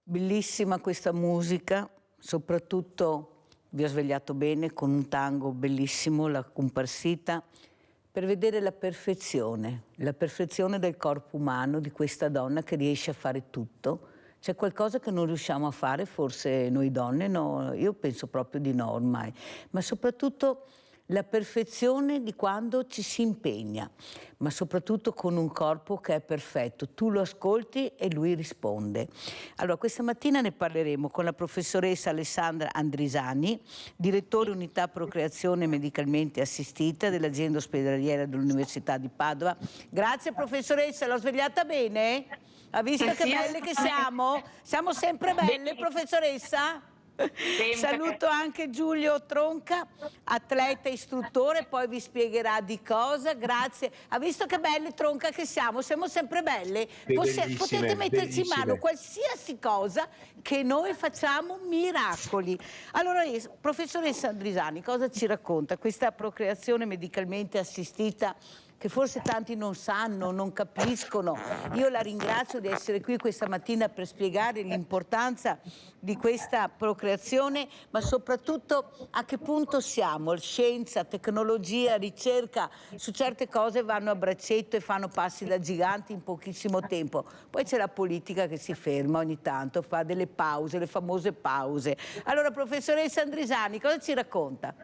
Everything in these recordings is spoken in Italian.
Bellissima questa musica, soprattutto vi ho svegliato bene con un tango bellissimo, La Comparsita, per vedere la perfezione del corpo umano di questa donna che riesce a fare tutto. C'è qualcosa che non riusciamo a fare, forse noi donne, no, io penso proprio di no ormai, ma soprattutto la perfezione di quando ci si impegna, ma soprattutto con un corpo che è perfetto. Tu lo ascolti e lui risponde. Allora, questa mattina ne parleremo con la professoressa Alessandra Andrisani, direttore unità procreazione medicalmente assistita dell'azienda ospedaliera dell'Università di Padova. Grazie professoressa, l'ho svegliata bene? Ha visto che belle che siamo? Siamo sempre belle, professoressa? Sempre. Saluto anche Giulio Tronca, atleta istruttore, poi vi spiegherà di cosa. Grazie. Ha visto che belle, Tronca, che siamo? Siamo sempre belle. Potete metterci in mano qualsiasi cosa che noi facciamo miracoli. Allora, professoressa Andrisani, cosa ci racconta questa procreazione medicalmente assistita che forse tanti non sanno, non capiscono? Io la ringrazio di essere qui questa mattina per spiegare l'importanza di questa procreazione, ma soprattutto a che punto siamo. Scienza, tecnologia, ricerca, su certe cose vanno a braccetto e fanno passi da giganti in pochissimo tempo. Poi c'è la politica che si ferma ogni tanto, fa delle pause, le famose pause. Allora, professoressa Andrisani, cosa ci racconta?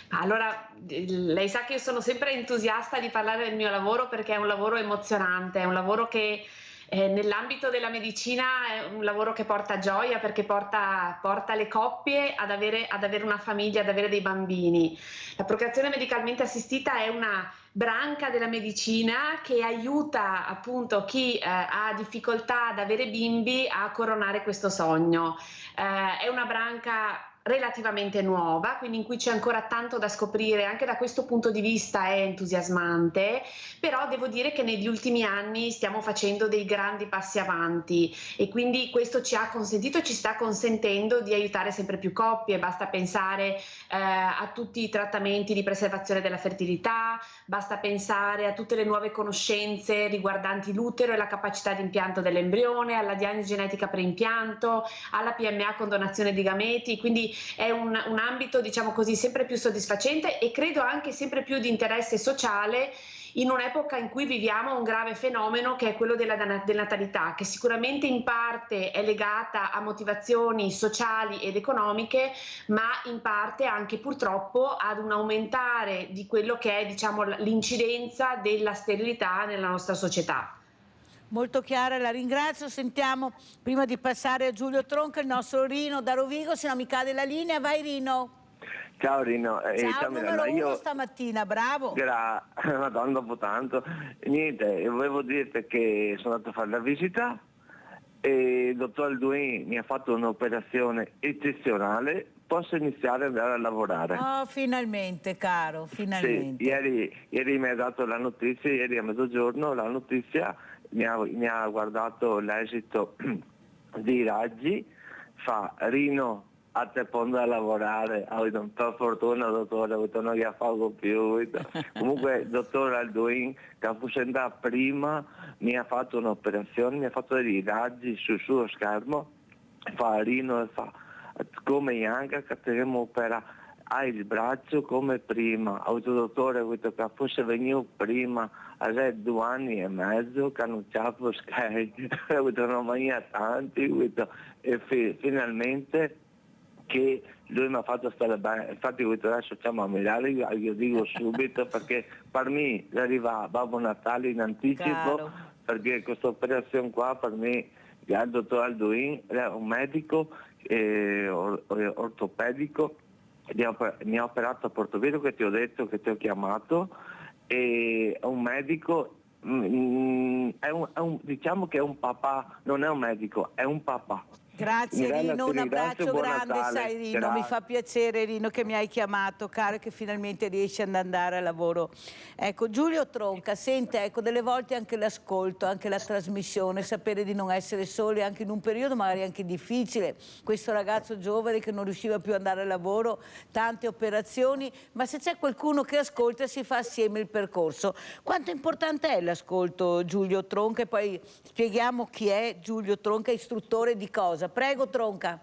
Allora, lei sa che io sono sempre entusiasta di parlare del mio lavoro perché è un lavoro emozionante, è un lavoro che nell'ambito della medicina è un lavoro che porta gioia perché porta le coppie ad avere una famiglia, ad avere dei bambini. La procreazione medicalmente assistita è una branca della medicina che aiuta appunto chi ha difficoltà ad avere bimbi a coronare questo sogno. È una branca relativamente nuova, quindi in cui c'è ancora tanto da scoprire, anche da questo punto di vista è entusiasmante, però devo dire che negli ultimi anni stiamo facendo dei grandi passi avanti e quindi questo ci ha consentito e ci sta consentendo di aiutare sempre più coppie. Basta pensare a tutti i trattamenti di preservazione della fertilità, basta pensare a tutte le nuove conoscenze riguardanti l'utero e la capacità di impianto dell'embrione, alla diagnosi genetica preimpianto, alla PMA con donazione di gameti, quindi è un ambito, diciamo così, sempre più soddisfacente e credo anche sempre più di interesse sociale in un'epoca in cui viviamo un grave fenomeno che è quello della denatalità, che sicuramente in parte è legata a motivazioni sociali ed economiche, ma in parte anche purtroppo ad un aumentare di quello che è, diciamo, l'incidenza della sterilità nella nostra società. Molto chiara, la ringrazio. Sentiamo, prima di passare a Giulio Tronca, il nostro Rino da Rovigo, se no mi cade la linea. Vai Rino. Ciao Rino. Ciao, numero uno stamattina, bravo. Madonna, dopo tanto. Niente, volevo dirti che sono andato a fare la visita e il dottor Alduin mi ha fatto un'operazione eccezionale. Posso iniziare ad andare a lavorare. Oh, finalmente, caro, finalmente. Sì, ieri mi ha dato la notizia, ieri a mezzogiorno la notizia, mi ha guardato l'esito dei raggi, fa Rino, a te pondo a lavorare, ho detto per fortuna dottore, ho detto non che faccio più. Comunque il dottor Alduin, che ha fatto prima, mi ha fatto un'operazione, mi ha fatto dei raggi sul suo schermo, fa Rino e fa come anche che potremmo operare, hai il braccio come prima, ho detto dottore, ho detto che fosse venuto prima, a 2 anni e mezzo che non c'è scherzi, ho detto non mania tanti, ho detto, e finalmente che lui mi ha fatto stare bene, infatti ho detto adesso siamo a Milano, io dico subito perché per me arriva Babbo Natale in anticipo, caro, perché questa operazione qua per me, il dottor Alduin è un medico ortopedico, mi ha operato a Portovedo, che ti ho detto, che ti ho chiamato, e è un medico, diciamo che è un papà, non è un medico, è un papà, Grazie Rino, un abbraccio buon grande, Natale. sai Rino, mi Grazie. fa piacere Rino che mi hai chiamato, caro, che finalmente riesci ad andare al lavoro. Ecco, Giulio Tronca, sente, ecco, delle volte anche l'ascolto, anche la trasmissione, sapere di non essere soli anche in un periodo magari anche difficile, questo ragazzo giovane che non riusciva più ad andare al lavoro, tante operazioni, ma se c'è qualcuno che ascolta si fa assieme il percorso. Quanto importante è l'ascolto, Giulio Tronca? E poi spieghiamo chi è Giulio Tronca, istruttore di cosa? Prego Tronca.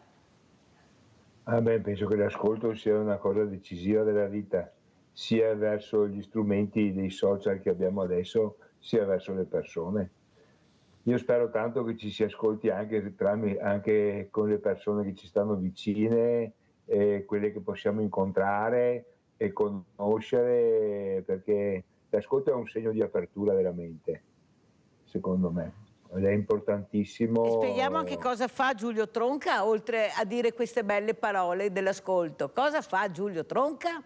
Penso che l'ascolto sia una cosa decisiva della vita, sia verso gli strumenti dei social che abbiamo adesso, sia verso le persone. Io spero tanto che ci si ascolti anche con le persone che ci stanno vicine, quelle che possiamo incontrare e conoscere, perché l'ascolto è un segno di apertura della mente, secondo me. Ed è importantissimo. E spieghiamo anche cosa fa Giulio Tronca, oltre a dire queste belle parole dell'ascolto. Cosa fa Giulio Tronca?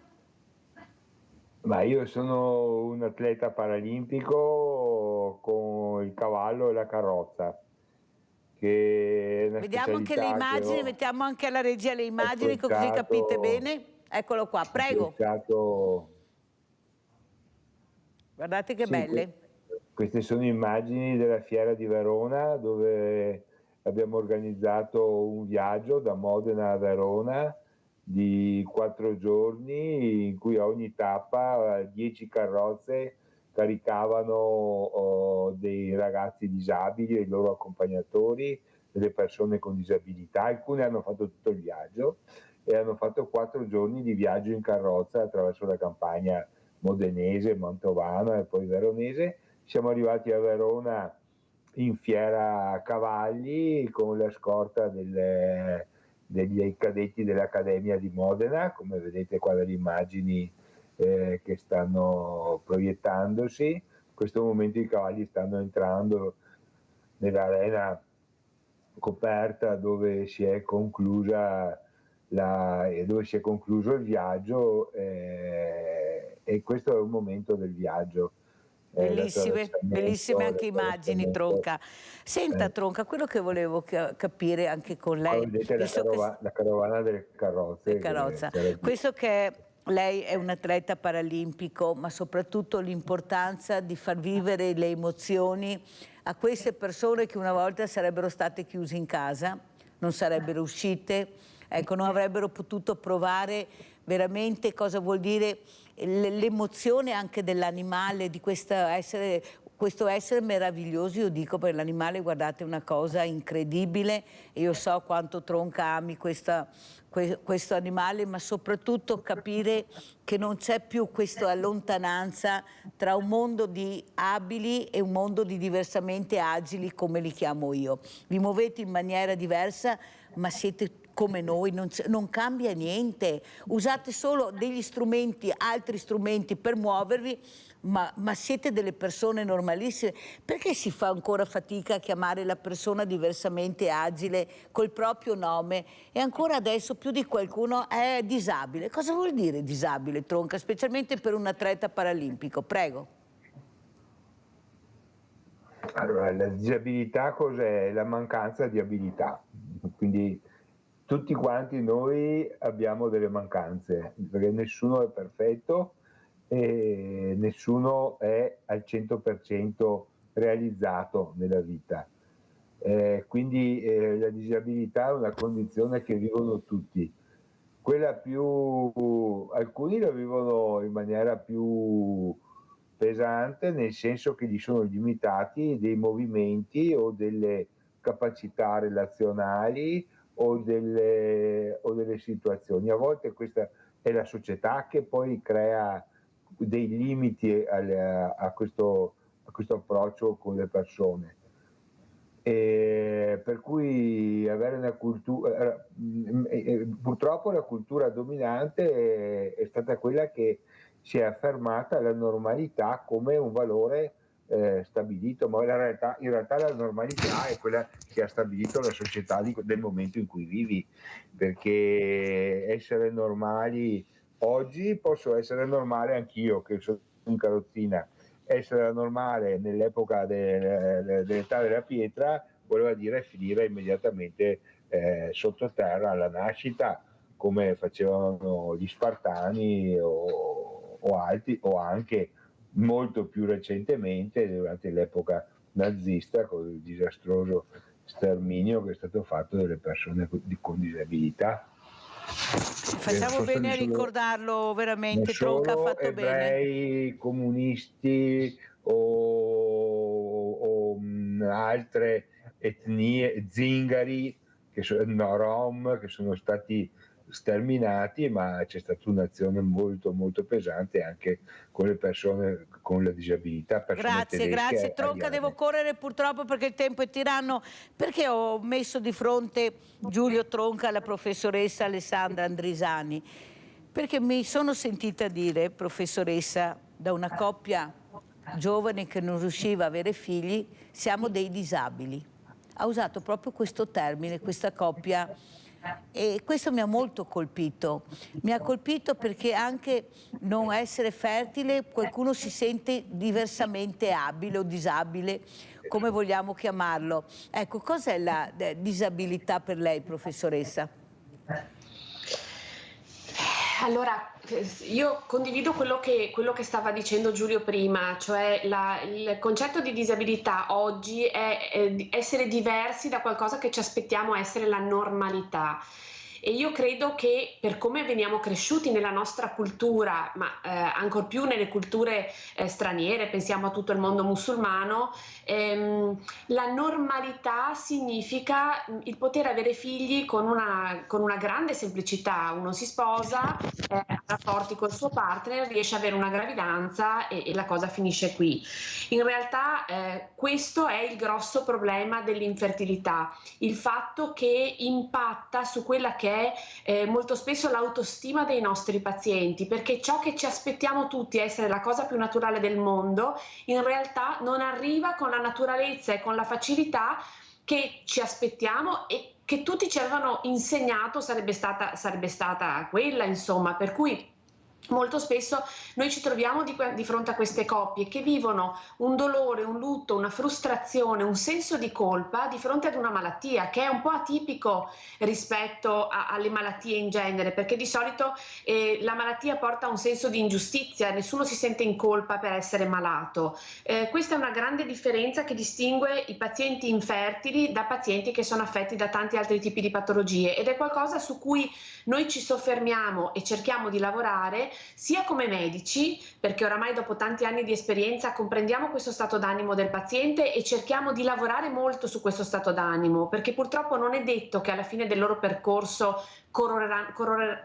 Ma io sono un atleta paralimpico con il cavallo e la carrozza. Che è una Vediamo anche le immagini, mettiamo anche alla regia le immagini, così capite bene. Eccolo qua, prego. Guardate che belle. Queste sono immagini della Fiera di Verona, dove abbiamo organizzato un viaggio da Modena a Verona di 4 giorni, in cui a ogni tappa 10 carrozze caricavano dei ragazzi disabili e i loro accompagnatori, delle persone con disabilità. Alcune hanno fatto tutto il viaggio e hanno fatto 4 giorni di viaggio in carrozza attraverso la campagna modenese, mantovana e poi veronese. Siamo arrivati a Verona in fiera cavalli con la scorta degli cadetti dell'Accademia di Modena, come vedete qua dalle immagini che stanno proiettandosi. In questo momento i cavalli stanno entrando nell'arena coperta dove si è concluso il viaggio, e questo è un momento del viaggio. Bellissime anche immagini, Tronca. Senta Tronca, quello che volevo capire anche con lei, vedete la carovana delle carrozze. Questo che lei è un atleta paralimpico, ma soprattutto l'importanza di far vivere le emozioni a queste persone che una volta sarebbero state chiuse in casa, non sarebbero uscite, ecco, non avrebbero potuto provare veramente cosa vuol dire l'emozione anche dell'animale, di questo essere meraviglioso. Io dico, per l'animale, guardate, una cosa incredibile, e io so quanto Tronca ami questo animale, ma soprattutto capire che non c'è più questa lontananza tra un mondo di abili e un mondo di diversamente agili, come li chiamo io. Vi muovete in maniera diversa, ma siete come noi, non cambia niente. Usate solo degli strumenti, altri strumenti per muovervi, ma siete delle persone normalissime. Perché si fa ancora fatica a chiamare la persona diversamente agile col proprio nome? E ancora adesso più di qualcuno è disabile. Cosa vuol dire disabile, Tronca, specialmente per un atleta paralimpico? Prego. Allora, la disabilità cos'è? La mancanza di abilità. Quindi tutti quanti noi abbiamo delle mancanze, perché nessuno è perfetto e nessuno è al 100% realizzato nella vita. Quindi la disabilità è una condizione che vivono tutti. Alcuni la vivono in maniera più pesante, nel senso che gli sono limitati dei movimenti o delle capacità relazionali o delle situazioni. A volte questa è la società che poi crea dei limiti a questo approccio con le persone. Per cui avere una cultura, purtroppo la cultura dominante è stata quella che si è affermata la normalità come un valore stabilito, ma in realtà la normalità è quella che ha stabilito la società del momento in cui vivi, perché essere normali oggi, posso essere normale anch'io che sono in carrozzina. Essere normale nell'epoca dell'età della pietra voleva dire finire immediatamente sottoterra alla nascita, come facevano gli Spartani o altri, o anche molto più recentemente durante l'epoca nazista con il disastroso sterminio che è stato fatto delle persone con disabilità. Facciamo bene a ricordarlo, veramente, non Tronca ha solo fatto bene. ebrei, comunisti o altre etnie, zingari, rom, che sono stati sterminati, ma c'è stata un'azione molto molto pesante anche con le persone con la disabilità, persone tedesche. Grazie Tronca, devo correre purtroppo perché il tempo è tiranno, perché ho messo di fronte Giulio Tronca alla professoressa Alessandra Andrisani, perché mi sono sentita dire, professoressa, da una coppia giovane che non riusciva a avere figli, siamo dei disabili. Ha usato proprio questo termine, questa coppia, e questo mi ha molto colpito. Mi ha colpito perché anche non essere fertile, qualcuno si sente diversamente abile o disabile, come vogliamo chiamarlo. Ecco, cos'è la disabilità per lei, professoressa? Allora, io condivido quello che stava dicendo Giulio prima, cioè il concetto di disabilità oggi è essere diversi da qualcosa che ci aspettiamo essere la normalità. E io credo che per come veniamo cresciuti nella nostra cultura, ma ancor più nelle culture straniere, pensiamo a tutto il mondo musulmano, la normalità significa il poter avere figli con una grande semplicità. Uno si sposa, ha rapporti col suo partner, riesce ad avere una gravidanza e la cosa finisce qui. In realtà questo è il grosso problema dell'infertilità, il fatto che impatta su quella che è molto spesso l'autostima dei nostri pazienti, perché ciò che ci aspettiamo tutti essere la cosa più naturale del mondo, in realtà non arriva con la naturalezza e con la facilità che ci aspettiamo e che tutti ci avevano insegnato sarebbe stata quella, insomma, per cui molto spesso noi ci troviamo di fronte a queste coppie che vivono un dolore, un lutto, una frustrazione, un senso di colpa di fronte ad una malattia che è un po' atipico rispetto alle malattie in genere, perché di solito la malattia porta a un senso di ingiustizia, nessuno si sente in colpa per essere malato. Questa è una grande differenza che distingue i pazienti infertili da pazienti che sono affetti da tanti altri tipi di patologie, ed è qualcosa su cui noi ci soffermiamo e cerchiamo di lavorare sia come medici, perché oramai dopo tanti anni di esperienza comprendiamo questo stato d'animo del paziente e cerchiamo di lavorare molto su questo stato d'animo, perché purtroppo non è detto che alla fine del loro percorso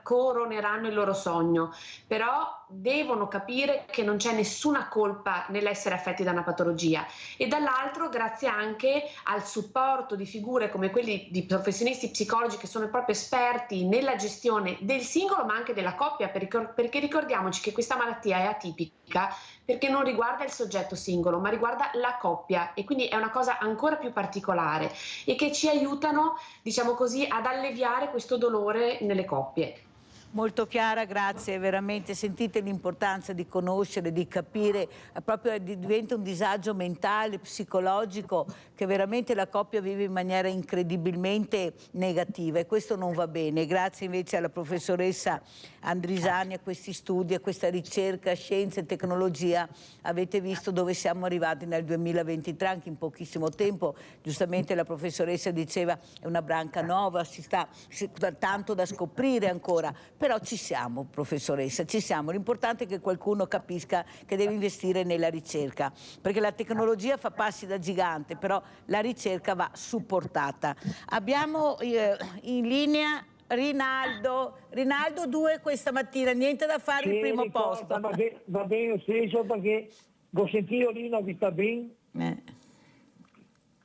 coroneranno il loro sogno, però devono capire che non c'è nessuna colpa nell'essere affetti da una patologia, e dall'altro grazie anche al supporto di figure come quelli di professionisti psicologi che sono proprio esperti nella gestione del singolo ma anche della coppia, perché ricordiamoci che questa malattia è atipica perché non riguarda il soggetto singolo ma riguarda la coppia, e quindi è una cosa ancora più particolare e che ci aiutano, diciamo così, ad alleviare questo dolore nelle coppie. Molto chiara, grazie, veramente sentite l'importanza di conoscere, di capire, proprio diventa un disagio mentale, psicologico che veramente la coppia vive in maniera incredibilmente negativa e questo non va bene. Grazie invece alla professoressa Andrisani, a questi studi, a questa ricerca, scienza e tecnologia, avete visto dove siamo arrivati nel 2023, anche in pochissimo tempo. Giustamente la professoressa diceva è una branca nuova, tanto da scoprire ancora. Però ci siamo, professoressa, ci siamo. L'importante è che qualcuno capisca che deve investire nella ricerca, perché la tecnologia fa passi da gigante, però la ricerca va supportata. Abbiamo in linea Rinaldo 2 questa mattina, niente da fare, il primo posto. Va bene lo stesso perché ho sentito Rino che sta bene.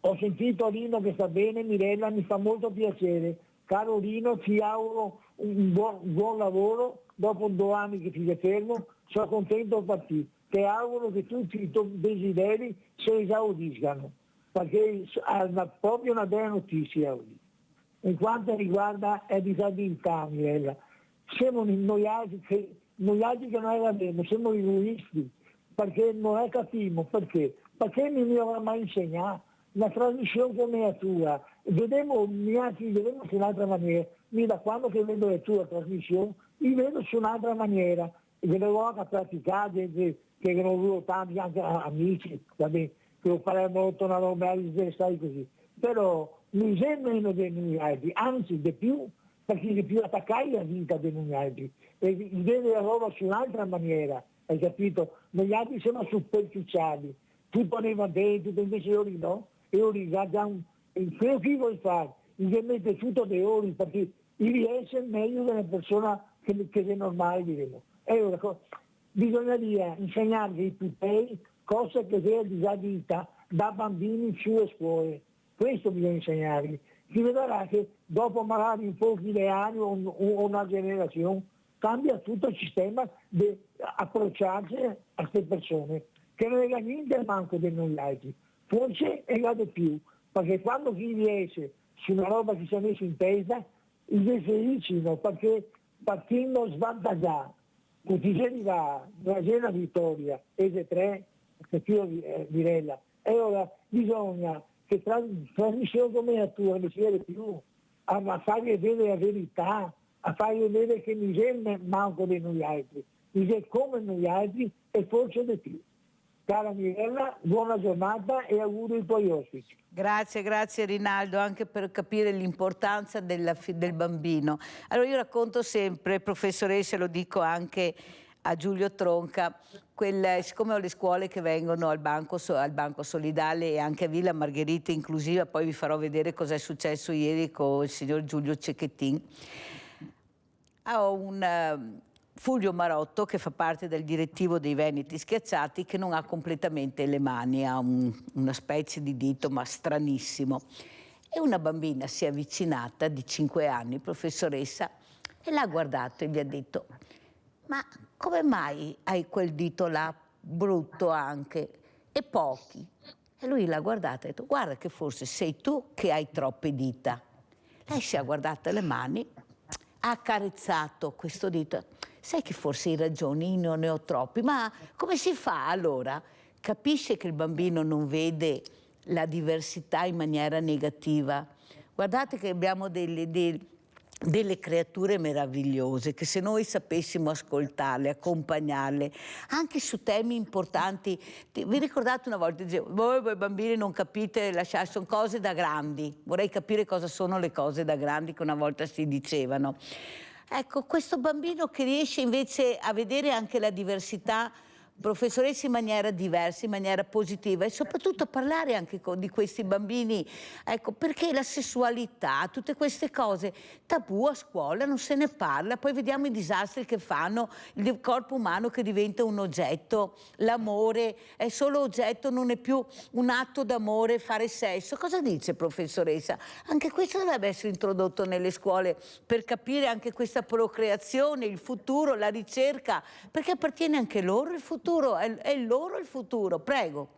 Ho sentito Rino che sta bene, Mirella, mi fa molto piacere. Caro Rino, ti auguro un buon lavoro, dopo 2 anni che ti sei fermo, sono contento per te. Ti auguro che tutti i tuoi desideri si esaudiscano, perché è proprio una bella notizia oggi. In quanto riguarda la disabilità, Mirella, siamo noi altri che non l'abbiamo, siamo egoisti, perché non è capito perché. Perché mi aveva mai insegnato una trasmissione come la tua, vedremo su un'altra maniera. Da quando che vedo le tue trasmissioni, li vedo su un'altra maniera. E vedevo anche a praticare, che non avevo tanti anche amici, vabbè, che lo faremo molto una roba sai così. Però mi sembra meno degli altri, anzi di più, perché di più attaccai la vita degli altri. E vede la roba su un'altra maniera, hai capito? Negli altri sono superficiali. Tutto ne va bene, tutto invece io lì no. Io lì già quello che vuoi fare, mi mette tutto dei ori, perché riesce meglio della persona che è normale, diremo. Bisogna insegnargli ai pupilli cose che è disabilità da bambini sulle scuole. Questo bisogna insegnargli. Si vedrà che dopo magari in pochi anni o una generazione cambia tutto il sistema di approcciarsi a queste persone, che non è niente manco di noi altri, forse è la di più, perché quando chi riesce su una roba che si è messa in testa, i felicino, perché partendo svantaggiato, che ti arriva una cena vittoria e le tre, che più Mirella, e ora bisogna che trasmissione come la tua non si vede più, a fargli vedere la verità, a fargli vedere che mi sembra manco di noi altri, mi sembra come noi altri e forse di più. Cara Mirella, buona giornata e auguri ai tuoi ospiti. Grazie Rinaldo, anche per capire l'importanza del bambino. Allora io racconto sempre, professoressa, lo dico anche a Giulio Tronca, siccome ho le scuole che vengono al banco solidale e anche a Villa Margherita inclusiva, poi vi farò vedere cosa è successo ieri con il signor Giulio Cecchettin. Ho un Fulvio Marotto, che fa parte del direttivo dei Veneti Schiacciati, che non ha completamente le mani, ha una specie di dito ma stranissimo. E una bambina si è avvicinata di 5 anni, professoressa, e l'ha guardato e gli ha detto: ma come mai hai quel dito là brutto anche e pochi? E lui l'ha guardata e ha detto: guarda che forse sei tu che hai troppe dita. Lei si è guardata le mani, ha accarezzato questo dito. Sai che forse hai ragione, io ne ho troppi, ma come si fa allora? Capisce che il bambino non vede la diversità in maniera negativa. Guardate che abbiamo delle creature meravigliose, che se noi sapessimo ascoltarle, accompagnarle, anche su temi importanti. Vi ricordate una volta, dicevo, voi bambini non capite, sono cose da grandi. Vorrei capire cosa sono le cose da grandi che una volta si dicevano. Ecco, questo bambino che riesce invece a vedere anche la diversità, professoressa, in maniera diversa, in maniera positiva, e soprattutto parlare anche di questi bambini, ecco, perché la sessualità, tutte queste cose tabù a scuola, non se ne parla, poi vediamo i disastri che fanno, il corpo umano che diventa un oggetto, l'amore è solo oggetto, non è più un atto d'amore fare sesso. Cosa dice, professoressa? Anche questo dovrebbe essere introdotto nelle scuole per capire anche questa procreazione, il futuro, la ricerca, perché appartiene anche loro il futuro. È loro il futuro, prego.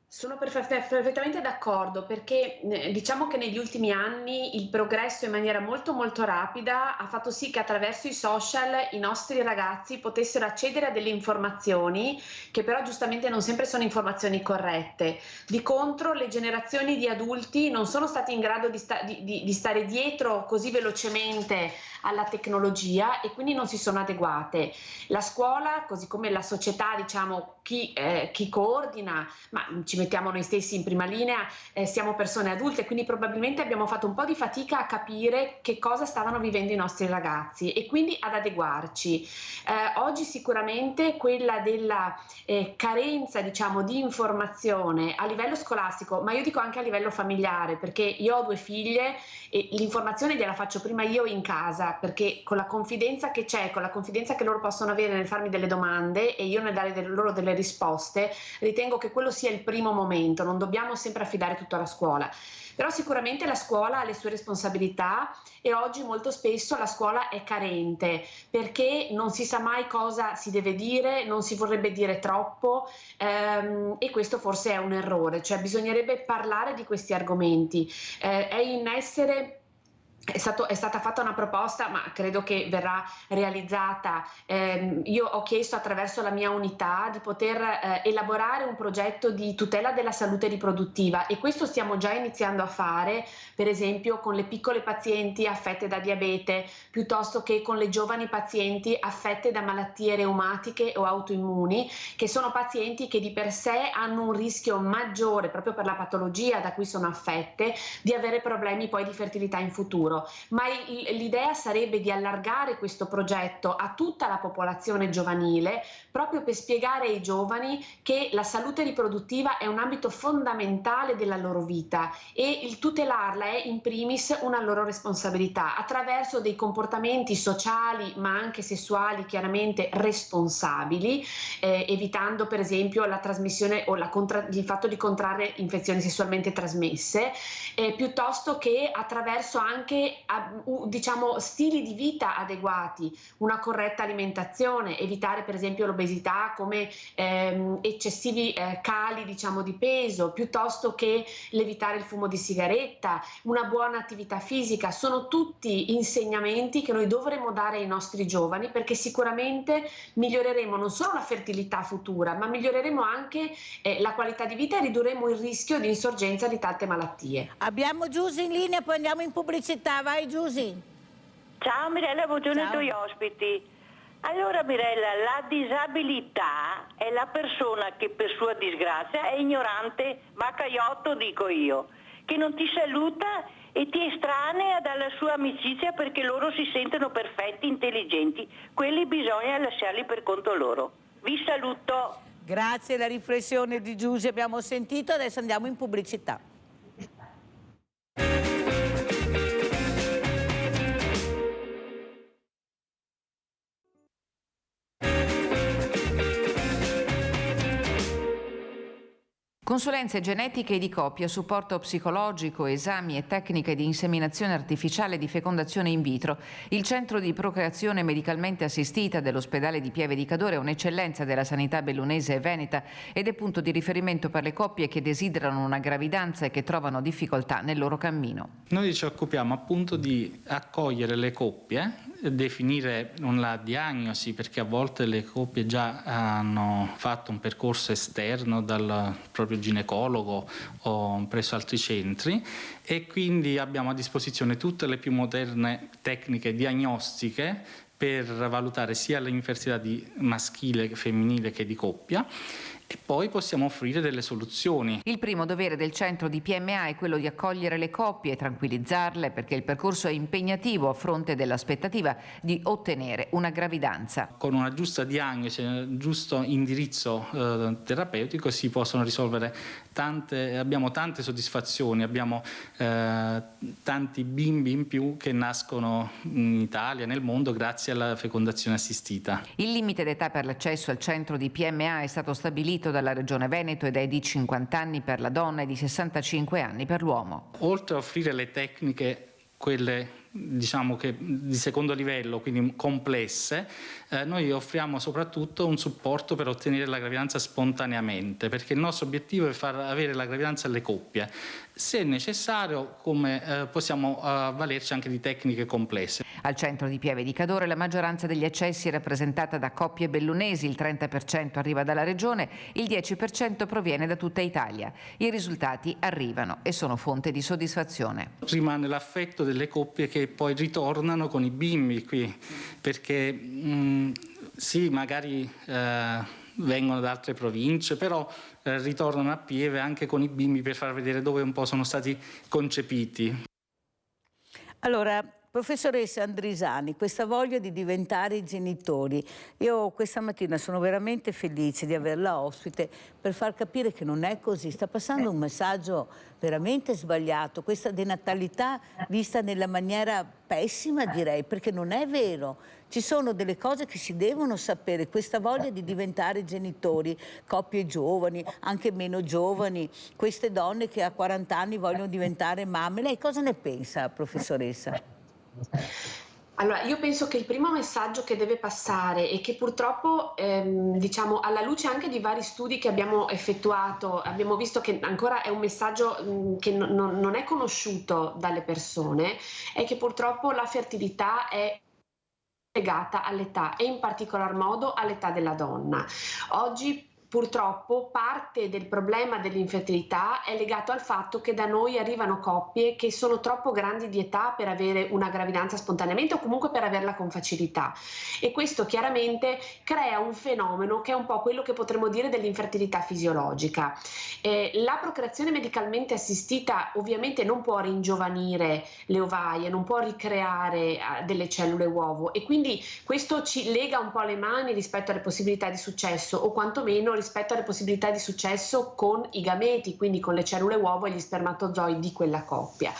Sono perfettamente d'accordo, perché diciamo che negli ultimi anni il progresso in maniera molto rapida ha fatto sì che attraverso i social i nostri ragazzi potessero accedere a delle informazioni che però giustamente non sempre sono informazioni corrette. Di contro le generazioni di adulti non sono stati in grado di stare dietro così velocemente alla tecnologia e quindi non si sono adeguate. La scuola, così come la società, diciamo, chi coordina, ma ci mettiamo noi stessi in prima linea, siamo persone adulte, quindi probabilmente abbiamo fatto un po' di fatica a capire che cosa stavano vivendo i nostri ragazzi e quindi ad adeguarci. Oggi sicuramente quella della carenza, diciamo, di informazione a livello scolastico, ma io dico anche a livello familiare, perché io ho 2 figlie e l'informazione gliela faccio prima io in casa, perché con la confidenza che c'è, con la confidenza che loro possono avere nel farmi delle domande e io nel dare loro delle risposte, ritengo che quello sia il primo momento, non dobbiamo sempre affidare tutto alla scuola. Però sicuramente la scuola ha le sue responsabilità e oggi molto spesso la scuola è carente perché non si sa mai cosa si deve dire, non si vorrebbe dire troppo e questo forse è un errore, cioè bisognerebbe parlare di questi argomenti. È in essere è stata fatta una proposta, ma credo che verrà realizzata. Io ho chiesto attraverso la mia unità di poter elaborare un progetto di tutela della salute riproduttiva, e questo stiamo già iniziando a fare, per esempio con le piccole pazienti affette da diabete, piuttosto che con le giovani pazienti affette da malattie reumatiche o autoimmuni, che sono pazienti che di per sé hanno un rischio maggiore, proprio per la patologia da cui sono affette, di avere problemi poi di fertilità in futuro. Ma l'idea sarebbe di allargare questo progetto a tutta la popolazione giovanile, proprio per spiegare ai giovani che la salute riproduttiva è un ambito fondamentale della loro vita, e il tutelarla è in primis una loro responsabilità, attraverso dei comportamenti sociali ma anche sessuali chiaramente responsabili, evitando per esempio la trasmissione o il fatto di contrarre infezioni sessualmente trasmesse, piuttosto che attraverso anche diciamo stili di vita adeguati, una corretta alimentazione, evitare per esempio l'obesità come eccessivi cali diciamo di peso, piuttosto che l'evitare il fumo di sigaretta, una buona attività fisica. Sono tutti insegnamenti che noi dovremo dare ai nostri giovani, perché sicuramente miglioreremo non solo la fertilità futura, ma miglioreremo anche la qualità di vita e ridurremo il rischio di insorgenza di tante malattie. Abbiamo Giusy in linea, poi andiamo in pubblicità. Vai Giusy. Ciao Mirella, buongiorno ai tuoi ospiti. Allora Mirella, la disabilità è la persona che per sua disgrazia è ignorante, macaiotto dico io, che non ti saluta e ti estranea dalla sua amicizia perché loro si sentono perfetti, intelligenti. Quelli bisogna lasciarli per conto loro. Vi saluto. Grazie alla riflessione di Giusy abbiamo sentito, adesso andiamo in pubblicità. Consulenze genetiche e di coppia, supporto psicologico, esami e tecniche di inseminazione artificiale e di fecondazione in vitro. Il centro di procreazione medicalmente assistita dell'ospedale di Pieve di Cadore è un'eccellenza della sanità bellunese e veneta ed è punto di riferimento per le coppie che desiderano una gravidanza e che trovano difficoltà nel loro cammino. Noi ci occupiamo appunto di accogliere le coppie, definire la diagnosi, perché a volte le coppie già hanno fatto un percorso esterno dal proprio ginecologo o presso altri centri, e quindi abbiamo a disposizione tutte le più moderne tecniche diagnostiche per valutare sia l'infertilità maschile, femminile che di coppia, e poi possiamo offrire delle soluzioni. Il primo dovere del centro di PMA è quello di accogliere le coppie e tranquillizzarle, perché il percorso è impegnativo a fronte dell'aspettativa di ottenere una gravidanza. Con una giusta diagnosi, un giusto indirizzo terapeutico si possono risolvere abbiamo tante soddisfazioni, abbiamo tanti bimbi in più che nascono in Italia, nel mondo, grazie alla fecondazione assistita. Il limite d'età per l'accesso al centro di PMA è stato stabilito dalla Regione Veneto ed è di 50 anni per la donna e di 65 anni per l'uomo. Oltre a offrire le tecniche, quelle diciamo che di secondo livello, quindi complesse, noi offriamo soprattutto un supporto per ottenere la gravidanza spontaneamente, perché il nostro obiettivo è far avere la gravidanza alle coppie. Se necessario, possiamo avvalerci anche di tecniche complesse. Al centro di Pieve di Cadore la maggioranza degli accessi è rappresentata da coppie bellunesi, il 30% arriva dalla regione, il 10% proviene da tutta Italia. I risultati arrivano e sono fonte di soddisfazione. Rimane l'affetto delle coppie che poi ritornano con i bimbi qui, perché sì, magari vengono da altre province, però ritornano a Pieve anche con i bimbi per far vedere dove un po' sono stati concepiti. Allora, professoressa Andrisani, questa voglia di diventare i genitori, io questa mattina sono veramente felice di averla ospite per far capire che non è così, sta passando un messaggio veramente sbagliato, questa denatalità vista nella maniera pessima direi, perché non è vero, ci sono delle cose che si devono sapere, questa voglia di diventare genitori, coppie giovani, anche meno giovani, queste donne che a 40 anni vogliono diventare mamme, lei cosa ne pensa, professoressa? Allora, io penso che il primo messaggio che deve passare e che purtroppo, diciamo, alla luce anche di vari studi che abbiamo effettuato, abbiamo visto che ancora è un messaggio che non è conosciuto dalle persone, è che purtroppo la fertilità è legata all'età e in particolar modo all'età della donna. Oggi purtroppo parte del problema dell'infertilità è legato al fatto che da noi arrivano coppie che sono troppo grandi di età per avere una gravidanza spontaneamente o comunque per averla con facilità, e questo chiaramente crea un fenomeno che è un po' quello che potremmo dire dell'infertilità fisiologica. La procreazione medicalmente assistita ovviamente non può ringiovanire le ovaie, non può ricreare delle cellule uovo, e quindi questo ci lega un po' le mani rispetto alle possibilità di successo, o quantomeno rispetto alle possibilità di successo con i gameti, quindi con le cellule uovo e gli spermatozoi di quella coppia.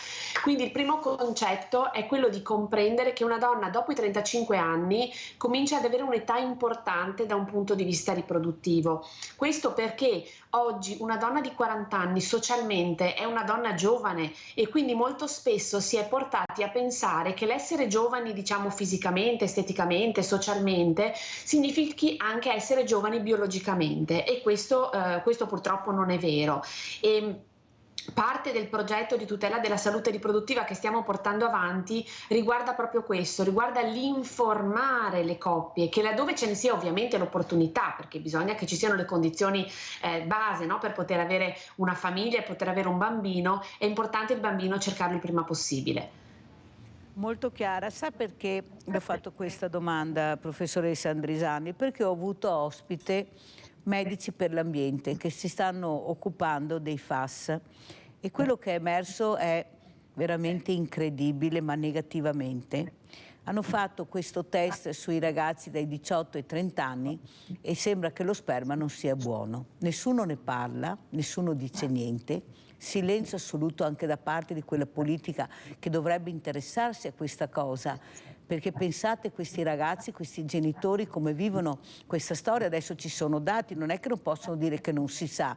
Quindi il primo concetto è quello di comprendere che una donna dopo i 35 anni comincia ad avere un'età importante da un punto di vista riproduttivo. Questo perché oggi una donna di 40 anni socialmente è una donna giovane, e quindi molto spesso si è portati a pensare che l'essere giovani, diciamo fisicamente, esteticamente, socialmente, significhi anche essere giovani biologicamente, e questo purtroppo non è vero. Parte del progetto di tutela della salute riproduttiva che stiamo portando avanti riguarda proprio questo, riguarda l'informare le coppie che laddove ce ne sia ovviamente l'opportunità, perché bisogna che ci siano le condizioni base, no, per poter avere una famiglia e poter avere un bambino, è importante il bambino cercarlo il prima possibile. Molto chiara. Sa perché le ho fatto questa domanda, professoressa Andrisani? Perché ho avuto ospite medici per l'ambiente che si stanno occupando dei FAS, e quello che è emerso è veramente incredibile, ma negativamente. Hanno fatto questo test sui ragazzi dai 18 ai 30 anni e sembra che lo sperma non sia buono. Nessuno ne parla, nessuno dice niente. Silenzio assoluto anche da parte di quella politica che dovrebbe interessarsi a questa cosa, perché pensate questi ragazzi, questi genitori come vivono questa storia. Adesso ci sono dati, non è che non possono dire che non si sa.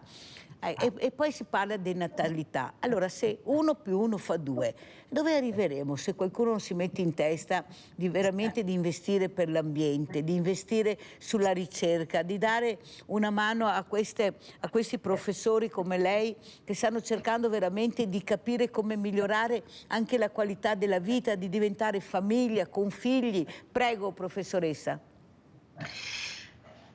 E poi si parla di natalità. Allora, se 1 più 1 fa 2, dove arriveremo se qualcuno non si mette in testa di veramente di investire per l'ambiente, di investire sulla ricerca, di dare una mano a questi professori come lei che stanno cercando veramente di capire come migliorare anche la qualità della vita, di diventare famiglia con figli? Prego, professoressa.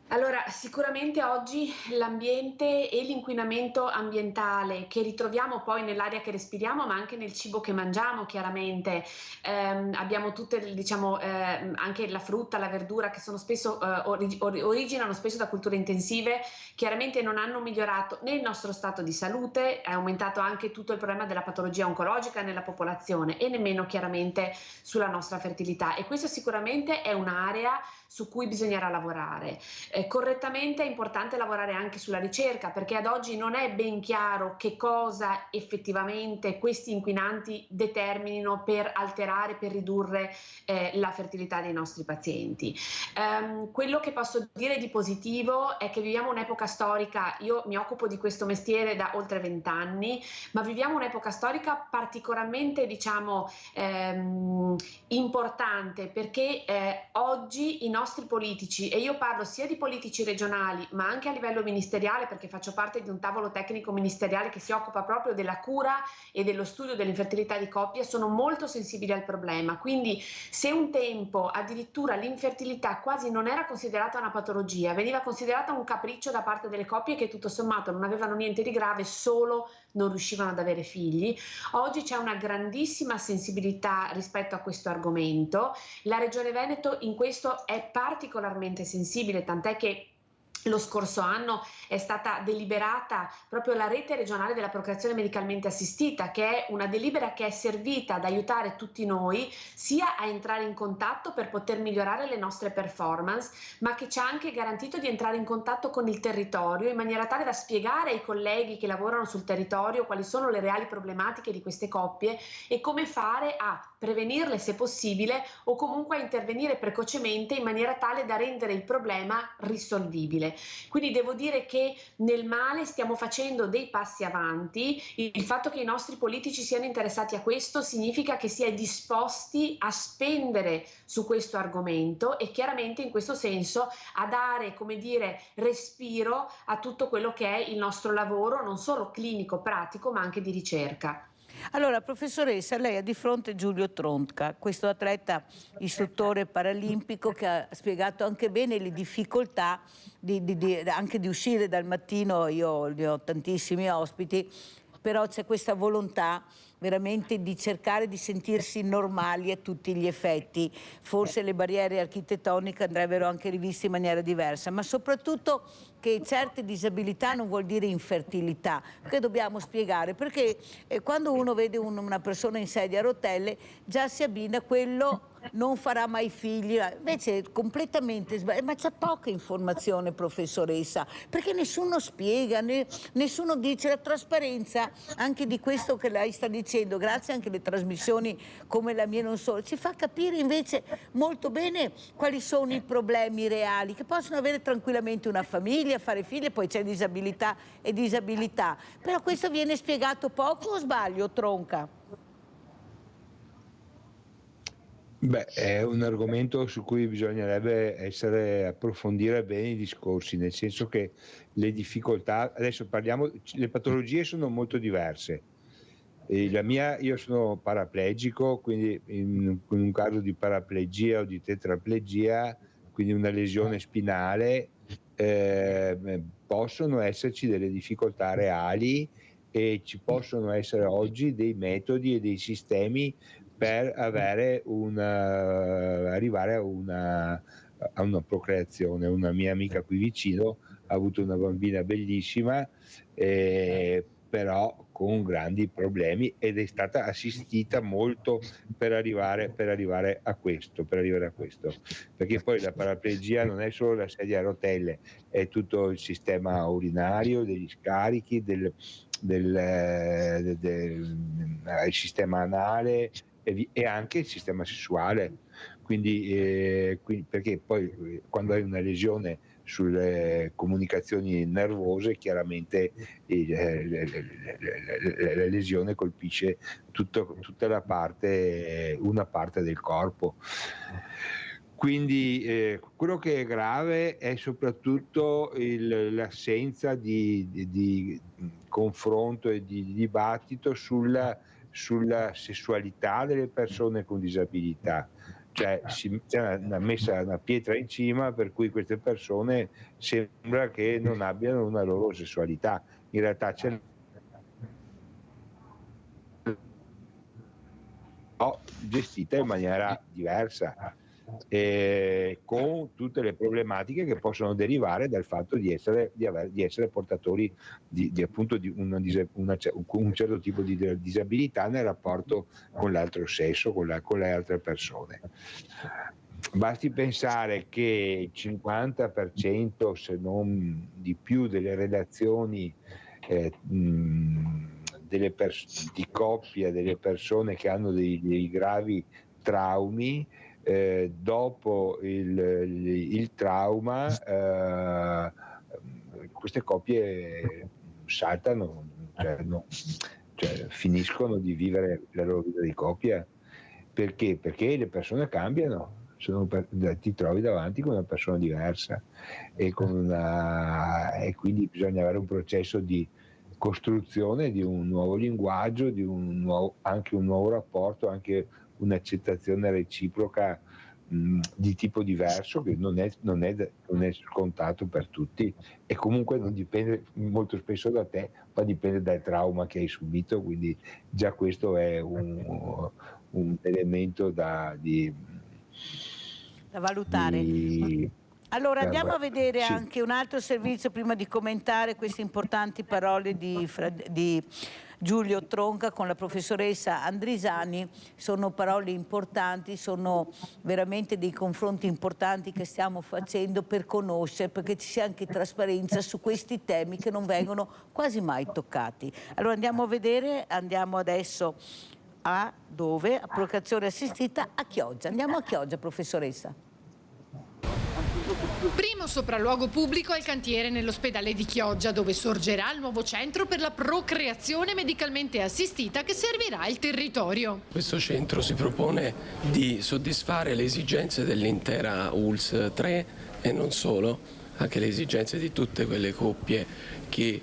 Allora, sicuramente oggi l'ambiente e l'inquinamento ambientale che ritroviamo poi nell'aria che respiriamo, ma anche nel cibo che mangiamo, chiaramente abbiamo tutte, diciamo, anche la frutta, la verdura, che sono spesso originano spesso da culture intensive, chiaramente non hanno migliorato né il nostro stato di salute, è aumentato anche tutto il problema della patologia oncologica nella popolazione, e nemmeno chiaramente sulla nostra fertilità, e questa sicuramente è un'area su cui bisognerà lavorare. Correttamente è importante lavorare anche sulla ricerca, perché ad oggi non è ben chiaro che cosa effettivamente questi inquinanti determinino per alterare, per ridurre la fertilità dei nostri pazienti. Quello che posso dire di positivo è che viviamo un'epoca storica, io mi occupo di questo mestiere da oltre 20 anni, ma viviamo un'epoca storica particolarmente, diciamo, importante, perché oggi i nostri politici, e io parlo sia di politici regionali ma anche a livello ministeriale, perché faccio parte di un tavolo tecnico ministeriale che si occupa proprio della cura e dello studio dell'infertilità di coppia, sono molto sensibili al problema. Quindi se un tempo addirittura l'infertilità quasi non era considerata una patologia, veniva considerata un capriccio da parte delle coppie che tutto sommato non avevano niente di grave, solo non riuscivano ad avere figli, oggi c'è una grandissima sensibilità rispetto a questo argomento. La Regione Veneto in questo è particolarmente sensibile, tant'è che lo scorso anno è stata deliberata proprio la rete regionale della procreazione medicalmente assistita, che è una delibera che è servita ad aiutare tutti noi sia a entrare in contatto per poter migliorare le nostre performance, ma che ci ha anche garantito di entrare in contatto con il territorio in maniera tale da spiegare ai colleghi che lavorano sul territorio quali sono le reali problematiche di queste coppie e come fare a prevenirle se possibile o comunque a intervenire precocemente in maniera tale da rendere il problema risolvibile. Quindi devo dire che nel male stiamo facendo dei passi avanti. Il fatto che i nostri politici siano interessati a questo significa che si è disposti a spendere su questo argomento e chiaramente in questo senso a dare, come dire, respiro a tutto quello che è il nostro lavoro, non solo clinico, pratico, ma anche di ricerca. Allora, professoressa, lei ha di fronte Giulio Tronca, questo atleta istruttore paralimpico che ha spiegato anche bene le difficoltà anche di uscire dal mattino. Io ho tantissimi ospiti, però c'è questa volontà veramente di cercare di sentirsi normali a tutti gli effetti. Forse le barriere architettoniche andrebbero anche riviste in maniera diversa, ma soprattutto che certe disabilità non vuol dire infertilità, che dobbiamo spiegare, perché quando uno vede una persona in sedia a rotelle già si abbina quello non farà mai figli, invece è completamente sbagliato. Ma c'è poca informazione, professoressa, perché nessuno spiega, nessuno dice la trasparenza anche di questo che lei sta dicendo, grazie anche alle trasmissioni come la mia, non solo, ci fa capire invece molto bene quali sono i problemi reali, che possono avere tranquillamente una famiglia, fare figli, poi c'è disabilità e disabilità, però questo viene spiegato poco, o sbaglio, Tronca? Beh, è un argomento su cui bisognerebbe approfondire bene i discorsi, nel senso che le difficoltà, adesso parliamo, le patologie sono molto diverse. Io sono paraplegico, quindi in un caso di paraplegia o di tetraplegia, quindi una lesione spinale, possono esserci delle difficoltà reali e ci possono essere oggi dei metodi e dei sistemi per arrivare a una procreazione. Una mia amica qui vicino ha avuto una bambina bellissima, però con grandi problemi, ed è stata assistita molto per arrivare a questo, perché poi la paraplegia non è solo la sedia a rotelle, è tutto il sistema urinario, degli scarichi, il sistema anale e anche il sistema sessuale, quindi perché poi quando hai una lesione sulle comunicazioni nervose, chiaramente la lesione colpisce tutta una parte del corpo. Quindi quello che è grave è soprattutto l'assenza di confronto e di dibattito sulla sessualità delle persone con disabilità. Cioè c'è una pietra in cima per cui queste persone sembra che non abbiano una loro sessualità. In realtà c'è gestita in maniera diversa, con tutte le problematiche che possono derivare dal fatto di essere portatori appunto di un certo tipo di disabilità nel rapporto con l'altro sesso, con le altre persone. Basti pensare che il 50%, se non di più, delle relazioni di coppia delle persone che hanno dei gravi traumi, dopo il trauma queste coppie saltano, cioè finiscono di vivere la loro vita di coppia. Perché? Perché le persone cambiano, ti trovi davanti con una persona diversa e quindi bisogna avere un processo di costruzione di un nuovo linguaggio, anche un nuovo rapporto, anche un'accettazione reciproca di tipo diverso, che non è scontato per tutti, e comunque non dipende molto spesso da te, ma dipende dal trauma che hai subito, quindi già questo è un elemento da valutare. Allora andiamo a vedere anche un altro servizio prima di commentare queste importanti parole di Giulio Tronca con la professoressa Andrisani. Sono parole importanti, sono veramente dei confronti importanti che stiamo facendo per conoscere, perché ci sia anche trasparenza su questi temi che non vengono quasi mai toccati. Allora andiamo a vedere, andiamo adesso dove? A procreazione assistita a Chioggia. Andiamo a Chioggia, professoressa. Primo sopralluogo pubblico al cantiere nell'ospedale di Chioggia, dove sorgerà il nuovo centro per la procreazione medicalmente assistita che servirà il territorio. Questo centro si propone di soddisfare le esigenze dell'intera ULSS 3 e non solo, anche le esigenze di tutte quelle coppie che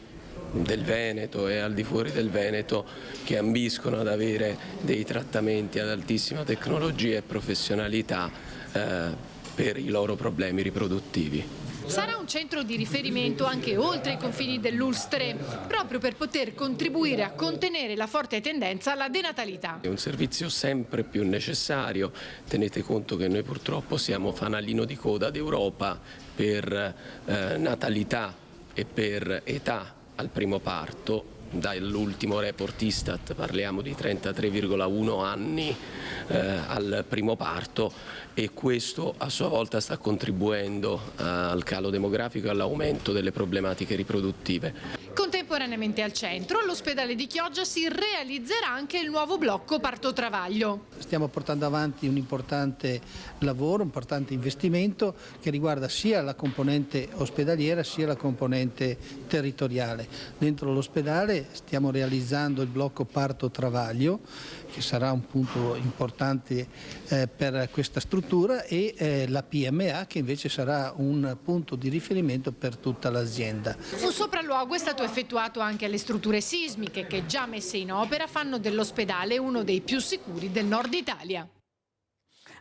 del Veneto e al di fuori del Veneto che ambiscono ad avere dei trattamenti ad altissima tecnologia e professionalità per i loro problemi riproduttivi. Sarà un centro di riferimento anche oltre i confini dell'ULSS 3, proprio per poter contribuire a contenere la forte tendenza alla denatalità. È un servizio sempre più necessario, tenete conto che noi purtroppo siamo fanalino di coda d'Europa per natalità e per età al primo parto. Dall'ultimo report Istat parliamo di 33,1 anni al primo parto, e questo a sua volta sta contribuendo al calo demografico e all'aumento delle problematiche riproduttive. Contemporaneamente al centro, all'ospedale di Chioggia si realizzerà anche il nuovo blocco parto-travaglio. Stiamo portando avanti un importante lavoro, un importante investimento che riguarda sia la componente ospedaliera sia la componente territoriale. Dentro l'ospedale stiamo realizzando il blocco parto-travaglio, che sarà un punto importante per questa struttura, e la PMA, che invece sarà un punto di riferimento per tutta l'azienda. Un sopralluogo è stato effettuato anche alle strutture sismiche che, già messe in opera, fanno dell'ospedale uno dei più sicuri del nord Italia.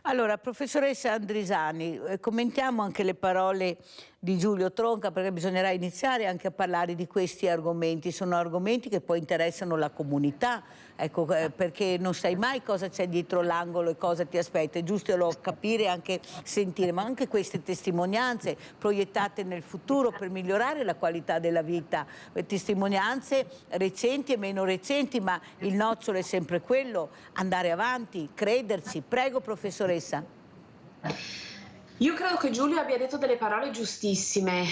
Allora, professoressa Andrisani, commentiamo anche le parole di Giulio Tronca, perché bisognerà iniziare anche a parlare di questi argomenti. Sono argomenti che poi interessano la comunità, ecco, perché non sai mai cosa c'è dietro l'angolo e cosa ti aspetta. È giusto capire e anche sentire, ma anche queste testimonianze proiettate nel futuro per migliorare la qualità della vita, testimonianze recenti e meno recenti, ma il nocciolo è sempre quello: andare avanti, crederci. Prego, professoressa. Io credo che Giulio abbia detto delle parole giustissime.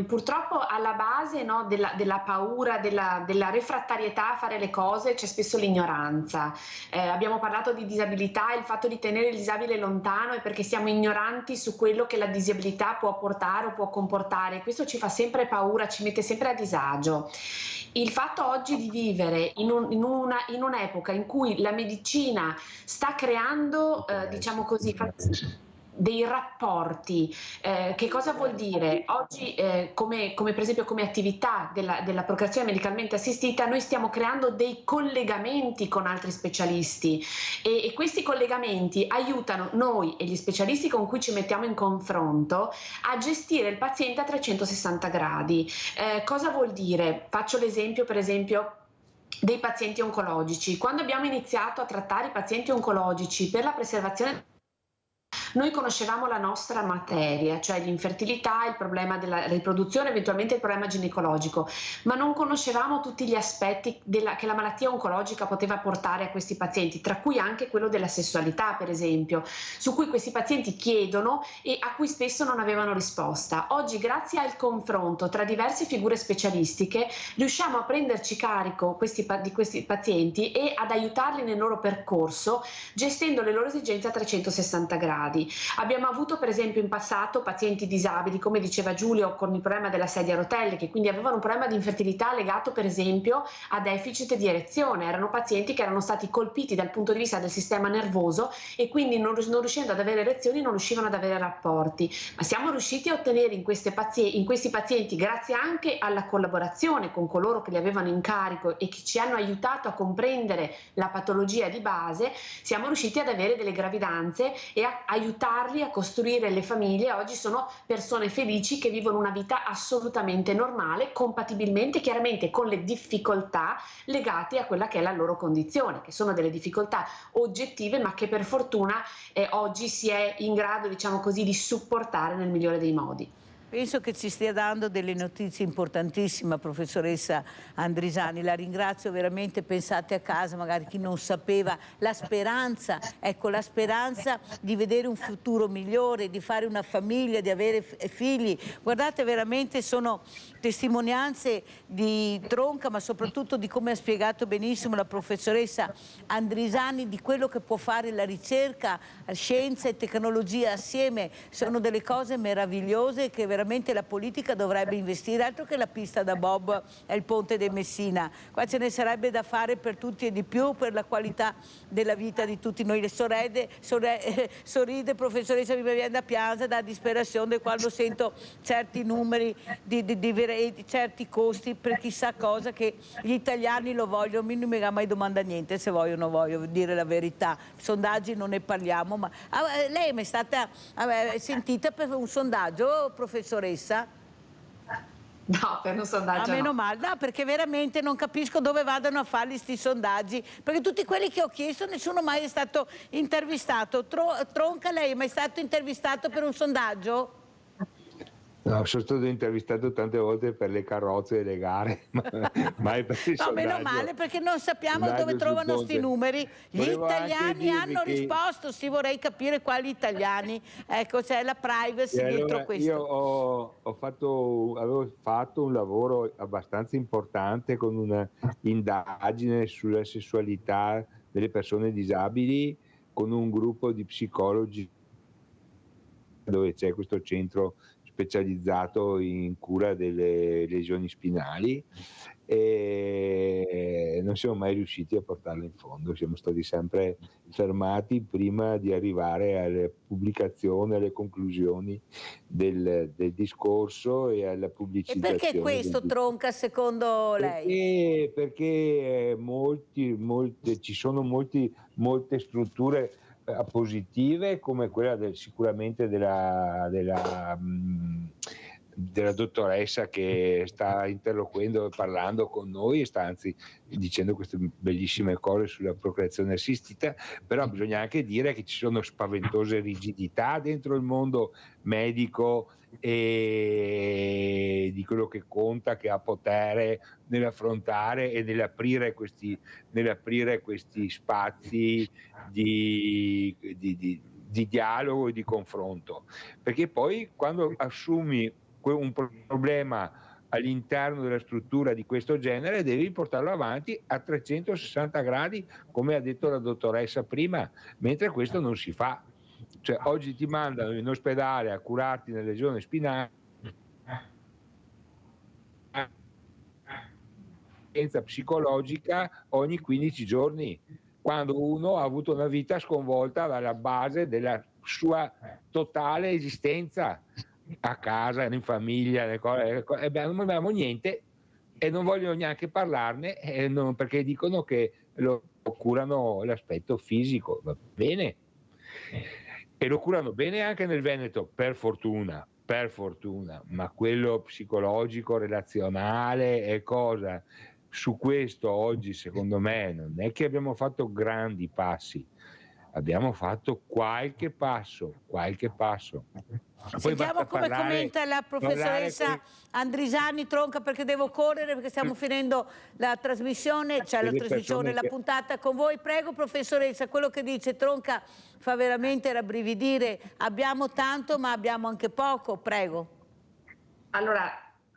Purtroppo alla base, no, della paura, della refrattarietà a fare le cose c'è spesso l'ignoranza. Abbiamo parlato di disabilità, il fatto di tenere il disabile lontano è perché siamo ignoranti su quello che la disabilità può portare o può comportare. Questo ci fa sempre paura, ci mette sempre a disagio. Il fatto oggi di vivere in un'epoca in cui la medicina sta creando, diciamo così, dei rapporti, che cosa vuol dire? Oggi come per esempio come attività della procreazione medicalmente assistita noi stiamo creando dei collegamenti con altri specialisti e questi collegamenti aiutano noi e gli specialisti con cui ci mettiamo in confronto a gestire il paziente a 360 gradi. Cosa vuol dire? Faccio l'esempio per esempio dei pazienti oncologici. Quando abbiamo iniziato a trattare i pazienti oncologici per la preservazione, noi conoscevamo la nostra materia, cioè l'infertilità, il problema della riproduzione, eventualmente il problema ginecologico, ma non conoscevamo tutti gli aspetti che la malattia oncologica poteva portare a questi pazienti, tra cui anche quello della sessualità, per esempio, su cui questi pazienti chiedono e a cui spesso non avevano risposta. Oggi, grazie al confronto tra diverse figure specialistiche, riusciamo a prenderci carico di questi pazienti e ad aiutarli nel loro percorso, gestendo le loro esigenze a 360 gradi. Abbiamo avuto per esempio in passato pazienti disabili, come diceva Giulio, con il problema della sedia a rotelle, che quindi avevano un problema di infertilità legato per esempio a deficit di erezione. Erano pazienti che erano stati colpiti dal punto di vista del sistema nervoso e quindi non riuscendo ad avere erezioni non riuscivano ad avere rapporti, ma siamo riusciti a ottenere in questi pazienti, grazie anche alla collaborazione con coloro che li avevano in carico e che ci hanno aiutato a comprendere la patologia di base, siamo riusciti ad avere delle gravidanze e a aiutarli a costruire le famiglie. Oggi sono persone felici che vivono una vita assolutamente normale, compatibilmente chiaramente con le difficoltà legate a quella che è la loro condizione, che sono delle difficoltà oggettive ma che per fortuna oggi si è in grado, diciamo così, di supportare nel migliore dei modi. Penso che ci stia dando delle notizie importantissime, professoressa Andrisani. La ringrazio veramente. Pensate a casa, magari chi non sapeva, la speranza, ecco, la speranza di vedere un futuro migliore, di fare una famiglia, di avere figli. Guardate, veramente sono testimonianze di Tronca, ma soprattutto di come ha spiegato benissimo la professoressa Andrisani, di quello che può fare la ricerca, scienza e tecnologia assieme. Sono delle cose meravigliose che veramente la politica dovrebbe investire, altro che la pista da bob e il ponte di Messina. Qua ce ne sarebbe da fare per tutti e di più, per la qualità della vita di tutti noi. Le sorride, professoressa, mi viene da piangere, da disperazione quando sento certi numeri di certi costi per chissà cosa, che gli italiani lo vogliono. Non mi ha mai domanda niente se voglio o non voglio, dire la verità. Sondaggi non ne parliamo, ma lei è mai stata sentita per un sondaggio, professoressa? No, per un sondaggio meno no. male, no, perché veramente non capisco dove vadano a farli sti sondaggi, perché tutti quelli che ho chiesto nessuno mai è stato intervistato. Tronca, lei è mai stato intervistato per un sondaggio? No, sono stato intervistato tante volte per le carrozze e le gare, mai per il no, meno male, perché non sappiamo dove trovano sti numeri. Gli italiani hanno risposto, sì, vorrei capire quali italiani. Ecco, c'è la privacy e dietro allora questo. Io avevo fatto un lavoro abbastanza importante con una indagine sulla sessualità delle persone disabili con un gruppo di psicologi dove c'è questo centro specializzato in cura delle lesioni spinali, e non siamo mai riusciti a portarla in fondo, siamo stati sempre fermati prima di arrivare alle pubblicazioni, alle conclusioni del discorso e alla pubblicizzazione. E perché questo, Tronca, secondo lei? Perché ci sono molte strutture positive, come quella sicuramente della dottoressa che sta interloquendo e parlando con noi e sta anzi dicendo queste bellissime cose sulla procreazione assistita, però bisogna anche dire che ci sono spaventose rigidità dentro il mondo medico e di quello che conta, che ha potere nell'affrontare e nell'aprire questi spazi di dialogo e di confronto, perché poi quando assumi un problema all'interno della struttura di questo genere devi portarlo avanti a 360 gradi, come ha detto la dottoressa prima, mentre questo non si fa. Cioè, oggi ti mandano in ospedale a curarti nelle lesioni spinali psicologica ogni 15 giorni, quando uno ha avuto una vita sconvolta dalla base della sua totale esistenza, a casa, in famiglia, non abbiamo niente e non vogliono neanche parlarne, perché dicono che lo curano l'aspetto fisico. Va bene, e lo curano bene anche nel Veneto, per fortuna, ma quello psicologico, relazionale e cosa, su questo oggi secondo me non è che abbiamo fatto grandi passi, abbiamo fatto qualche passo. Sentiamo come commenta la professoressa Andrisani. Tronca, perché devo correre, perché stiamo finendo la trasmissione, la puntata con voi. Prego, professoressa, quello che dice Tronca fa veramente rabbrividire. Abbiamo tanto, ma abbiamo anche poco. Prego. Allora,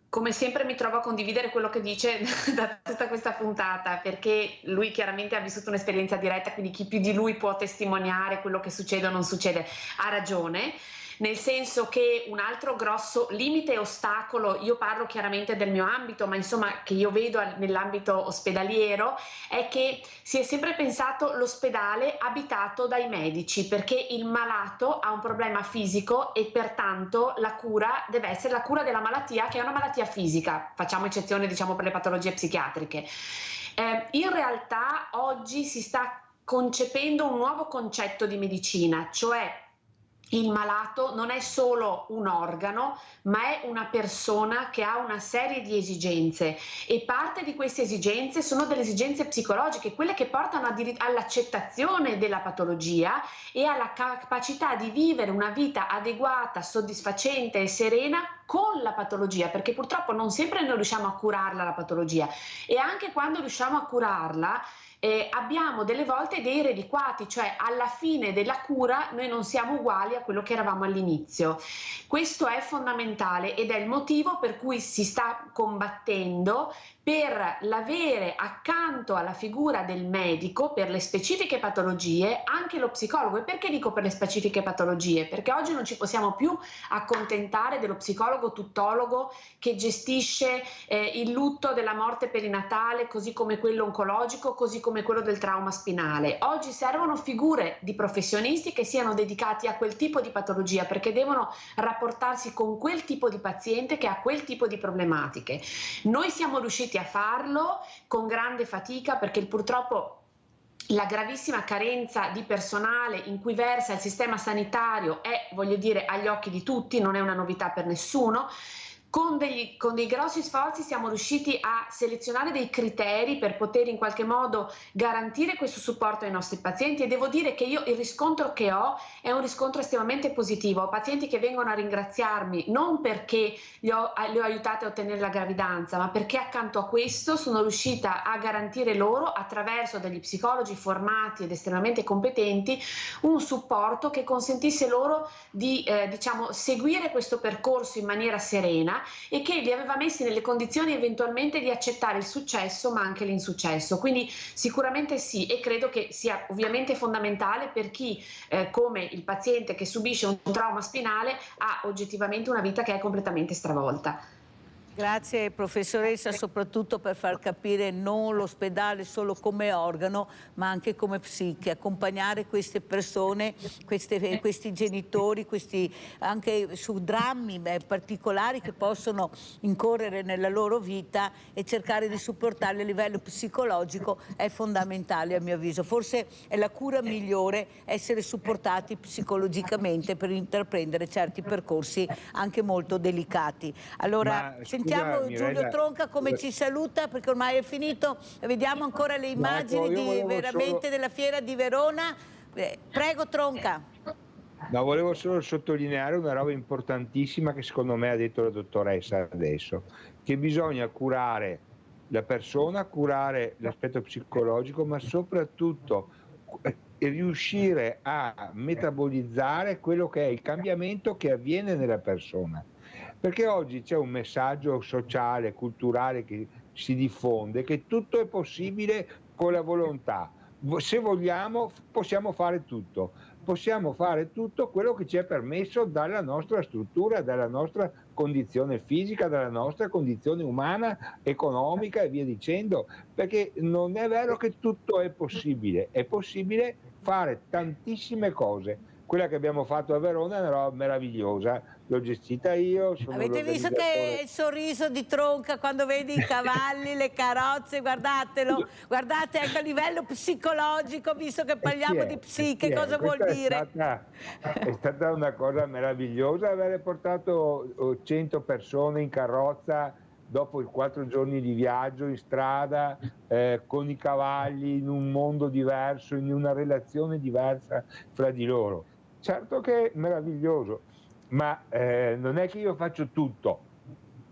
come sempre mi trovo a condividere quello che dice da tutta questa puntata, perché lui chiaramente ha vissuto un'esperienza diretta, quindi chi più di lui può testimoniare quello che succede o non succede. Ha ragione, nel senso che un altro grosso limite e ostacolo, io parlo chiaramente del mio ambito, ma insomma che io vedo nell'ambito ospedaliero, è che si è sempre pensato l'ospedale abitato dai medici, perché il malato ha un problema fisico e pertanto la cura deve essere la cura della malattia, che è una malattia fisica, facciamo eccezione diciamo per le patologie psichiatriche. In realtà oggi si sta concependo un nuovo concetto di medicina, cioè il malato non è solo un organo, ma è una persona che ha una serie di esigenze, e parte di queste esigenze sono delle esigenze psicologiche, quelle che portano all'accettazione della patologia e alla capacità di vivere una vita adeguata, soddisfacente e serena con la patologia, perché purtroppo non sempre noi riusciamo a curarla la patologia, e anche quando riusciamo a curarla abbiamo delle volte dei reliquati, cioè alla fine della cura noi non siamo uguali a quello che eravamo all'inizio. Questo è fondamentale ed è il motivo per cui si sta combattendo per l'avere accanto alla figura del medico per le specifiche patologie anche lo psicologo. E perché dico per le specifiche patologie? Perché oggi non ci possiamo più accontentare dello psicologo tuttologo che gestisce il lutto della morte perinatale, così come quello oncologico, così come quello del trauma spinale. Oggi servono figure di professionisti che siano dedicati a quel tipo di patologia, perché devono rapportarsi con quel tipo di paziente che ha quel tipo di problematiche. Noi siamo riusciti a farlo con grande fatica, perché purtroppo la gravissima carenza di personale in cui versa il sistema sanitario è, voglio dire, agli occhi di tutti, non è una novità per nessuno. Con dei grossi sforzi siamo riusciti a selezionare dei criteri per poter in qualche modo garantire questo supporto ai nostri pazienti, e devo dire che io il riscontro che ho è un riscontro estremamente positivo. Ho pazienti che vengono a ringraziarmi non perché li ho aiutate a ottenere la gravidanza, ma perché accanto a questo sono riuscita a garantire loro, attraverso degli psicologi formati ed estremamente competenti, un supporto che consentisse loro di seguire questo percorso in maniera serena e che li aveva messi nelle condizioni eventualmente di accettare il successo ma anche l'insuccesso. Quindi sicuramente sì, e credo che sia ovviamente fondamentale per chi come il paziente che subisce un trauma spinale ha oggettivamente una vita che è completamente stravolta. Grazie professoressa, soprattutto per far capire non l'ospedale solo come organo, ma anche come psiche, accompagnare queste persone, questi genitori, anche su drammi particolari che possono incorrere nella loro vita, e cercare di supportarli a livello psicologico è fondamentale, a mio avviso. Forse è la cura migliore essere supportati psicologicamente per intraprendere certi percorsi anche molto delicati. Allora, sentiamo Giulio Tronca come ci saluta, perché ormai è finito. Vediamo ancora le immagini veramente della fiera di Verona. Prego Tronca. No, volevo solo sottolineare una roba importantissima che secondo me ha detto la dottoressa adesso, che bisogna curare la persona, curare l'aspetto psicologico, ma soprattutto riuscire a metabolizzare quello che è il cambiamento che avviene nella persona. Perché oggi c'è un messaggio sociale, culturale che si diffonde, che tutto è possibile con la volontà. Se vogliamo possiamo fare tutto quello che ci è permesso dalla nostra struttura, dalla nostra condizione fisica, dalla nostra condizione umana, economica e via dicendo, perché non è vero che tutto è possibile fare tantissime cose. Quella che abbiamo fatto a Verona è una roba meravigliosa, l'ho gestita io. Avete visto che il sorriso di Tronca quando vedi i cavalli, le carrozze, guardatelo, guardate anche a livello psicologico, visto che parliamo di psiche, cosa vuol dire? È stata una cosa meravigliosa avere portato 100 persone in carrozza dopo i 4 giorni di viaggio in strada, con i cavalli, in un mondo diverso, in una relazione diversa fra di loro. Certo che è meraviglioso, ma non è che io faccio tutto.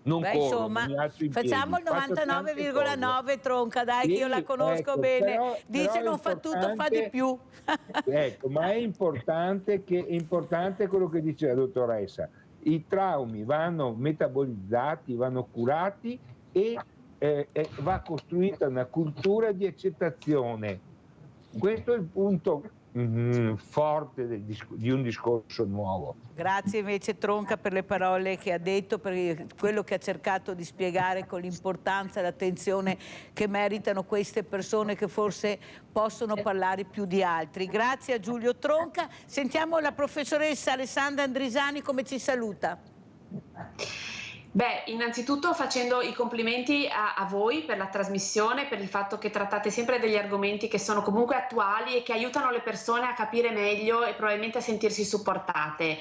Non corro, insomma, facciamo il 99,9 Tronca, dai, che io la conosco bene. Dice non fa tutto, fa di più. Ecco, ma è importante quello che dice la dottoressa. I traumi vanno metabolizzati, vanno curati e va costruita una cultura di accettazione. Questo è il punto forte di un discorso nuovo. Grazie invece Tronca per le parole che ha detto, per quello che ha cercato di spiegare con l'importanza e l'attenzione che meritano queste persone che forse possono parlare più di altri. Grazie a Giulio Tronca. Sentiamo la professoressa Alessandra Andrisani come ci saluta. Beh, innanzitutto facendo i complimenti a voi per la trasmissione, per il fatto che trattate sempre degli argomenti che sono comunque attuali e che aiutano le persone a capire meglio e probabilmente a sentirsi supportate.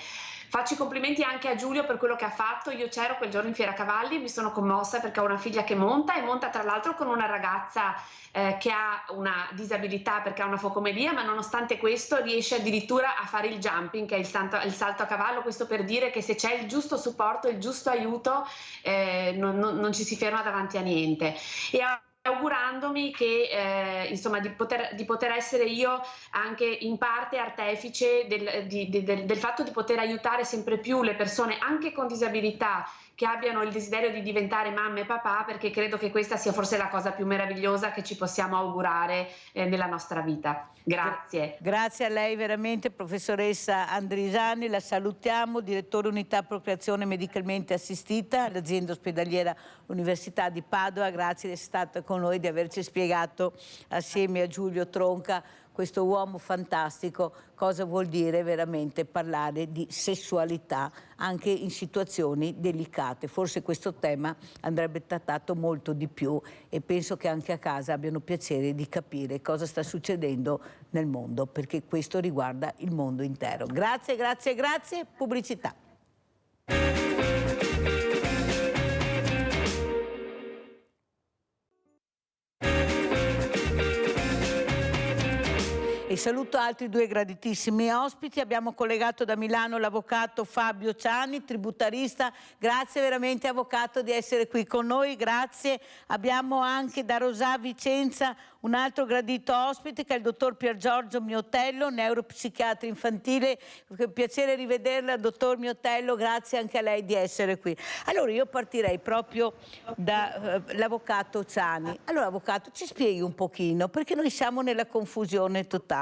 Faccio i complimenti anche a Giulio per quello che ha fatto. Io c'ero quel giorno in Fiera Cavalli, mi sono commossa perché ho una figlia che monta, e monta tra l'altro con una ragazza che ha una disabilità perché ha una focomelia, ma nonostante questo riesce addirittura a fare il jumping, che è il salto a cavallo. Questo per dire che se c'è il giusto supporto, il giusto aiuto, non ci si ferma davanti a niente. E augurandomi che insomma di poter essere io anche in parte artefice del fatto di poter aiutare sempre più le persone anche con disabilità che abbiano il desiderio di diventare mamma e papà, perché credo che questa sia forse la cosa più meravigliosa che ci possiamo augurare nella nostra vita. Grazie. Grazie a lei veramente, professoressa Andrisani, la salutiamo, direttore unità procreazione medicalmente assistita all'azienda ospedaliera Università di Padova. Grazie di essere stata con noi, di averci spiegato assieme a Giulio Tronca, questo uomo fantastico, cosa vuol dire veramente parlare di sessualità anche in situazioni delicate. Forse questo tema andrebbe trattato molto di più, e penso che anche a casa abbiano piacere di capire cosa sta succedendo nel mondo, perché questo riguarda il mondo intero. Grazie, grazie, grazie. Pubblicità. E saluto altri due graditissimi ospiti. Abbiamo collegato da Milano l'avvocato Fabio Ciani, tributarista. Grazie veramente, avvocato, di essere qui con noi. Grazie. Abbiamo anche da Rosà Vicenza un altro gradito ospite, che è il dottor Piergiorgio Miotello, neuropsichiatra infantile. Che piacere rivederla, dottor Miotello. Grazie anche a lei di essere qui. Allora io partirei proprio dall'avvocato Ciani. Allora, avvocato, ci spieghi un pochino, perché noi siamo nella confusione totale.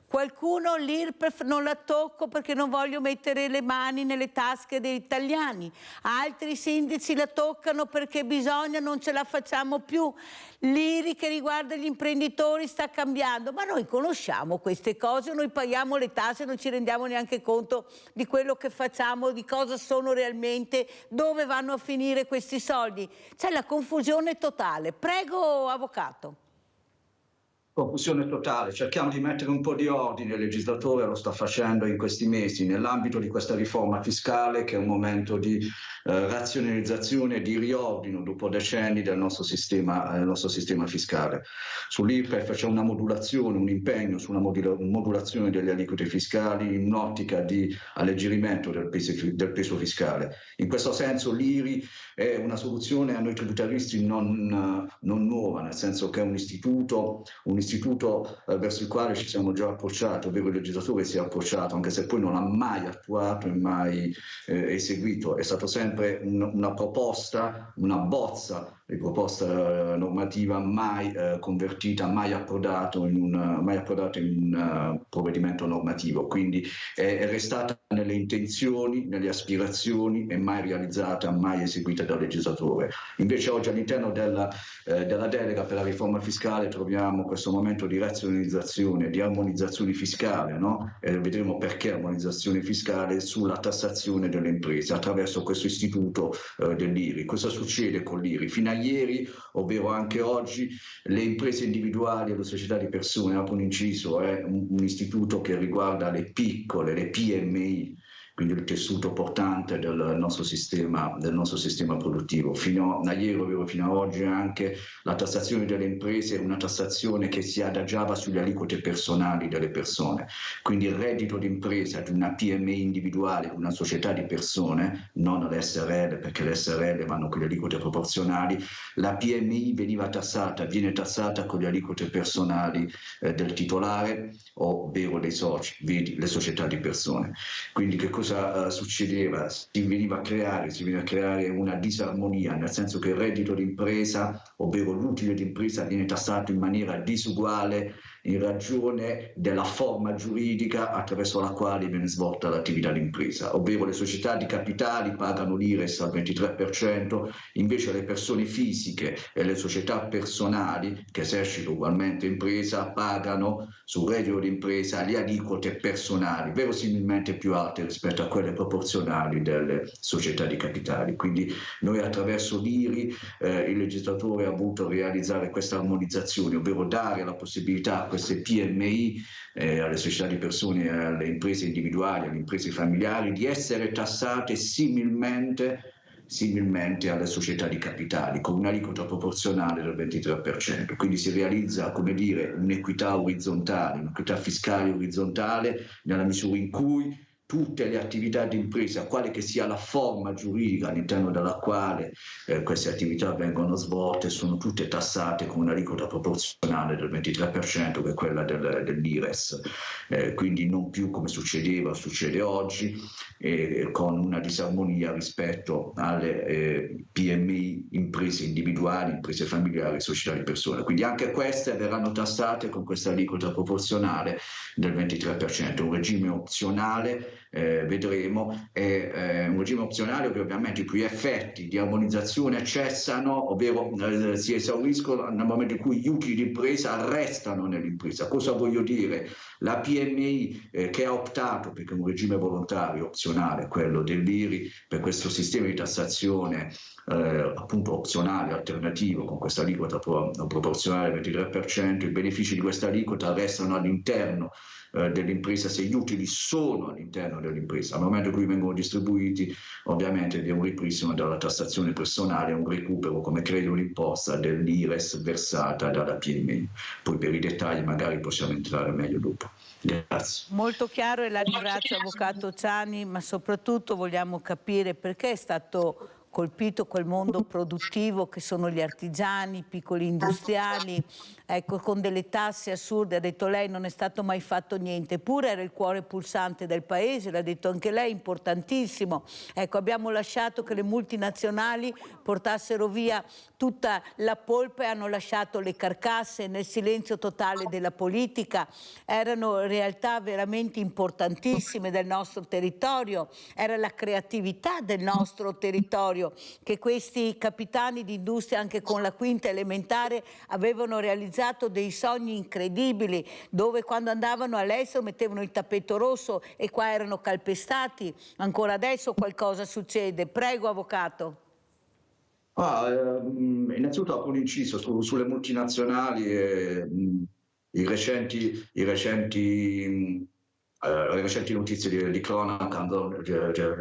Qualcuno l'IRPEF non la tocco perché non voglio mettere le mani nelle tasche degli italiani, altri sindaci la toccano perché bisogna, non ce la facciamo più. L'IRI che riguarda gli imprenditori sta cambiando, ma noi conosciamo queste cose, noi paghiamo le tasse, non ci rendiamo neanche conto di quello che facciamo, di cosa sono realmente, dove vanno a finire questi soldi. C'è la confusione totale. Prego, avvocato. Confusione totale, cerchiamo di mettere un po' di ordine, il legislatore lo sta facendo in questi mesi nell'ambito di questa riforma fiscale, che è un momento di razionalizzazione e di riordino dopo decenni del nostro sistema fiscale. Sull'IRPEF c'è una modulazione, un impegno su una modulazione delle aliquote fiscali in un'ottica di alleggerimento del peso fiscale. In questo senso l'IRI è una soluzione a noi tributaristi non nuova, nel senso che è un istituto verso il quale ci siamo già approcciati, ovvero il legislatore si è approcciato, anche se poi non ha mai attuato e mai eseguito. È stato sempre una proposta, una bozza di proposta normativa mai convertita, mai approdato in un provvedimento normativo. Quindi è restata nelle intenzioni, nelle aspirazioni e mai realizzata, mai eseguita dal legislatore. Invece oggi all'interno della delega per la riforma fiscale troviamo questo momento di razionalizzazione, di armonizzazione fiscale, no? E vedremo perché armonizzazione fiscale sulla tassazione delle imprese attraverso questo istituto dell'IRI. Cosa succede con l'IRI? Fino a ieri, ovvero anche oggi, le imprese individuali e le società di persone, apro un inciso, è un istituto che riguarda le piccole, le PMI, quindi il tessuto portante del nostro sistema produttivo. Fino a ieri, ovvero fino a oggi, anche la tassazione delle imprese è una tassazione che si adagiava sulle aliquote personali delle persone. Quindi il reddito d'impresa di una PMI individuale, una società di persone, non l'SRL, perché le SRL vanno con le aliquote proporzionali, la PMI viene tassata con le aliquote personali del titolare, ovvero dei soci, vedi, le società di persone. Quindi che cosa succedeva? Si veniva a creare una disarmonia, nel senso che il reddito d'impresa, ovvero l'utile d'impresa, viene tassato in maniera disuguale in ragione della forma giuridica attraverso la quale viene svolta l'attività d'impresa, ovvero le società di capitali pagano l'IRES al 23%, invece le persone fisiche e le società personali che esercitano ugualmente impresa pagano sul reddito d'impresa le aliquote personali, verosimilmente più alte rispetto a quelle proporzionali delle società di capitali. Quindi noi attraverso l'IRI il legislatore ha voluto realizzare questa armonizzazione, ovvero dare la possibilità a queste PMI, alle società di persone, alle imprese individuali, alle imprese familiari, di essere tassate similmente alle società di capitali, con un'aliquota proporzionale del 23%. Quindi si realizza, come dire, un'equità orizzontale, un'equità fiscale orizzontale, nella misura in cui tutte le attività di impresa, quale che sia la forma giuridica all'interno della quale queste attività vengono svolte, sono tutte tassate con un'aliquota proporzionale del 23%, che è quella dell'IRES. Quindi non più come succede oggi, con una disarmonia rispetto alle PMI, imprese individuali, imprese familiari, società di persone. Quindi anche queste verranno tassate con questa aliquota proporzionale del 23%, un regime opzionale. Vedremo, è un regime opzionale che ovviamente i cui effetti di armonizzazione cessano, ovvero si esauriscono nel momento in cui gli utili di impresa restano nell'impresa. Cosa voglio dire? La PMI che ha optato, perché è un regime volontario opzionale, quello dell'IRI, per questo sistema di tassazione appunto opzionale, alternativo, con questa aliquota proporzionale del 23%, i benefici di questa aliquota restano all'interno dell'impresa se gli utili sono all'interno dell'impresa. Al momento in cui vengono distribuiti, ovviamente vi è un ripristino della tassazione personale, un recupero come credito d'imposta dell'IRES versata dalla PMI. Poi per i dettagli magari possiamo entrare meglio dopo. Grazie. Molto chiaro e la ringrazio, Avvocato Ciani, ma soprattutto vogliamo capire perché è stato colpito quel mondo produttivo che sono gli artigiani, i piccoli industriali, ecco, con delle tasse assurde. Ha detto lei non è stato mai fatto niente, eppure era il cuore pulsante del paese, l'ha detto anche lei, importantissimo. Ecco, abbiamo lasciato che le multinazionali portassero via tutta la polpa e hanno lasciato le carcasse nel silenzio totale della politica. Erano realtà veramente importantissime del nostro territorio, era la creatività del nostro territorio che questi capitani di industria, anche con la quinta elementare, avevano realizzato dei sogni incredibili, dove quando andavano all'estero mettevano il tappeto rosso e qua erano calpestati. Ancora adesso qualcosa succede. Prego, Avvocato. Innanzitutto apro un inciso sulle multinazionali. Le recenti notizie di cronaca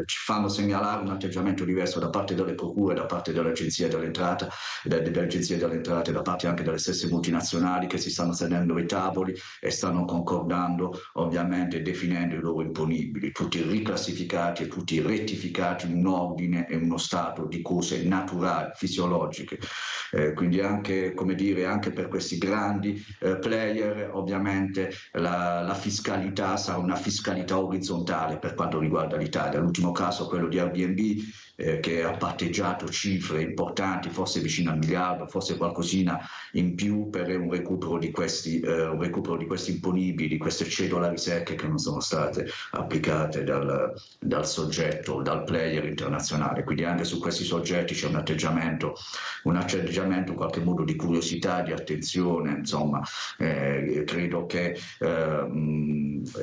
ci fanno segnalare un atteggiamento diverso da parte delle procure, da parte dell'Agenzia delle Entrate, da parte anche delle stesse multinazionali, che si stanno sedendo ai tavoli e stanno concordando, ovviamente definendo i loro imponibili, tutti riclassificati e tutti rettificati in un ordine e uno stato di cose naturali, fisiologiche. Quindi anche, come dire, anche per questi grandi player, ovviamente la fiscalità sarà una fiscalità orizzontale per quanto riguarda l'Italia. L'ultimo caso, quello di Airbnb, che ha patteggiato cifre importanti, forse vicino al miliardo, forse qualcosina in più, per un recupero di questi imponibili, di queste cedolari secche che non sono state applicate dal soggetto, dal player internazionale. Quindi anche su questi soggetti c'è un atteggiamento in qualche modo di curiosità, di attenzione, insomma. Credo che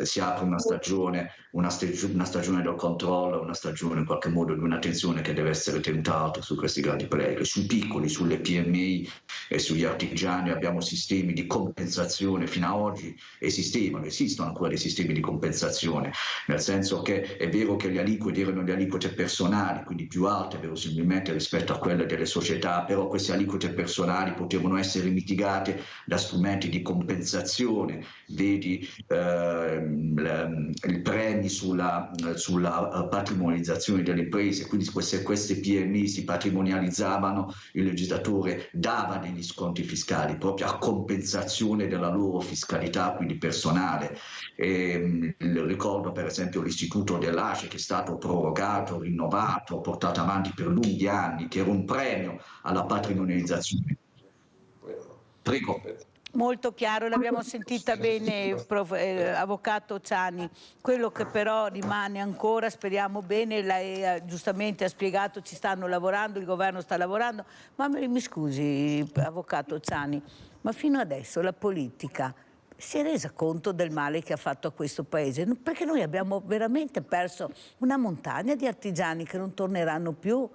si apre una stagione del controllo, una stagione in qualche modo di un'attenzione che deve essere tenuta alta su questi grandi player. Sui piccoli, sulle PMI e sugli artigiani abbiamo sistemi di compensazione. Fino ad oggi esistono ancora dei sistemi di compensazione, nel senso che è vero che le aliquote erano le aliquote personali, quindi più alte verosimilmente rispetto a quelle delle società, però queste aliquote personali potevano essere mitigate da strumenti di compensazione, vedi i premi sulla patrimonializzazione delle imprese. Quindi queste PMI si patrimonializzavano, il legislatore dava degli sconti fiscali proprio a compensazione della loro fiscalità, quindi personale. Ricordo per esempio l'istituto dell'ACE, che è stato prorogato, rinnovato, portato avanti per lunghi anni, che era un premio alla patrimonializzazione. Prego. Molto chiaro, l'abbiamo sentita bene, Avvocato Ciani. Quello che però rimane ancora, speriamo bene, lei giustamente ha spiegato, ci stanno lavorando, il governo sta lavorando, ma mi scusi, Avvocato Ciani, ma fino adesso la politica si è resa conto del male che ha fatto a questo paese? Perché noi abbiamo veramente perso una montagna di artigiani che non torneranno più.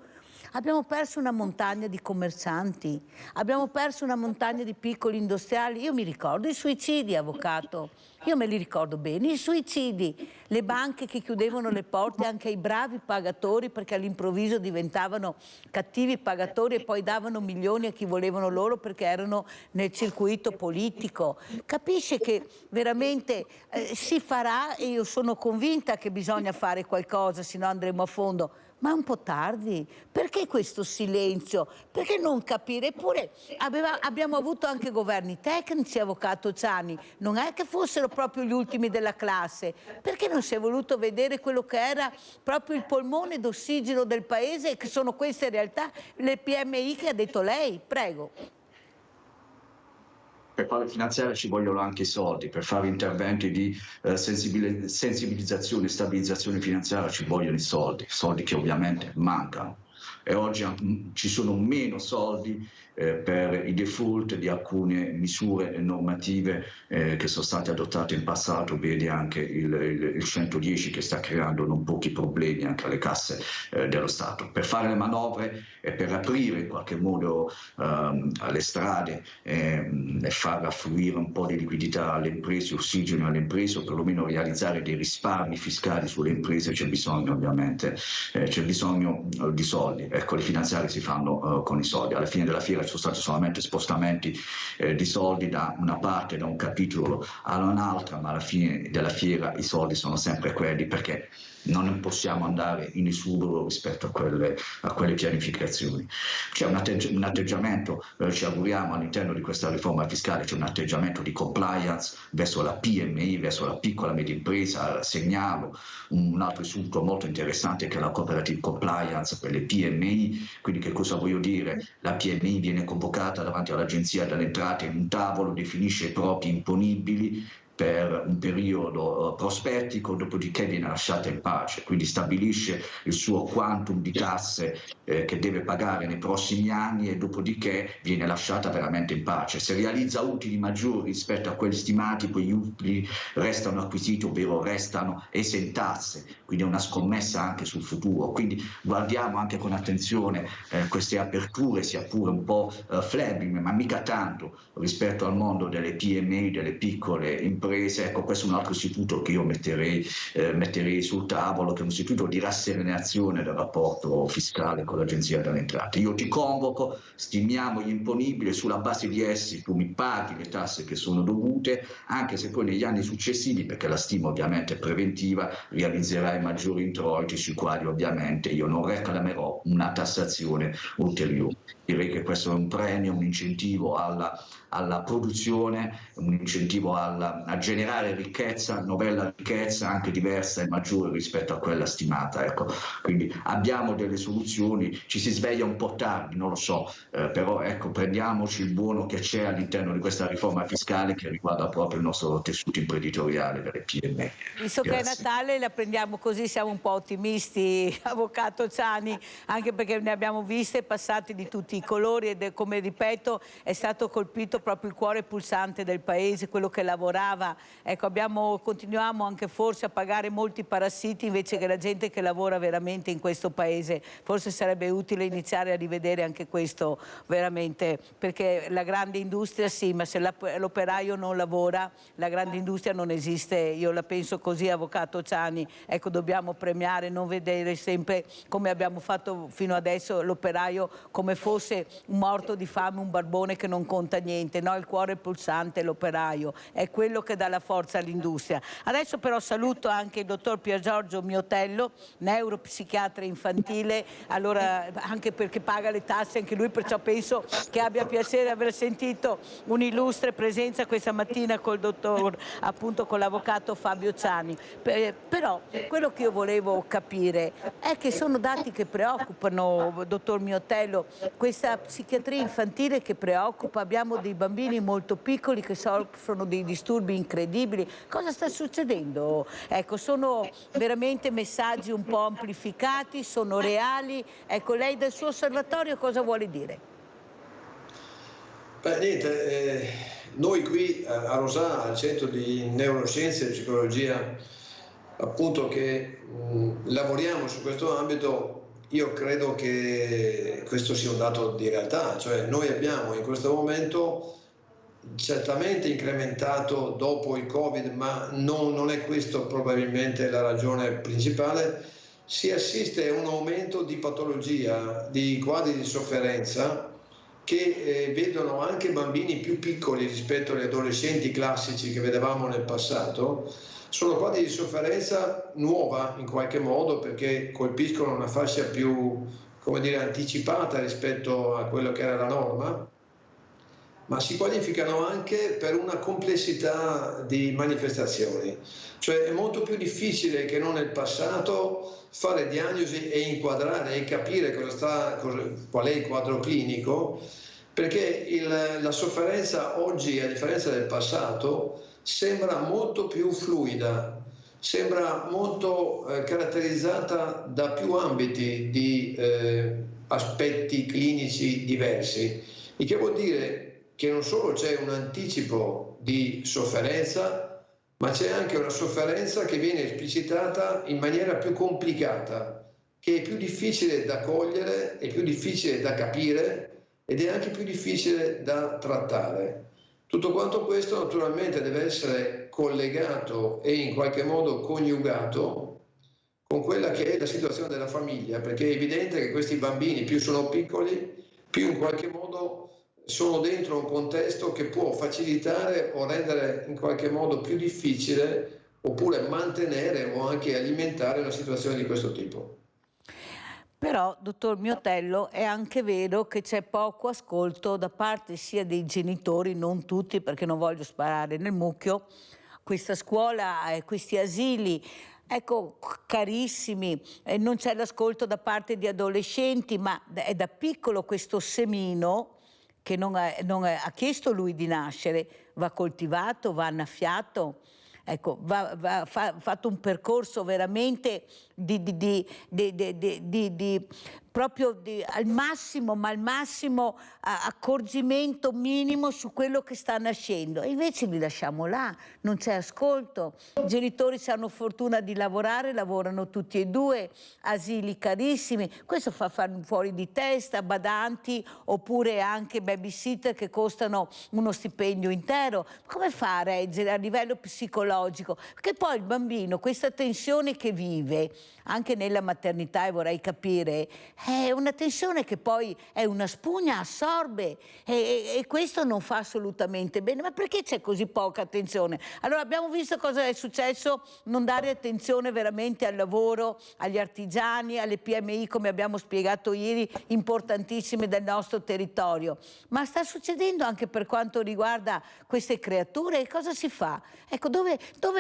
Abbiamo perso una montagna di commercianti, abbiamo perso una montagna di piccoli industriali. Io mi ricordo i suicidi, Avvocato, io me li ricordo bene, i suicidi, le banche che chiudevano le porte anche ai bravi pagatori perché all'improvviso diventavano cattivi pagatori e poi davano milioni a chi volevano loro perché erano nel circuito politico. Capisce che veramente si farà, e io sono convinta che bisogna fare qualcosa, se no andremo a fondo. Ma è un po' tardi, perché questo silenzio? Perché non capire? Eppure abbiamo avuto anche governi tecnici, Avvocato Ciani, non è che fossero proprio gli ultimi della classe, perché non si è voluto vedere quello che era proprio il polmone d'ossigeno del paese, e che sono queste realtà, le PMI che ha detto lei? Prego. Per fare finanziare ci vogliono anche i soldi, per fare interventi di sensibilizzazione e stabilizzazione finanziaria ci vogliono i soldi che ovviamente mancano. E oggi ci sono meno soldi per i default di alcune misure normative che sono state adottate in passato. Vedi anche il 110 che sta creando non pochi problemi anche alle casse dello Stato. Per fare le manovre e per aprire in qualche modo le strade e far affluire un po' di liquidità alle imprese, ossigeno alle imprese, o perlomeno realizzare dei risparmi fiscali sulle imprese, c'è bisogno ovviamente, c'è bisogno di soldi. Ecco, le finanziarie si fanno con i soldi. Alla fine della fiera ci sono stati solamente spostamenti di soldi da una parte, da un capitolo a un'altra, ma alla fine della fiera i soldi sono sempre quelli, perché non possiamo andare in esubero rispetto a quelle pianificazioni. C'è un atteggiamento, ci auguriamo all'interno di questa riforma fiscale, c'è un atteggiamento di compliance verso la PMI, verso la piccola e media impresa. Segnalo un altro istituto molto interessante che è la cooperative compliance per le PMI. Quindi che cosa voglio dire? La PMI viene convocata davanti all'Agenzia delle Entrate in un tavolo, definisce i propri imponibili per un periodo prospettico, dopodiché viene lasciata in pace, quindi stabilisce il suo quantum di tasse che deve pagare nei prossimi anni, e dopodiché viene lasciata veramente in pace. Se realizza utili maggiori rispetto a quelli stimati, quegli utili restano acquisiti, ovvero restano esentasse, quindi è una scommessa anche sul futuro. Quindi guardiamo anche con attenzione queste aperture, sia pure un po' flebili, ma mica tanto rispetto al mondo delle PMI, delle piccole imprese. Ecco, questo è un altro istituto che io metterei sul tavolo, che è un istituto di rasserenazione del rapporto fiscale con l'Agenzia delle Entrate. Io ti convoco, stimiamo gli imponibili, sulla base di essi tu mi paghi le tasse che sono dovute, anche se poi negli anni successivi, perché la stima ovviamente è preventiva, realizzerai maggiori introiti sui quali ovviamente io non reclamerò una tassazione ulteriore. Direi che questo è un premio, un incentivo alla produzione, un incentivo a generare ricchezza, novella ricchezza, anche diversa e maggiore rispetto a quella stimata. Ecco, quindi abbiamo delle soluzioni, ci si sveglia un po' tardi, non lo so, però ecco, prendiamoci il buono che c'è all'interno di questa riforma fiscale che riguarda proprio il nostro tessuto imprenditoriale delle PMI. Visto che è Natale la prendiamo così, siamo un po' ottimisti, Avvocato Ciani, anche perché ne abbiamo viste passate di tutti i colori, ed come ripeto è stato colpito proprio il cuore pulsante del paese, quello che lavorava. Ecco, continuiamo anche forse a pagare molti parassiti invece che la gente che lavora veramente in questo paese. Forse sarebbe utile iniziare a rivedere anche questo veramente, perché la grande industria sì, ma se l'operaio non lavora la grande industria non esiste. Io la penso così, Avvocato Ciani. Ecco, dobbiamo premiare, non vedere sempre come abbiamo fatto fino adesso l'operaio come fosse un morto di fame, un barbone che non conta niente. No, il cuore pulsante, l'operaio, è quello che dà la forza all'industria. Adesso però saluto anche il dottor Piergiorgio Miotello, neuropsichiatra infantile, allora anche perché paga le tasse anche lui, perciò penso che abbia piacere di aver sentito un'illustre presenza questa mattina col dottor, appunto con l'avvocato Fabio Ciani. Però quello che io volevo capire è che sono dati che preoccupano, dottor Miotello, questa psichiatria infantile che preoccupa. Abbiamo dei bambini molto piccoli che soffrono dei disturbi incredibili. Cosa sta succedendo? Ecco, sono veramente messaggi un po' amplificati, sono reali. Ecco, lei dal suo osservatorio cosa vuole dire? Beh, niente, noi qui a Rosà, al Centro di Neuroscienze e Psicologia, appunto che lavoriamo su questo ambito, io credo che questo sia un dato di realtà, cioè noi abbiamo in questo momento certamente incrementato dopo il Covid, ma non è questo probabilmente la ragione principale, si assiste a un aumento di patologia, di quadri di sofferenza che vedono anche bambini più piccoli rispetto agli adolescenti classici che vedevamo nel passato. Sono quadri di sofferenza nuova in qualche modo perché colpiscono una fascia più, come dire, anticipata rispetto a quello che era la norma, ma si qualificano anche per una complessità di manifestazioni. Cioè è molto più difficile che non nel passato fare diagnosi e inquadrare e capire qual è il quadro clinico, perché la sofferenza oggi, a differenza del passato, sembra molto più fluida, sembra molto caratterizzata da più ambiti di aspetti clinici diversi, il che vuol dire che non solo c'è un anticipo di sofferenza, ma c'è anche una sofferenza che viene esplicitata in maniera più complicata, che è più difficile da cogliere, è più difficile da capire ed è anche più difficile da trattare. Tutto quanto questo naturalmente deve essere collegato e in qualche modo coniugato con quella che è la situazione della famiglia, perché è evidente che questi bambini più sono piccoli, più in qualche modo sono dentro un contesto che può facilitare o rendere in qualche modo più difficile oppure mantenere o anche alimentare una situazione di questo tipo. Però, dottor Miotello, è anche vero che c'è poco ascolto da parte sia dei genitori, non tutti perché non voglio sparare nel mucchio, questa scuola, questi asili, ecco, carissimi, non c'è l'ascolto da parte di adolescenti, ma è da piccolo questo semino che non ha chiesto lui di nascere, va coltivato, va annaffiato, ecco, va fatto un percorso veramente proprio al massimo, ma al massimo accorgimento minimo su quello che sta nascendo. E invece li lasciamo là, non c'è ascolto. I genitori se hanno fortuna di lavorare, lavorano tutti e due, asili carissimi. Questo fa fare fuori di testa, badanti oppure anche babysitter che costano uno stipendio intero. Come fa a reggere a livello psicologico? Perché poi il bambino, questa tensione che vive, anche nella maternità, e vorrei capire, è una tensione che poi è una spugna, assorbe e questo non fa assolutamente bene. Ma perché c'è così poca attenzione? Allora abbiamo visto cosa è successo, non dare attenzione veramente al lavoro, agli artigiani, alle PMI, come abbiamo spiegato ieri, importantissime del nostro territorio. Ma sta succedendo anche per quanto riguarda queste creature? E cosa si fa? Ecco, dove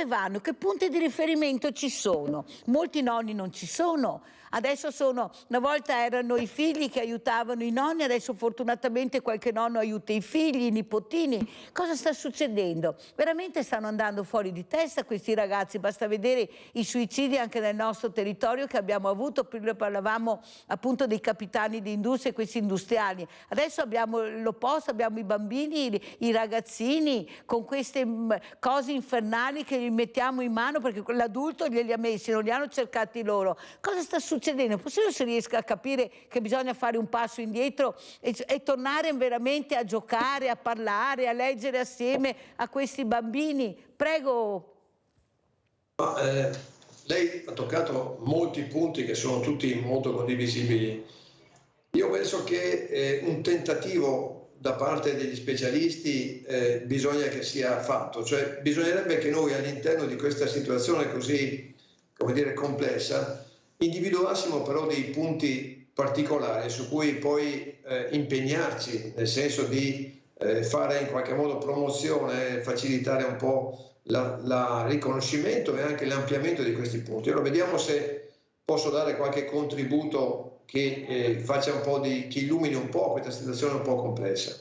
vanno? Che punti di riferimento ci sono? Molti nonni non ci sono. Adesso una volta erano i figli che aiutavano i nonni, adesso fortunatamente qualche nonno aiuta i figli, i nipotini. Cosa sta succedendo? Veramente stanno andando fuori di testa questi ragazzi, basta vedere i suicidi anche nel nostro territorio che abbiamo avuto, prima parlavamo appunto dei capitani di industria e questi industriali. Adesso abbiamo l'opposto, abbiamo i bambini, i ragazzini con queste cose infernali che gli mettiamo in mano perché l'adulto glieli ha messi, non li hanno cercati loro. Cosa sta succedendo? È possibile se riesca a capire che bisogna fare un passo indietro e tornare veramente a giocare, a parlare, a leggere assieme a questi bambini? Prego. Lei ha toccato molti punti che sono tutti molto condivisibili. Io penso che un tentativo da parte degli specialisti bisogna che sia fatto, cioè bisognerebbe che noi all'interno di questa situazione così, come dire, complessa, individuassimo però dei punti particolari su cui poi impegnarci, nel senso di fare in qualche modo promozione, facilitare un po' il riconoscimento e anche l'ampliamento di questi punti. Allora vediamo se posso dare qualche contributo che faccia un po' che illumini un po' questa situazione un po' complessa.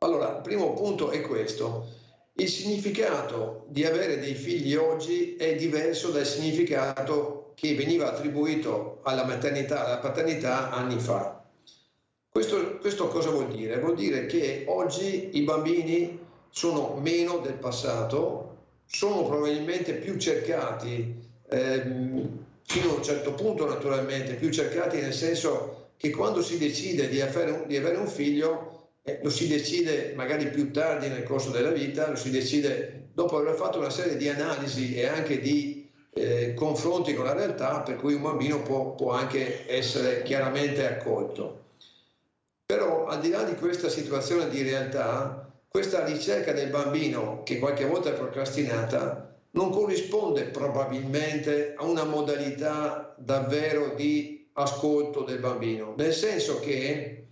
Allora, il primo punto è questo. Il significato di avere dei figli oggi è diverso dal significato che veniva attribuito alla maternità, alla paternità anni fa. Questo cosa vuol dire? Vuol dire che oggi i bambini sono meno del passato, sono probabilmente più cercati, fino a un certo punto naturalmente, più cercati nel senso che quando si decide di avere un figlio, lo si decide magari più tardi nel corso della vita, lo si decide dopo aver fatto una serie di analisi e anche di confronti con la realtà, per cui un bambino può anche essere chiaramente accolto. Però al di là di questa situazione di realtà, questa ricerca del bambino, che qualche volta è procrastinata, non corrisponde probabilmente a una modalità davvero di ascolto del bambino, nel senso che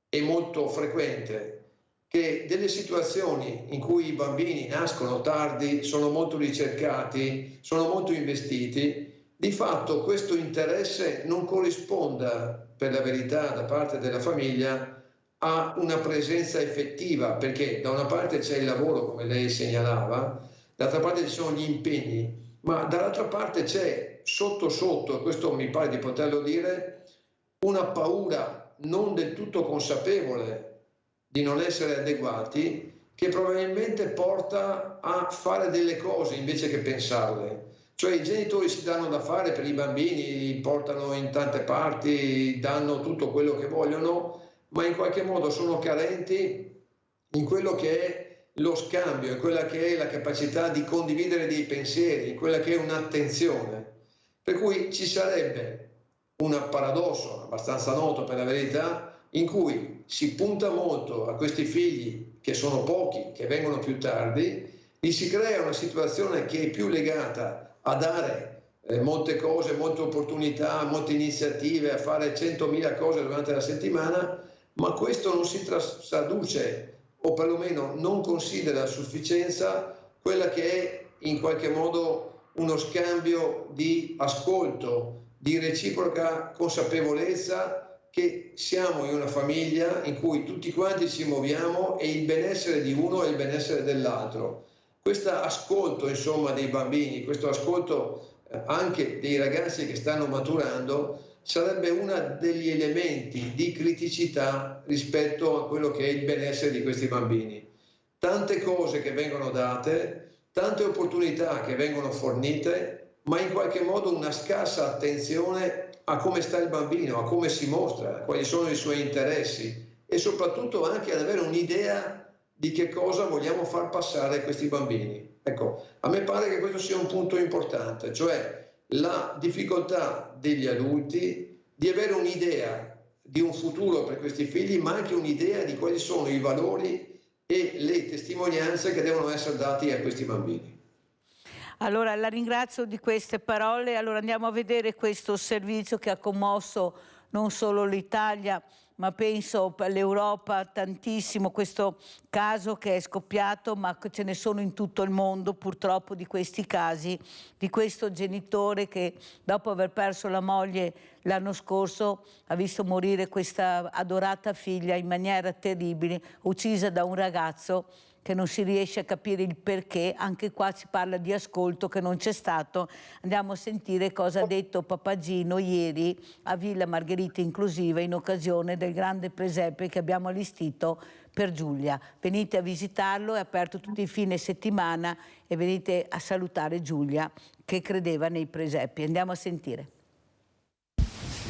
è molto frequente che delle situazioni in cui i bambini nascono tardi, sono molto ricercati, sono molto investiti, di fatto questo interesse non corrisponda per la verità da parte della famiglia a una presenza effettiva, perché da una parte c'è il lavoro, come lei segnalava, dall'altra parte ci sono gli impegni, ma dall'altra parte c'è sotto, e questo mi pare di poterlo dire, una paura non del tutto consapevole di non essere adeguati, che probabilmente porta a fare delle cose invece che pensarle. Cioè i genitori si danno da fare per i bambini, li portano in tante parti, danno tutto quello che vogliono, ma in qualche modo sono carenti in quello che è lo scambio, in quella che è la capacità di condividere dei pensieri, in quella che è un'attenzione. Per cui ci sarebbe un paradosso abbastanza noto per la verità, in cui si punta molto a questi figli che sono pochi, che vengono più tardi, gli si crea una situazione che è più legata a dare molte cose, molte opportunità, molte iniziative, a fare 100.000 cose durante la settimana, ma questo non si traduce, o perlomeno non considera a sufficienza quella che è in qualche modo uno scambio di ascolto, di reciproca consapevolezza che siamo in una famiglia in cui tutti quanti ci muoviamo e il benessere di uno è il benessere dell'altro. Questo ascolto, insomma, dei bambini, questo ascolto anche dei ragazzi che stanno maturando, sarebbe uno degli elementi di criticità rispetto a quello che è il benessere di questi bambini. Tante cose che vengono date, tante opportunità che vengono fornite, ma in qualche modo una scarsa attenzione a come sta il bambino, a come si mostra, quali sono i suoi interessi e soprattutto anche ad avere un'idea di che cosa vogliamo far passare a questi bambini. Ecco, a me pare che questo sia un punto importante, cioè la difficoltà degli adulti di avere un'idea di un futuro per questi figli, ma anche un'idea di quali sono i valori e le testimonianze che devono essere dati a questi bambini. Allora la ringrazio di queste parole. Allora andiamo a vedere questo servizio che ha commosso non solo l'Italia, ma penso per l'Europa tantissimo, questo caso che è scoppiato, ma ce ne sono in tutto il mondo purtroppo di questi casi, di questo genitore che dopo aver perso la moglie l'anno scorso ha visto morire questa adorata figlia in maniera terribile, uccisa da un ragazzo che non si riesce a capire il perché. Anche qua si parla di ascolto che non c'è stato. Andiamo a sentire cosa ha detto Papagino ieri a Villa Margherita Inclusiva in occasione del grande presepe che abbiamo allestito per Giulia. Venite a visitarlo, è aperto tutti i fine settimana e venite a salutare Giulia che credeva nei presepi. Andiamo a sentire.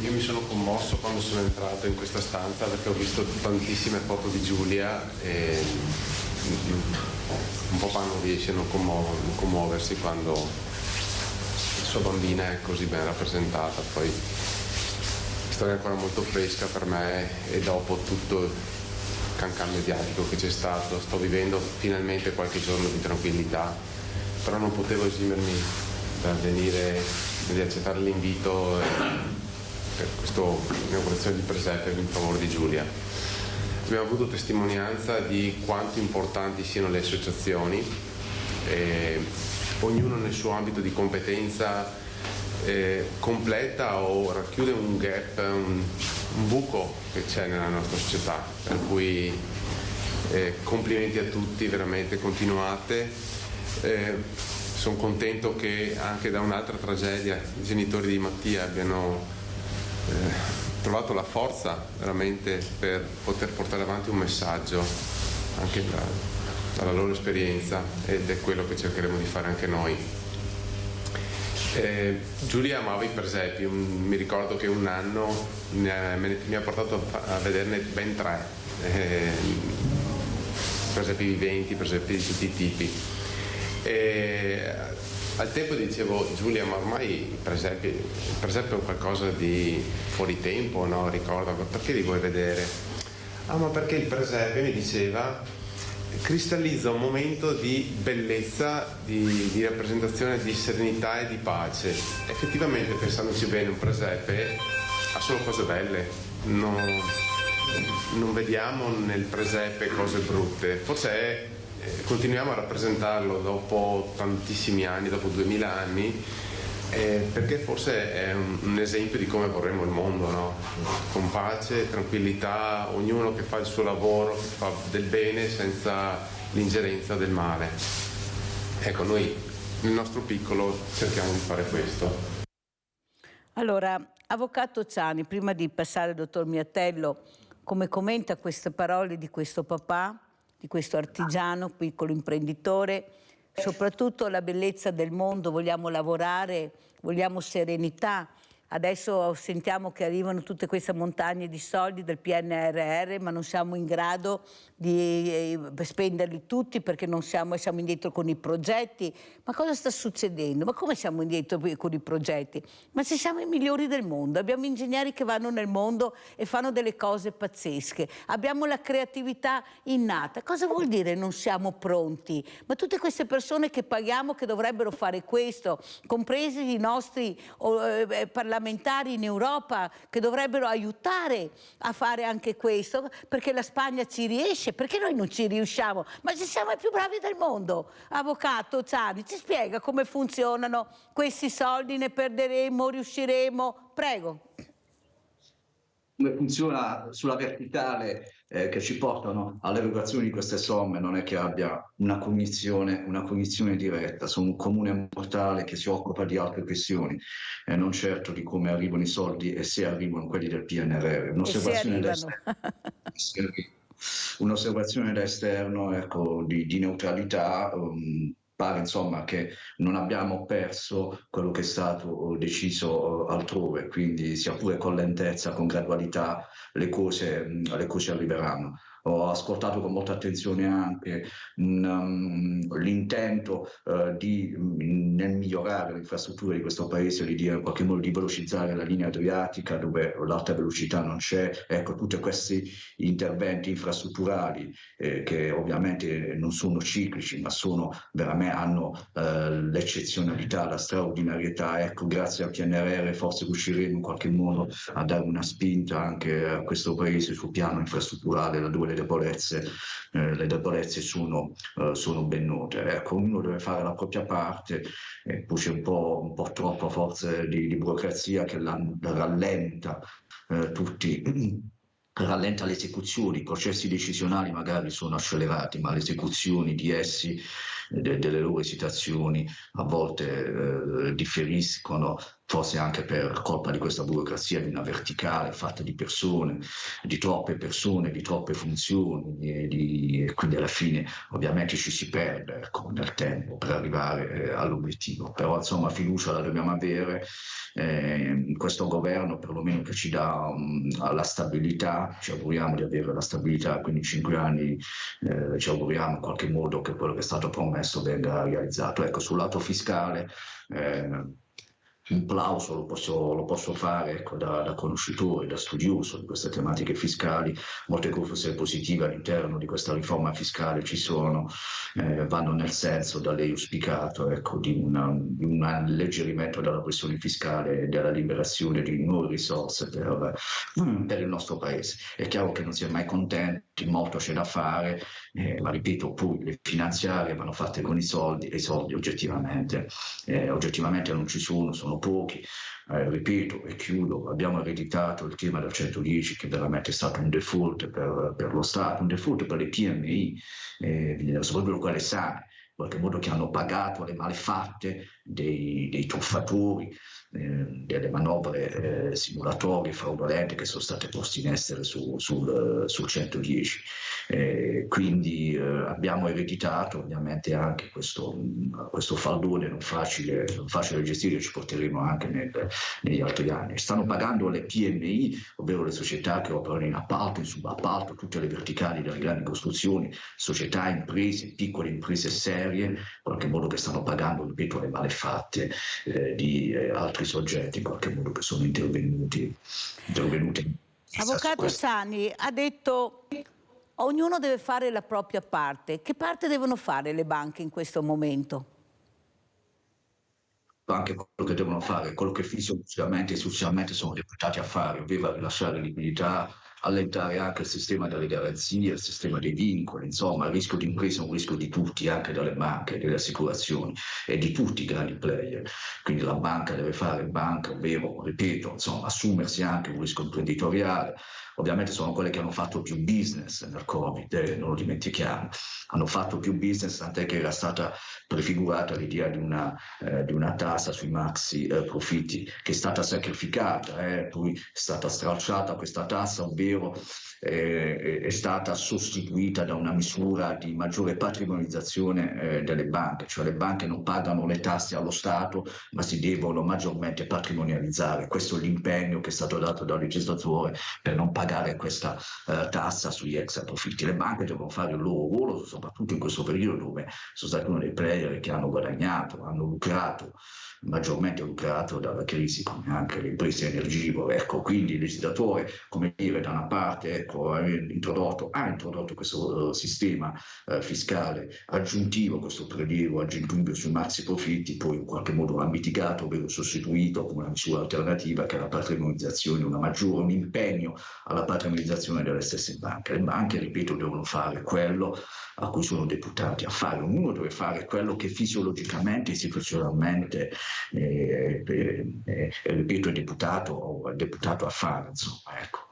Io mi sono commosso quando sono entrato in questa stanza perché ho visto tantissime foto di Giulia e un papà non riesce a non commuoversi quando la sua bambina è così ben rappresentata. Poi la storia è ancora molto fresca per me e dopo tutto il cancan mediatico che c'è stato sto vivendo finalmente qualche giorno di tranquillità, però non potevo esimermi per venire e accettare l'invito per questa inaugurazione di presepe in favore di Giulia. Abbiamo avuto testimonianza di quanto importanti siano le associazioni, ognuno nel suo ambito di competenza completa o racchiude un gap, un buco che c'è nella nostra società, per cui Complimenti a tutti, veramente, continuate. Sono contento che anche da un'altra tragedia i genitori di Mattia abbiano trovato la forza veramente per poter portare avanti un messaggio anche dalla loro esperienza, ed è quello che cercheremo di fare anche noi. Giulia amava i presepi, mi ricordo che un anno mi ha portato a vederne ben 3. Presepi viventi, presepi di tutti i tipi. Al tempo dicevo: Giulia, ma ormai il presepe è qualcosa di fuori tempo, no? Ricordo, perché li vuoi vedere? Ah, ma perché il presepe, mi diceva, cristallizza un momento di bellezza, di rappresentazione di serenità e di pace. Effettivamente, pensandoci bene, un presepe ha solo cose belle, non vediamo nel presepe cose brutte. Forse continuiamo a rappresentarlo dopo tantissimi anni, dopo 2000 anni, perché forse è un esempio di come vorremmo il mondo, no? Con pace, tranquillità, ognuno che fa il suo lavoro, che fa del bene senza l'ingerenza del male. Ecco, noi nel nostro piccolo cerchiamo di fare questo. Allora, Avvocato Ciani, prima di passare al dottor Miatello, come commenta queste parole di questo papà, di questo artigiano, piccolo imprenditore, soprattutto la bellezza del mondo, vogliamo lavorare, vogliamo serenità. Adesso sentiamo che arrivano tutte queste montagne di soldi del PNRR, ma non siamo in grado di spenderli tutti perché siamo indietro con i progetti. Ma cosa sta succedendo? Ma come siamo indietro con i progetti? Ma se siamo i migliori del mondo, abbiamo ingegneri che vanno nel mondo e fanno delle cose pazzesche, abbiamo la creatività innata. Cosa vuol dire non siamo pronti? Ma tutte queste persone che paghiamo che dovrebbero fare questo, compresi i nostri parlamentari in Europa che dovrebbero aiutare a fare anche questo, perché la Spagna ci riesce, perché noi non ci riusciamo? Ma se siamo i più bravi del mondo. Avvocato Ciani, ci spiega come funzionano questi soldi, ne perderemo, riusciremo? Prego. Come funziona sulla verticale che ci portano all'erogazione di queste somme non è che abbia una cognizione diretta, sono un comune mortale che si occupa di altre questioni, non certo di come arrivano i soldi e se arrivano quelli del PNRR. Un'osservazione da esterno, ecco, di neutralità. Pare insomma che non abbiamo perso quello che è stato deciso altrove, quindi sia pure con lentezza, con gradualità, le cose arriveranno. Ho ascoltato con molta attenzione anche l'intento nel migliorare le infrastrutture di questo paese, di dire in qualche modo di velocizzare la linea adriatica dove l'alta velocità non c'è. Ecco, tutti questi interventi infrastrutturali che ovviamente non sono ciclici, ma hanno l'eccezionalità, la straordinarietà. Ecco, grazie al PNRR forse riusciremo in qualche modo a dare una spinta anche a questo paese sul piano infrastrutturale, laddove le debolezze sono ben note. Ecco, ognuno deve fare la propria parte, poi c'è un po' troppo forza di burocrazia che rallenta rallenta le esecuzioni. I processi decisionali magari sono accelerati, ma le esecuzioni di essi, delle loro esitazioni, a volte differiscono, forse anche per colpa di questa burocrazia, di una verticale fatta di persone, di troppe funzioni, e quindi alla fine ovviamente ci si perde, ecco, nel tempo per arrivare all'obiettivo. Però insomma fiducia la dobbiamo avere in questo governo, perlomeno che ci dà la stabilità. Ci auguriamo di avere la stabilità, quindi 5 anni ci auguriamo in qualche modo che quello che è stato promesso venga realizzato. Ecco, sul lato fiscale un plauso lo posso fare, ecco, da conoscitore, da studioso di queste tematiche fiscali. Molte cose positive all'interno di questa riforma fiscale ci sono, vanno nel senso da lei auspicato, ecco, di un alleggerimento della questione fiscale e della liberazione di nuove risorse per il nostro paese. È chiaro che non si è mai contenti, molto c'è da fare, ma ripeto, poi le finanziarie vanno fatte con i soldi, e i soldi oggettivamente non ci sono sono pochi. Ripeto e chiudo, abbiamo ereditato il tema del 110 che veramente è stato un default per lo Stato, un default per le PMI, soprattutto quelle sane, in qualche modo che hanno pagato le malefatte dei truffatori, delle manovre simulatorie fraudolente che sono state poste in essere sul 110. Quindi abbiamo ereditato ovviamente anche questo faldone non facile da gestire, ci porteremo anche negli altri anni. Stanno pagando le PMI, ovvero le società che operano in appalto, in subappalto, tutte le verticali delle grandi costruzioni, società, imprese, piccole imprese serie, in qualche modo che stanno pagando, ripeto, le malefatte di altri soggetti in qualche modo che sono intervenuti. Avvocato Ciani ha detto ognuno deve fare la propria parte. Che parte devono fare le banche in questo momento? Anche quello che devono fare, quello che fisiologicamente e socialmente sono deputati a fare, ovvero rilasciare liquidità, allentare anche il sistema delle garanzie, il sistema dei vincoli, insomma il rischio di impresa è un rischio di tutti, anche delle banche, delle assicurazioni e di tutti i grandi player. Quindi la banca deve fare banca, ovvero, ripeto, insomma, assumersi anche un rischio imprenditoriale. Ovviamente sono quelle che hanno fatto più business nel Covid, non lo dimentichiamo, hanno fatto più business, tant'è che era stata prefigurata l'idea di una tassa sui maxi profitti che è stata sacrificata, poi è stata stralciata questa tassa, ovvero è stata sostituita da una misura di maggiore patrimonializzazione delle banche, cioè le banche non pagano le tasse allo Stato ma si devono maggiormente patrimonializzare. Questo è l'impegno che è stato dato dal legislatore per non pagare questa tassa sugli extra profitti. Le banche devono fare il loro ruolo, soprattutto in questo periodo dove sono stati uno dei player che hanno guadagnato, hanno lucrato, maggiormente lucrato dalla crisi, come anche le imprese energivore. Ecco, quindi il legislatore, come dire, da una parte ha introdotto questo sistema fiscale aggiuntivo, questo prelievo aggiuntivo sui maxi profitti, poi in qualche modo l'ha mitigato, ovvero sostituito con una misura alternativa che è la patrimonializzazione, un impegno alla patrimonializzazione delle stesse banche. Le banche, ripeto, devono fare quello a cui sono deputati a fare, ognuno deve fare quello che fisiologicamente e istituzionalmente ripeto, è deputato a fare, insomma, ecco.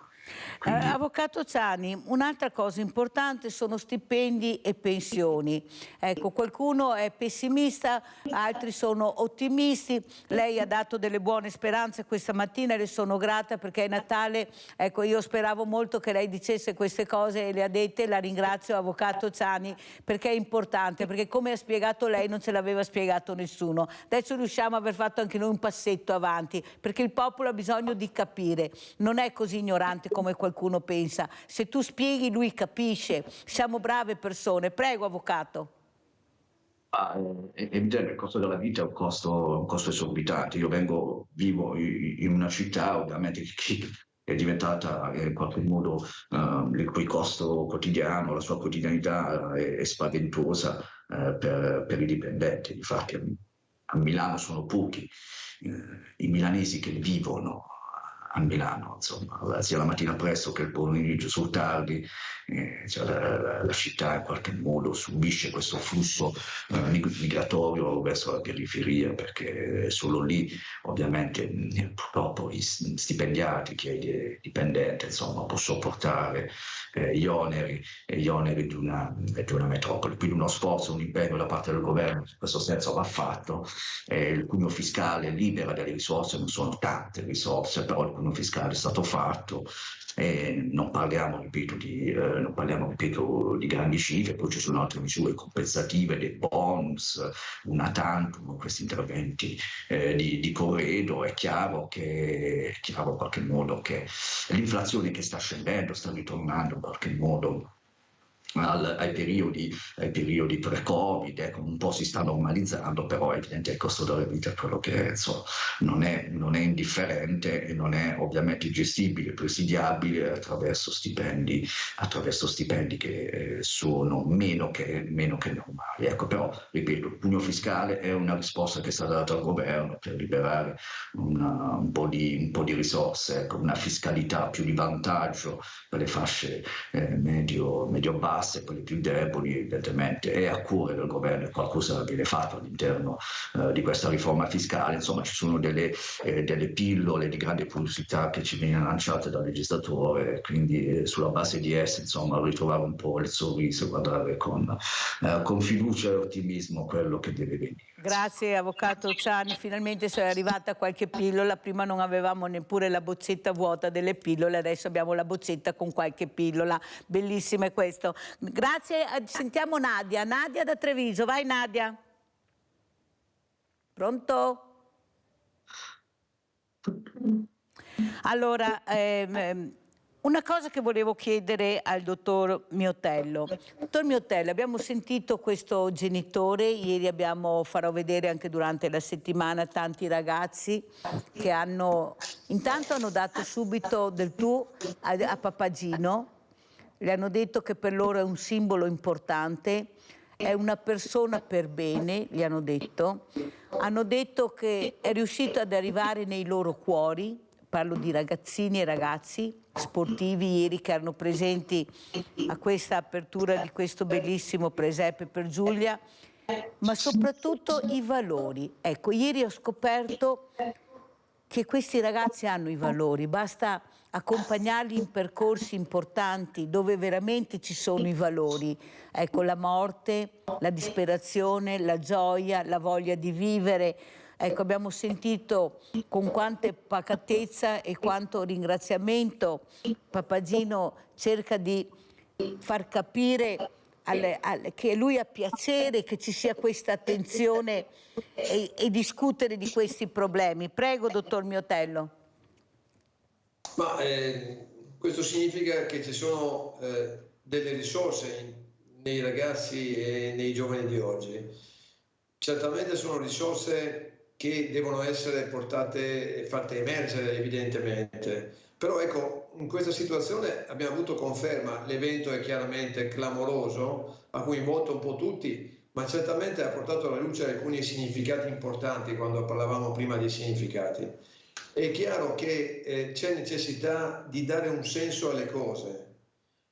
Avvocato Ciani, un'altra cosa importante sono stipendi e pensioni. Ecco, qualcuno è pessimista, altri sono ottimisti. Lei ha dato delle buone speranze questa mattina e le sono grata perché è Natale. Ecco, io speravo molto che lei dicesse queste cose e le ha dette. La ringrazio, Avvocato Ciani, perché è importante, perché come ha spiegato lei non ce l'aveva spiegato nessuno. Adesso riusciamo a aver fatto anche noi un passetto avanti, perché il popolo ha bisogno di capire. Non è così ignorante come qualcuno pensa. Se tu spieghi, lui capisce. Siamo brave persone. Prego, avvocato. È evidente, il costo della vita è un costo esorbitante. Io vivo in una città, ovviamente, che è diventata in qualche modo il cui costo quotidiano, la sua quotidianità è spaventosa per i dipendenti. Infatti a Milano sono pochi i milanesi che vivono a Milano, insomma, sia la mattina presto che il pomeriggio sul tardi, cioè la città in qualche modo subisce questo flusso migratorio verso la periferia, perché solo lì ovviamente purtroppo gli stipendiati, chi è dipendente, insomma, può sopportare gli oneri di una metropoli. Quindi uno sforzo, un impegno da parte del governo in questo senso va fatto. Il cugno fiscale libera delle risorse, non sono tante risorse, però il cugno fiscale è stato fatto. Non parliamo, ripeto, di grandi cifre. Poi ci sono altre misure compensative, dei bonus, una tantum, questi interventi di corredo. È chiaro in qualche modo che l'inflazione che sta scendendo sta ritornando in qualche modo ai periodi pre-Covid, ecco, un po' si sta normalizzando, però è evidente il costo della vita è quello che insomma, non è indifferente e non è ovviamente gestibile, presidiabile attraverso stipendi che sono meno che normali. Ecco, però, ripeto, il pugno fiscale è una risposta che è stata data al governo per liberare un po' di risorse, ecco, una fiscalità più di vantaggio per le fasce medio-basse, classe, quelli più deboli evidentemente, è a cuore del governo, qualcosa viene fatto all'interno di questa riforma fiscale. Insomma, ci sono delle pillole di grande pubblicità che ci vengono lanciate dal legislatore, quindi sulla base di esse, insomma, ritrovare un po' il sorriso e guardare con fiducia e ottimismo quello che deve venire. Grazie Avvocato Ciani, finalmente è arrivata qualche pillola, prima non avevamo neppure la boccetta vuota delle pillole, adesso abbiamo la boccetta con qualche pillola, bellissimo è questo. Grazie, sentiamo Nadia da Treviso, vai Nadia. Pronto? Allora, una cosa che volevo chiedere al dottor Miotello. Dottor Miotello, abbiamo sentito questo genitore, ieri farò vedere anche durante la settimana tanti ragazzi che intanto hanno dato subito del tu a Papagino, le hanno detto che per loro è un simbolo importante, è una persona per bene, gli hanno detto che è riuscito ad arrivare nei loro cuori. Parlo di ragazzini e ragazzi sportivi ieri che erano presenti a questa apertura di questo bellissimo presepe per Giulia, ma soprattutto i valori. Ecco, ieri ho scoperto che questi ragazzi hanno i valori, basta accompagnarli in percorsi importanti dove veramente ci sono i valori. Ecco, la morte, la disperazione, la gioia, la voglia di vivere. Ecco, abbiamo sentito con quante pacatezza e quanto ringraziamento Papagino cerca di far capire che lui ha piacere che ci sia questa attenzione e discutere di questi problemi. Prego, dottor Miotello. Ma questo significa che ci sono delle risorse nei ragazzi e nei giovani di oggi. Certamente sono risorse che devono essere portate e fatte emergere evidentemente. Però ecco, in questa situazione abbiamo avuto conferma, l'evento è chiaramente clamoroso, ha coinvolto un po' tutti, ma certamente ha portato alla luce alcuni significati importanti quando parlavamo prima di significati. È chiaro che c'è necessità di dare un senso alle cose,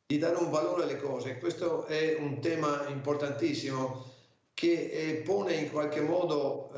di dare un valore alle cose. Questo è un tema importantissimo che pone in qualche modo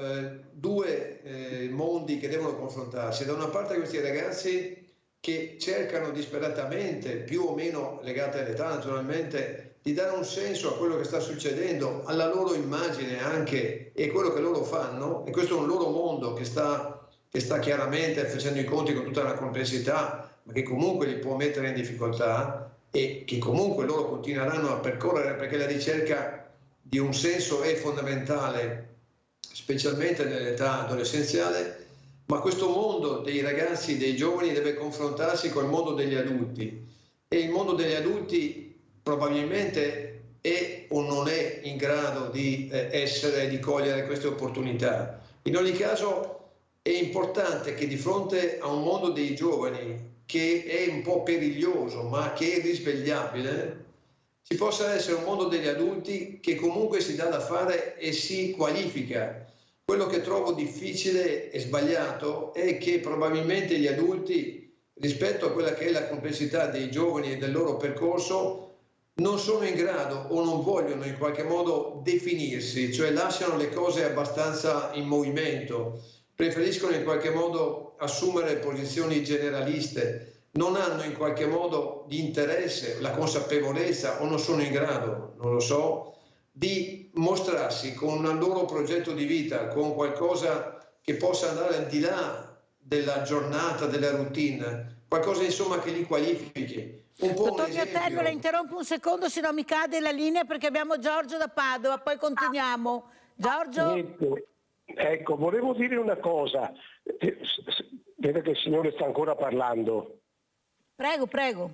due mondi che devono confrontarsi. Da una parte questi ragazzi che cercano disperatamente, più o meno legate all'età naturalmente, di dare un senso a quello che sta succedendo, alla loro immagine anche e quello che loro fanno, e questo è un loro mondo che sta chiaramente facendo i conti con tutta la complessità, ma che comunque li può mettere in difficoltà e che comunque loro continueranno a percorrere, perché la ricerca di un senso è fondamentale, specialmente nell'età adolescenziale, ma questo mondo dei ragazzi, dei giovani deve confrontarsi col mondo degli adulti e il mondo degli adulti probabilmente è o non è in grado di cogliere queste opportunità. In ogni caso è importante che di fronte a un mondo dei giovani che è un po' periglioso ma che è risvegliabile, ci possa essere un mondo degli adulti che comunque si dà da fare e si qualifica. Quello che trovo difficile e sbagliato è che probabilmente gli adulti, rispetto a quella che è la complessità dei giovani e del loro percorso, non sono in grado o non vogliono in qualche modo definirsi, cioè lasciano le cose abbastanza in movimento, preferiscono in qualche modo assumere posizioni generaliste, non hanno in qualche modo di interesse, la consapevolezza o non sono in grado, non lo so, di mostrarsi con un loro progetto di vita, con qualcosa che possa andare al di là della giornata, della routine, qualcosa insomma che li qualifichi. Dottor Miotello, la interrompo un secondo, se no mi cade la linea perché abbiamo Giorgio da Padova, poi continuiamo. Giorgio? Ecco, volevo dire una cosa, vedo che il signore sta ancora parlando. Prego, prego.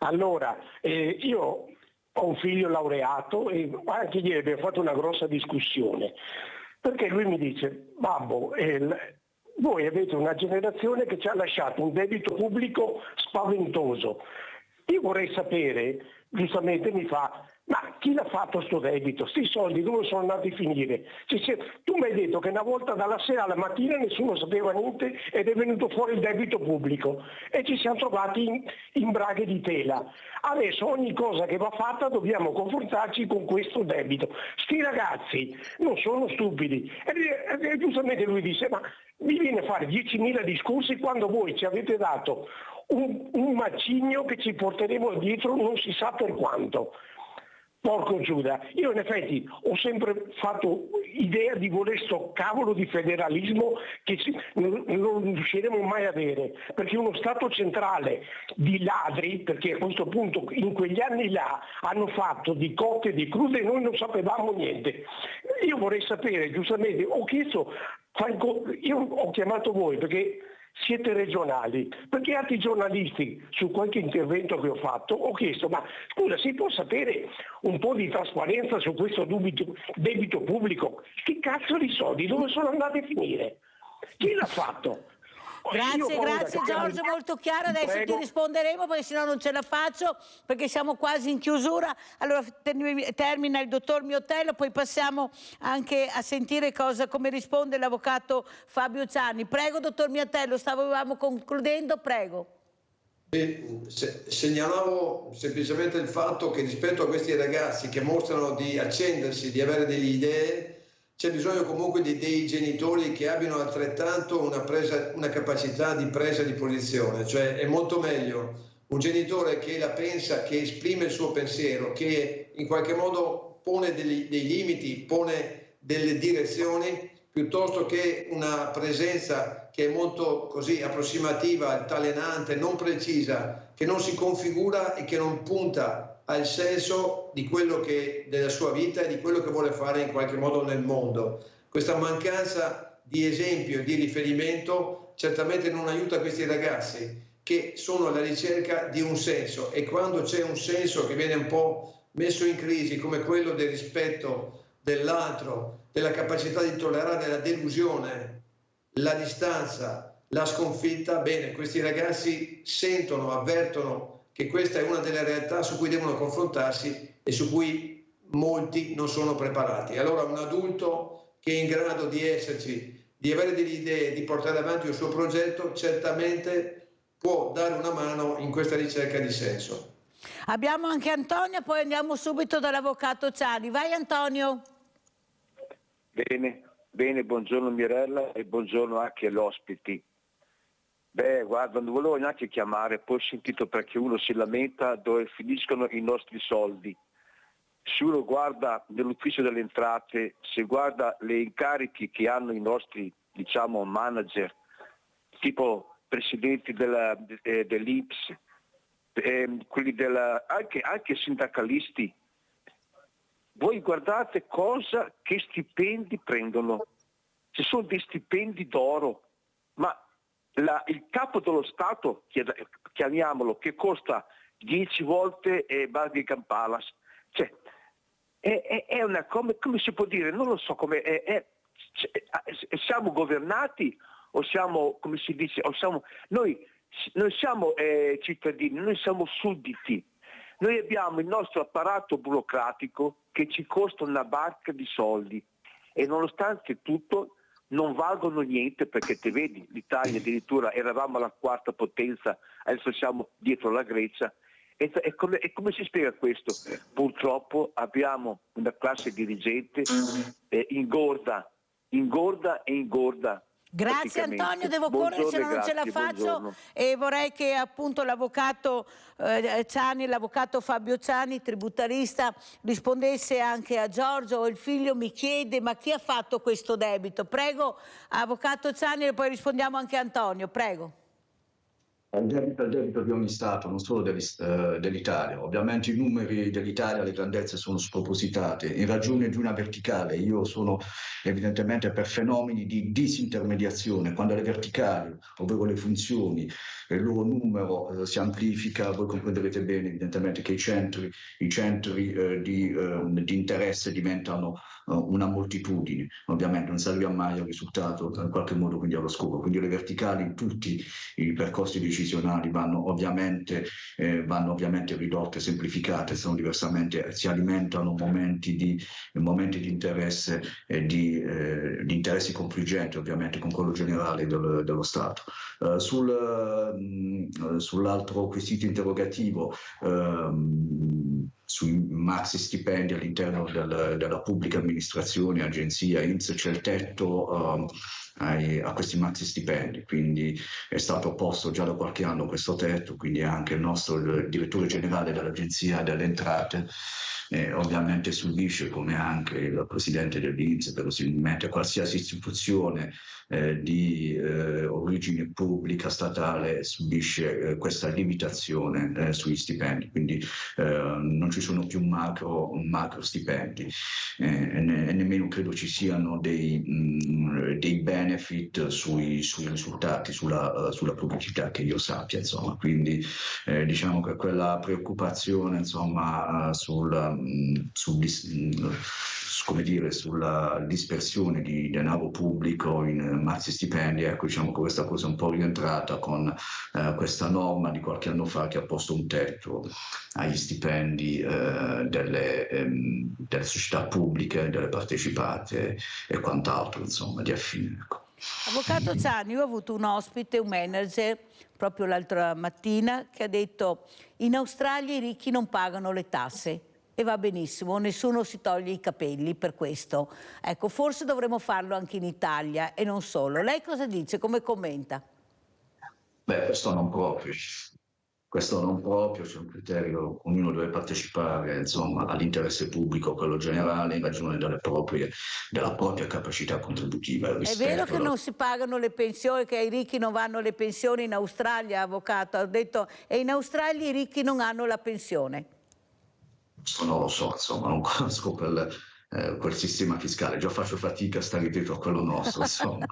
Allora, io ho un figlio laureato e anche ieri abbiamo fatto una grossa discussione, perché lui mi dice, babbo, voi avete una generazione che ci ha lasciato un debito pubblico spaventoso. Io vorrei sapere, giustamente mi fa, Ma chi l'ha fatto sto debito? Sti soldi dove sono andati a finire? Tu mi hai detto che una volta dalla sera alla mattina nessuno sapeva niente ed è venuto fuori il debito pubblico e ci siamo trovati in braghe di tela. Adesso ogni cosa che va fatta dobbiamo confrontarci con questo debito. Sti ragazzi non sono stupidi. E giustamente lui dice, ma mi viene a fare 10.000 discorsi quando voi ci avete dato un macigno che ci porteremo dietro non si sa per quanto. Porco Giuda, io in effetti ho sempre fatto idea di voler sto cavolo di federalismo che non riusciremo mai a avere, perché uno Stato centrale di ladri, perché a questo punto in quegli anni là hanno fatto di cotte e di crude e noi non sapevamo niente. Io vorrei sapere, giustamente, io ho chiamato voi perché siete regionali, perché altri giornalisti su qualche intervento che ho fatto ho chiesto, ma scusa, si può sapere un po' di trasparenza su questo debito pubblico? Che cazzo di soldi, dove sono andati a finire? Chi l'ha fatto? Grazie Giorgio, molto chiaro, adesso ti risponderemo perché sennò non ce la faccio, perché siamo quasi in chiusura. Allora termina il dottor Miotello, poi passiamo anche a sentire come risponde l'avvocato Fabio Ciani. Prego dottor Miotello, stavamo concludendo, prego. Segnalavo semplicemente il fatto che rispetto a questi ragazzi che mostrano di accendersi, di avere delle idee, c'è bisogno comunque di dei genitori che abbiano altrettanto una capacità di presa di posizione, cioè è molto meglio un genitore che la pensa, che esprime il suo pensiero, che in qualche modo pone dei limiti, pone delle direzioni, piuttosto che una presenza che è molto così approssimativa, altalenante, non precisa, che non si configura e che non punta al senso di quello della sua vita e di quello che vuole fare in qualche modo nel mondo. Questa mancanza di esempio e di riferimento certamente non aiuta questi ragazzi che sono alla ricerca di un senso, e quando c'è un senso che viene un po' messo in crisi, come quello del rispetto dell'altro, della capacità di tollerare la delusione, la distanza, la sconfitta, bene, questi ragazzi sentono, avvertono che questa è una delle realtà su cui devono confrontarsi e su cui molti non sono preparati. Allora un adulto che è in grado di esserci, di avere delle idee, di portare avanti un suo progetto, certamente può dare una mano in questa ricerca di senso. Abbiamo anche Antonio, poi andiamo subito dall'avvocato Ciani. Vai Antonio. Bene, buongiorno Mirella e buongiorno anche agli ospiti. Guarda, non volevo neanche chiamare, poi ho sentito perché uno si lamenta dove finiscono i nostri soldi. Se uno guarda nell'ufficio delle entrate, se guarda le incarichi che hanno i nostri, diciamo, manager, tipo presidenti dell'INPS, quelli anche sindacalisti, voi guardate che stipendi prendono. Ci sono dei stipendi d'oro, ma il capo dello Stato, chiamiamolo, che costa 10 volte Bardi Campalas, cioè è una come si può dire, non lo so come siamo governati o siamo, come si dice, noi siamo cittadini, noi siamo sudditi, noi abbiamo il nostro apparato burocratico che ci costa una barca di soldi e nonostante tutto non valgono niente, perché te vedi, l'Italia addirittura eravamo la quarta potenza, adesso siamo dietro la Grecia. E come si spiega questo? Purtroppo abbiamo una classe dirigente ingorda. Grazie Antonio, devo correre se no non ce la faccio. Buongiorno. E vorrei che appunto l'avvocato Ciani, l'avvocato Fabio Ciani, tributarista, rispondesse anche a Giorgio. Il figlio mi chiede ma chi ha fatto questo debito? Prego avvocato Ciani e poi rispondiamo anche a Antonio, prego. Il debito di ogni Stato, non solo dell'Italia. Ovviamente i numeri dell'Italia, le grandezze sono spropositate in ragione di una verticale. Io sono evidentemente per fenomeni di disintermediazione. Quando le verticali, ovvero le funzioni, il loro numero si amplifica, voi comprenderete bene evidentemente che i centri di interesse diventano una moltitudine. Ovviamente non si arriva mai al risultato in qualche modo, quindi allo scopo. Quindi le verticali in tutti i percorsi decisionali vanno ovviamente ridotte, semplificate, se non diversamente si alimentano momenti di interesse e di interessi confliggenti ovviamente con quello generale dello Stato. Sull'altro quesito interrogativo, sui maxi stipendi all'interno della pubblica amministrazione, agenzia, INPS, c'è il tetto a questi maxi stipendi, quindi è stato posto già da qualche anno questo tetto, quindi anche il direttore generale dell'Agenzia delle Entrate ovviamente subisce, come anche il presidente dell'INPS, verosimilmente qualsiasi istituzione di origine pubblica statale subisce questa limitazione sugli stipendi, quindi non ci sono più macro stipendi e nemmeno credo ci siano dei benefit sui risultati, sulla pubblicità che io sappia, insomma. Quindi diciamo che quella preoccupazione, insomma, sulla dispersione di denaro pubblico in maxi stipendi, ecco, diciamo che questa cosa è un po' rientrata con questa norma di qualche anno fa che ha posto un tetto agli stipendi delle società pubbliche, delle partecipate e quant'altro, insomma, di affine. Ecco. Avvocato Ciani, io ho avuto un ospite, un manager, proprio l'altra mattina, che ha detto: in Australia i ricchi non pagano le tasse. E va benissimo, nessuno si toglie i capelli per questo. Ecco, forse dovremmo farlo anche in Italia e non solo. Lei cosa dice? Come commenta? Beh, questo non proprio, c'è un criterio, ognuno deve partecipare, insomma, all'interesse pubblico, quello generale, in ragione della propria capacità contributiva. È vero che non si pagano le pensioni, che ai ricchi non vanno le pensioni in Australia, avvocato? Ha detto, e in Australia i ricchi non hanno la pensione. Non lo so, insomma, non conosco quel sistema fiscale, già faccio fatica a stare dietro a quello nostro, insomma.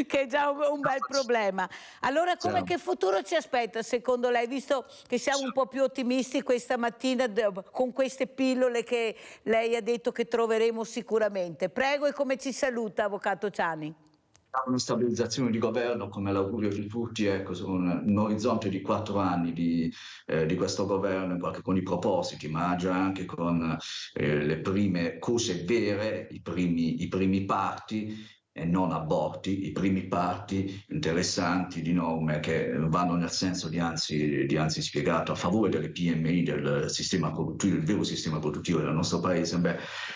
Che è già un bel problema. Allora, che futuro ci aspetta secondo lei, visto che siamo un po' più ottimisti questa mattina con queste pillole che lei ha detto che troveremo sicuramente? Prego, e come ci saluta, avvocato Ciani? Una stabilizzazione di governo, come l'augurio di tutti, ecco, un orizzonte di 4 anni di questo governo, con i propositi, ma già anche con le prime cose vere, i primi parti, e non aborti, i primi parti interessanti di norme che vanno nel senso di anzi spiegato a favore delle PMI, del sistema produttivo, del vero sistema produttivo del nostro paese.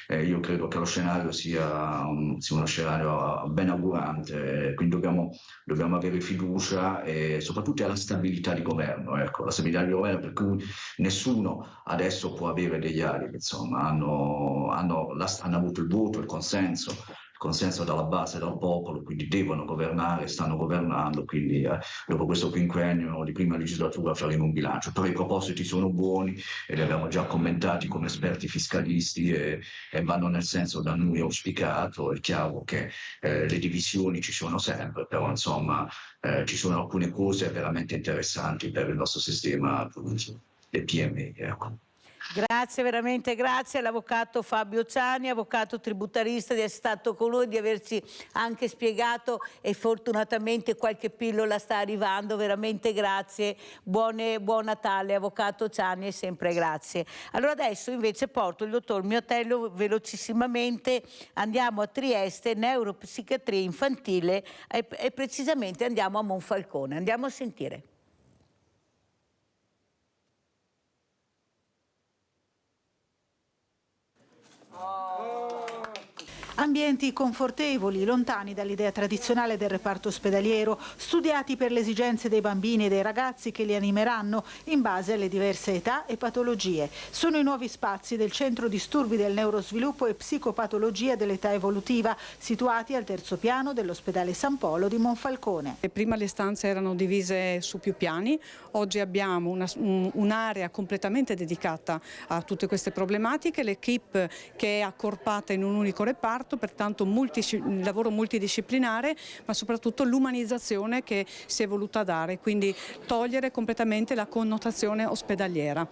Io credo che lo scenario sia uno scenario ben augurante, quindi dobbiamo avere fiducia e soprattutto alla stabilità di governo, ecco, la stabilità di governo per cui nessuno adesso può avere degli alibi, insomma, hanno avuto il voto, il consenso dalla base, dal popolo, quindi devono governare, stanno governando, quindi dopo questo quinquennio di prima legislatura faremo un bilancio. Però i propositi sono buoni e li abbiamo già commentati come esperti fiscalisti e vanno nel senso da noi auspicato. È chiaro che le divisioni ci sono sempre, però insomma ci sono alcune cose veramente interessanti per il nostro sistema le PMI. Ecco. Grazie, veramente grazie all'avvocato Fabio Ciani, avvocato tributarista, di essere stato con noi, di averci anche spiegato, e fortunatamente qualche pillola sta arrivando, veramente grazie. Buon Natale, avvocato Ciani, e sempre grazie. Allora adesso invece porto il dottor Miotello velocissimamente, andiamo a Trieste, neuropsichiatria infantile e precisamente andiamo a Monfalcone. Andiamo a sentire. Ambienti confortevoli, lontani dall'idea tradizionale del reparto ospedaliero, studiati per le esigenze dei bambini e dei ragazzi che li animeranno in base alle diverse età e patologie. Sono i nuovi spazi del Centro Disturbi del Neurosviluppo e Psicopatologia dell'età evolutiva, situati al terzo piano dell'ospedale San Polo di Monfalcone. Prima le stanze erano divise su più piani, oggi abbiamo un'area completamente dedicata a tutte queste problematiche, l'equipe che è accorpata in un unico reparto, pertanto lavoro multidisciplinare, ma soprattutto l'umanizzazione che si è voluta dare, quindi togliere completamente la connotazione ospedaliera.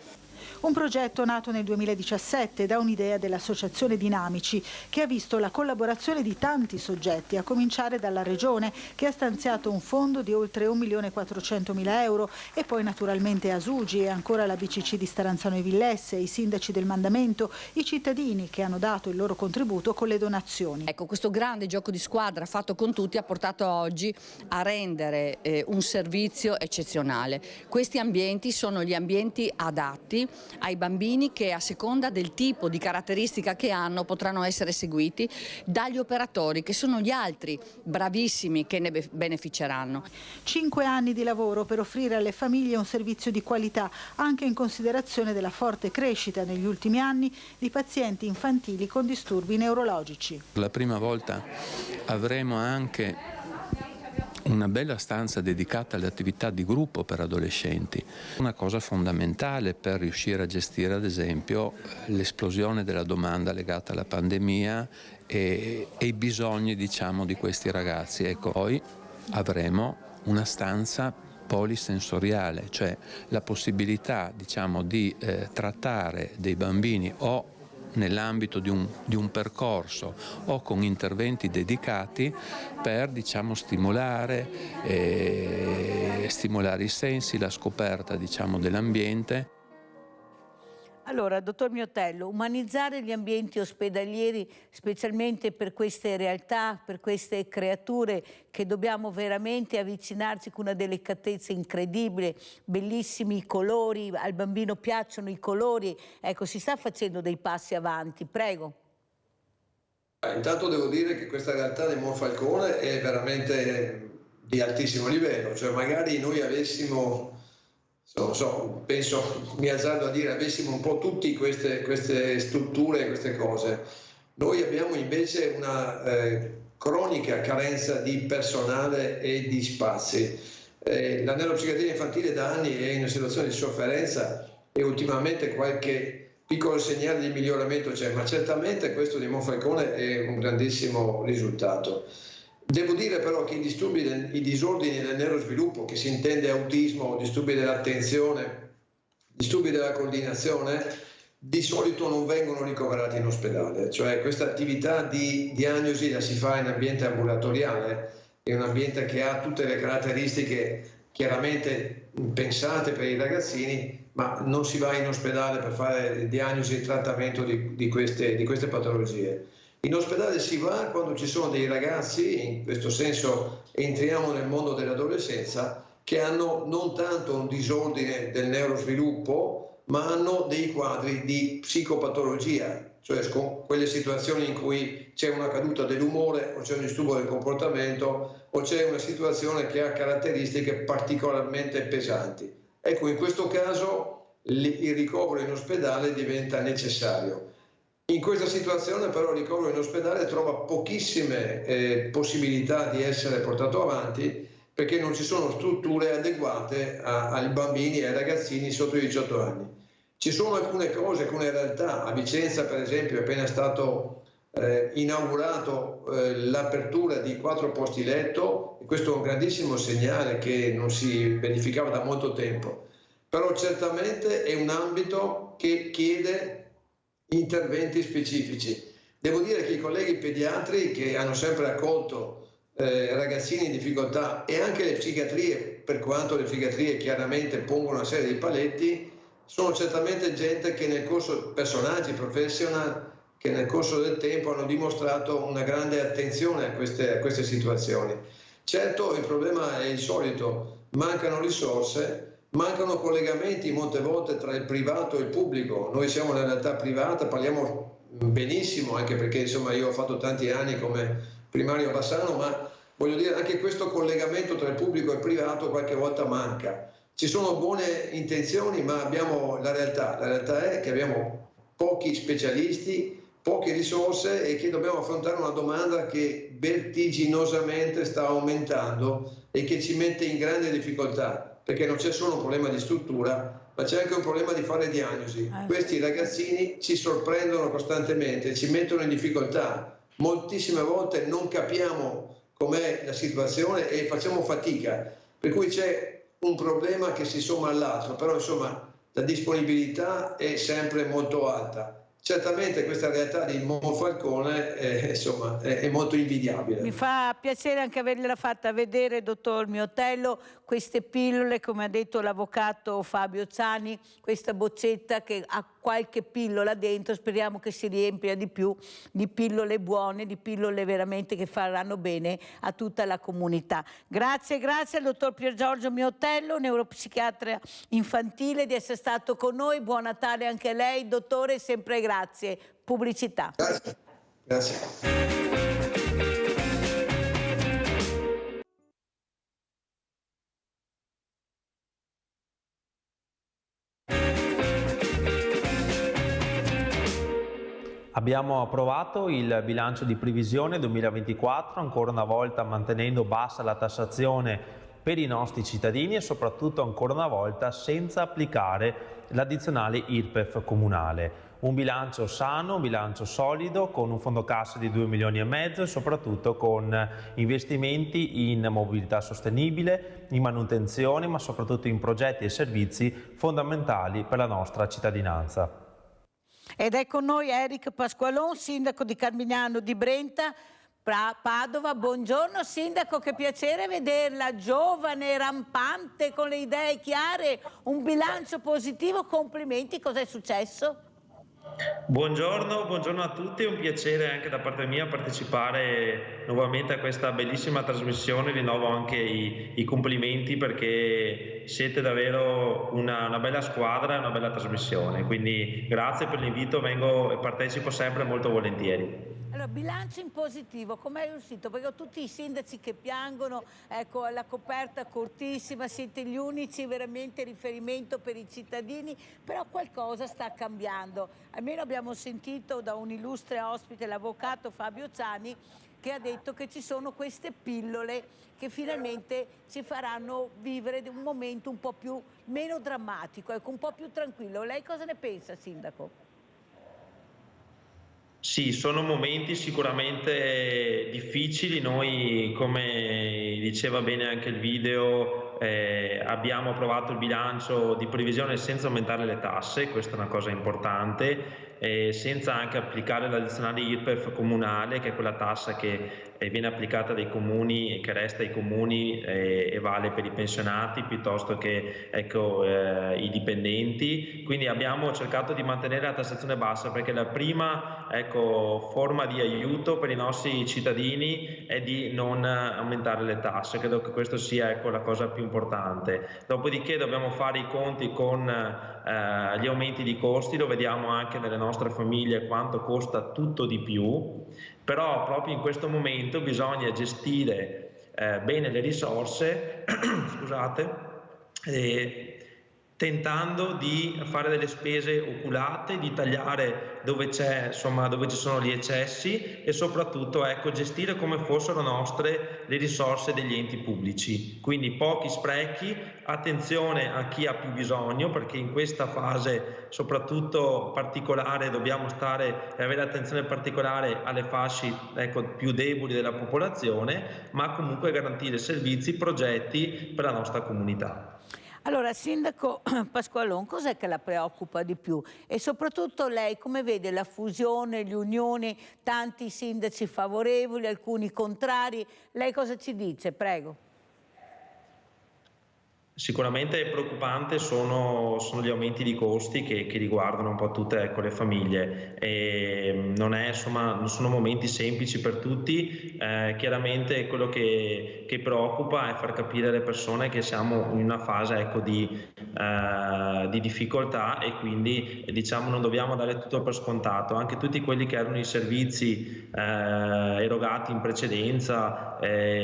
Un progetto nato nel 2017 da un'idea dell'associazione Dinamici, che ha visto la collaborazione di tanti soggetti, a cominciare dalla Regione, che ha stanziato un fondo di oltre 1.400.000 euro, e poi naturalmente Asugi e ancora la BCC di Staranzano e Villesse, i sindaci del Mandamento, i cittadini che hanno dato il loro contributo con le donazioni. Ecco, questo grande gioco di squadra fatto con tutti ha portato oggi a rendere un servizio eccezionale. Questi ambienti sono gli ambienti adatti ai bambini che, a seconda del tipo di caratteristica che hanno, potranno essere seguiti dagli operatori, che sono gli altri bravissimi che ne beneficeranno. 5 anni di lavoro per offrire alle famiglie un servizio di qualità, anche in considerazione della forte crescita negli ultimi anni di pazienti infantili con disturbi neurologici. Per la prima volta avremo anche una bella stanza dedicata alle attività di gruppo per adolescenti, una cosa fondamentale per riuscire a gestire ad esempio l'esplosione della domanda legata alla pandemia e i bisogni, diciamo, di questi ragazzi. Ecco, poi avremo una stanza polisensoriale, cioè la possibilità, diciamo, di trattare dei bambini o nell'ambito di un percorso o con interventi dedicati per, diciamo, stimolare i sensi, la scoperta, diciamo, dell'ambiente. Allora, dottor Miotello, umanizzare gli ambienti ospedalieri, specialmente per queste realtà, per queste creature che dobbiamo veramente avvicinarci con una delicatezza incredibile, bellissimi i colori, al bambino piacciono i colori, ecco, si sta facendo dei passi avanti, prego. Intanto devo dire che questa realtà di Monfalcone è veramente di altissimo livello, cioè magari noi avessimo... Non so, penso, mi azzardo a dire, avessimo un po' tutte queste strutture, queste cose. Noi abbiamo invece una cronica carenza di personale e di spazi. La neuropsichiatria infantile da anni è in una situazione di sofferenza e ultimamente qualche piccolo segnale di miglioramento c'è, ma certamente questo di Monfalcone è un grandissimo risultato. Devo dire però che i disordini del neurosviluppo, che si intende autismo, disturbi dell'attenzione, disturbi della coordinazione, di solito non vengono ricoverati in ospedale, cioè questa attività di diagnosi la si fa in ambiente ambulatoriale, è un ambiente che ha tutte le caratteristiche chiaramente pensate per i ragazzini, ma non si va in ospedale per fare diagnosi e trattamento di queste patologie. In ospedale si va quando ci sono dei ragazzi, in questo senso entriamo nel mondo dell'adolescenza, che hanno non tanto un disordine del neurosviluppo, ma hanno dei quadri di psicopatologia, cioè quelle situazioni in cui c'è una caduta dell'umore o c'è un disturbo del comportamento o c'è una situazione che ha caratteristiche particolarmente pesanti. Ecco, in questo caso il ricovero in ospedale diventa necessario. In questa situazione però il ricovero in ospedale trova pochissime possibilità di essere portato avanti perché non ci sono strutture adeguate ai bambini e ai ragazzini sotto i 18 anni. Ci sono alcune cose, alcune realtà, a Vicenza per esempio è appena stato inaugurato l'apertura di 4 posti letto, e questo è un grandissimo segnale che non si verificava da molto tempo, però certamente è un ambito che chiede interventi specifici. Devo dire che i colleghi pediatri che hanno sempre accolto ragazzini in difficoltà e anche le psichiatrie, per quanto le psichiatrie chiaramente pongono una serie di paletti, sono certamente gente che nel corso, personaggi professionali che nel corso del tempo hanno dimostrato una grande attenzione a queste situazioni. Certo, il problema è il solito, mancano risorse, mancano collegamenti molte volte tra il privato e il pubblico. Noi siamo una realtà privata, parliamo benissimo, anche perché insomma io ho fatto tanti anni come primario a Bassano, ma voglio dire anche questo collegamento tra il pubblico e il privato qualche volta manca. Ci sono buone intenzioni, ma abbiamo la realtà è che abbiamo pochi specialisti, poche risorse e che dobbiamo affrontare una domanda che vertiginosamente sta aumentando e che ci mette in grande difficoltà, perché non c'è solo un problema di struttura, ma c'è anche un problema di fare diagnosi. Questi ragazzini ci sorprendono costantemente, ci mettono in difficoltà. Moltissime volte non capiamo com'è la situazione e facciamo fatica, per cui c'è un problema che si somma all'altro, però insomma la disponibilità è sempre molto alta. Certamente questa realtà di Monfalcone insomma, è molto invidiabile. Mi fa piacere anche avergliela fatta vedere, dottor Miotello, queste pillole, come ha detto l'avvocato Fabio Zani, questa boccetta che ha qualche pillola dentro, speriamo che si riempia di più di pillole buone, di pillole veramente che faranno bene a tutta la comunità. Grazie al dottor Pier Giorgio Miotello, neuropsichiatra infantile, di essere stato con noi. Buon Natale anche a lei, dottore, sempre grazie. Pubblicità. Grazie. Abbiamo approvato il bilancio di previsione 2024, ancora una volta mantenendo bassa la tassazione per i nostri cittadini e soprattutto ancora una volta senza applicare l'addizionale IRPEF comunale. Un bilancio sano, un bilancio solido, con un fondo cassa di 2,5 milioni e soprattutto con investimenti in mobilità sostenibile, in manutenzione, ma soprattutto in progetti e servizi fondamentali per la nostra cittadinanza. Ed è con noi Eric Pasqualon, sindaco di Carmignano di Brenta, Padova. Buongiorno sindaco, che piacere vederla, giovane, rampante, con le idee chiare, un bilancio positivo, complimenti, cos'è successo? Buongiorno a tutti, è un piacere anche da parte mia partecipare nuovamente a questa bellissima trasmissione, rinnovo anche i complimenti perché siete davvero una bella squadra e una bella trasmissione, quindi grazie per l'invito, vengo e partecipo sempre molto volentieri. Allora, bilancio in positivo, com'è riuscito? Perché ho tutti i sindaci che piangono, ecco, la coperta cortissima, siete gli unici veramente riferimento per i cittadini, però qualcosa sta cambiando. Almeno abbiamo sentito da un illustre ospite, l'avvocato Fabio Zani, che ha detto che ci sono queste pillole che finalmente ci faranno vivere un momento un po' meno drammatico, ecco, un po' più tranquillo. Lei cosa ne pensa, sindaco? Sì, sono momenti sicuramente difficili. Noi, come diceva bene anche il video, abbiamo approvato il bilancio di previsione senza aumentare le tasse, questa è una cosa importante, senza anche applicare l'addizionale IRPEF comunale, che è quella tassa che viene applicata dai comuni e che resta ai comuni e vale per i pensionati piuttosto che i dipendenti. Quindi abbiamo cercato di mantenere la tassazione bassa perché la prima forma di aiuto per i nostri cittadini è di non aumentare le tasse. Credo che questo sia la cosa più importante. Dopodiché dobbiamo fare i conti con gli aumenti di costi, lo vediamo anche nelle nostre famiglie quanto costa tutto di più, però proprio in questo momento bisogna gestire bene le risorse tentando di fare delle spese oculate, di tagliare dove ci sono gli eccessi e soprattutto gestire come fossero nostre le risorse degli enti pubblici. Quindi pochi sprechi, attenzione a chi ha più bisogno, perché in questa fase soprattutto particolare dobbiamo avere attenzione particolare alle fasce più deboli della popolazione, ma comunque garantire servizi, progetti per la nostra comunità. Allora, sindaco Pasqualon, cos'è che la preoccupa di più? E soprattutto lei come vede la fusione, le unioni, tanti sindaci favorevoli, alcuni contrari? Lei cosa ci dice? Prego. Sicuramente preoccupante sono gli aumenti di costi che riguardano un po' tutte le famiglie e non sono momenti semplici per tutti. Chiaramente quello che preoccupa è far capire alle persone che siamo in una fase di difficoltà e quindi non dobbiamo dare tutto per scontato. Anche tutti quelli che erano i servizi erogati in precedenza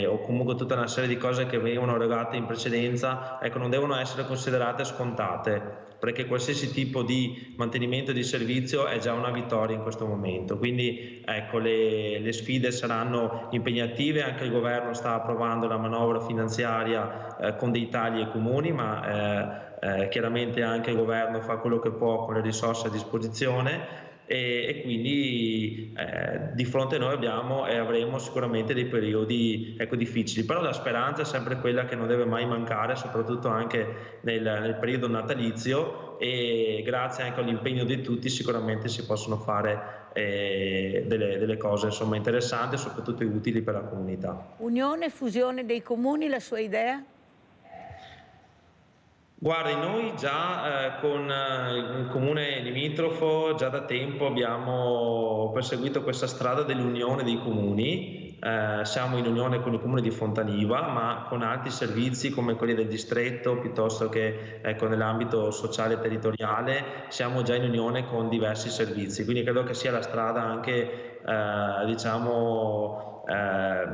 o comunque tutta una serie di cose che venivano erogate in precedenza non devono essere considerate scontate, perché qualsiasi tipo di mantenimento di servizio è già una vittoria in questo momento. Quindi le sfide saranno impegnative, anche il governo sta approvando la manovra finanziaria con dei tagli ai comuni, ma chiaramente anche il governo fa quello che può con le risorse a disposizione. E quindi di fronte a noi abbiamo e avremo sicuramente dei periodi difficili, però la speranza è sempre quella che non deve mai mancare, soprattutto anche nel periodo natalizio, e grazie anche all'impegno di tutti sicuramente si possono fare delle cose insomma interessanti e soprattutto utili per la comunità. Unione, fusione dei comuni, la sua idea? Guardi, noi già con il comune limitrofo già da tempo abbiamo perseguito questa strada dell'unione dei comuni, siamo in unione con il comune di Fontaniva ma con altri servizi come quelli del distretto piuttosto che nell'ambito sociale e territoriale siamo già in unione con diversi servizi, quindi credo che sia la strada anche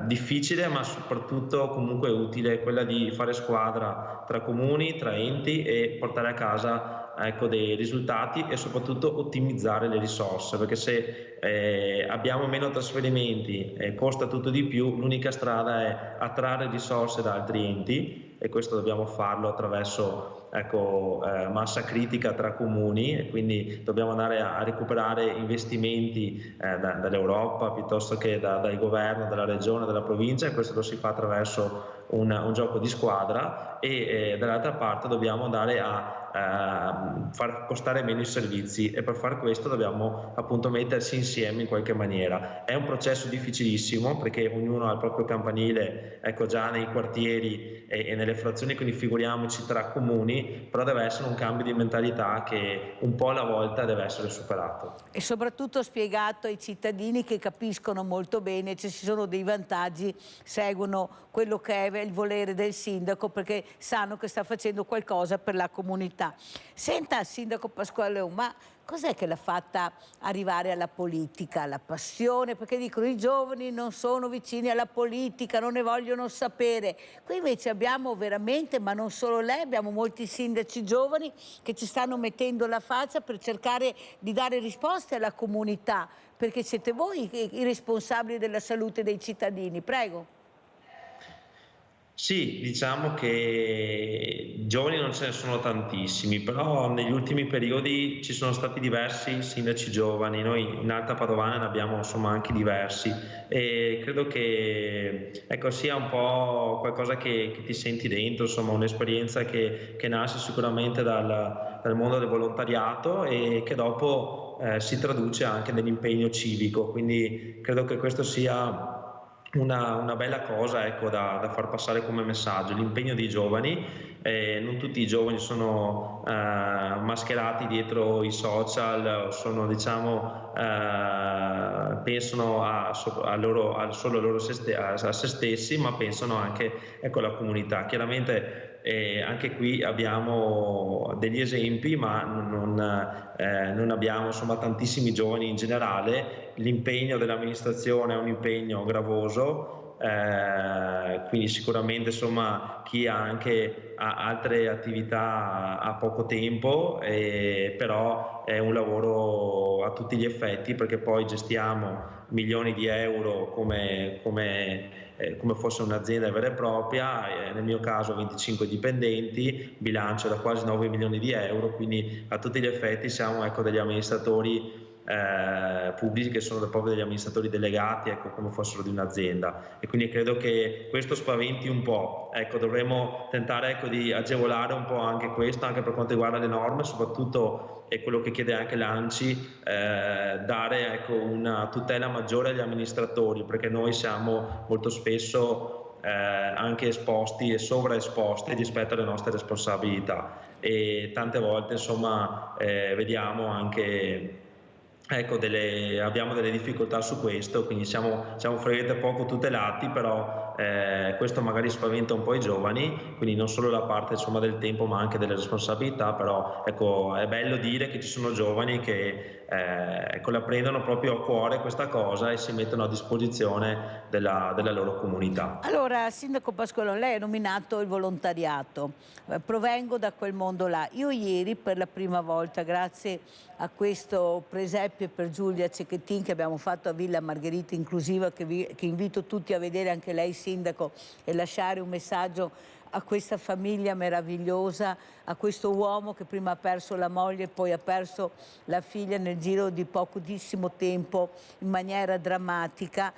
difficile ma soprattutto comunque utile, quella di fare squadra tra comuni, tra enti e portare a casa dei risultati e soprattutto ottimizzare le risorse, perché se abbiamo meno trasferimenti e costa tutto di più, l'unica strada è attrarre risorse da altri enti e questo dobbiamo farlo attraverso massa critica tra comuni e quindi dobbiamo andare a recuperare investimenti dall'Europa piuttosto che dal governo, dalla regione, dalla provincia e questo lo si fa attraverso un gioco di squadra e dall'altra parte dobbiamo andare a far costare meno i servizi e per fare questo dobbiamo appunto mettersi insieme in qualche maniera. È un processo difficilissimo perché ognuno ha il proprio campanile già nei quartieri e nelle frazioni, quindi figuriamoci tra comuni, però deve essere un cambio di mentalità che un po' alla volta deve essere superato. E soprattutto spiegato ai cittadini che capiscono molto bene, ci sono dei vantaggi, seguono quello che è il volere del sindaco perché sanno che sta facendo qualcosa per la comunità. Senta, sindaco Pasquale, ma cos'è che l'ha fatta arrivare alla politica? La passione? Perché dicono i giovani non sono vicini alla politica, non ne vogliono sapere. Qui invece abbiamo veramente, ma non solo lei, abbiamo molti sindaci giovani che ci stanno mettendo la faccia per cercare di dare risposte alla comunità, perché siete voi i responsabili della salute dei cittadini. Prego. Sì, diciamo che giovani non ce ne sono tantissimi, però negli ultimi periodi ci sono stati diversi sindaci giovani, noi in Alta Padovana ne abbiamo insomma anche diversi e credo che sia un po' qualcosa che ti senti dentro, insomma un'esperienza che nasce sicuramente dal mondo del volontariato e che dopo si traduce anche nell'impegno civico, quindi credo che questo sia una bella cosa da far passare come messaggio, l'impegno dei giovani, non tutti i giovani sono mascherati dietro i social, sono pensano solo a se stessi, ma pensano anche alla comunità. Chiaramente anche qui abbiamo degli esempi, ma non abbiamo insomma tantissimi giovani in generale. L'impegno dell'amministrazione è un impegno gravoso, quindi sicuramente insomma chi ha anche altre attività ha poco tempo, però è un lavoro a tutti gli effetti perché poi gestiamo milioni di euro come fosse un'azienda vera e propria, nel mio caso 25 dipendenti, bilancio da quasi 9 milioni di euro, quindi a tutti gli effetti siamo degli amministratori pubblici che sono proprio degli amministratori delegati come fossero di un'azienda e quindi credo che questo spaventi un po', dovremmo tentare di agevolare un po' anche questo, anche per quanto riguarda le norme, soprattutto è quello che chiede anche l'ANCI, dare una tutela maggiore agli amministratori perché noi siamo molto spesso anche esposti e sovraesposti rispetto alle nostre responsabilità e tante volte insomma vediamo anche abbiamo delle difficoltà su questo, quindi siamo francamente poco tutelati, però questo magari spaventa un po' i giovani, quindi non solo la parte insomma del tempo ma anche delle responsabilità, però è bello dire che ci sono giovani che la prendono proprio a cuore questa cosa e si mettono a disposizione della loro comunità. Allora, Sindaco Pasqualone, lei ha nominato il volontariato, provengo da quel mondo là. Io ieri per la prima volta, grazie a questo presepio per Giulia Cecchettin che abbiamo fatto a Villa Margherita Inclusiva, che invito tutti a vedere, anche lei Sindaco, e lasciare un messaggio a questa famiglia meravigliosa, a questo uomo che prima ha perso la moglie e poi ha perso la figlia nel giro di pochissimo tempo in maniera drammatica.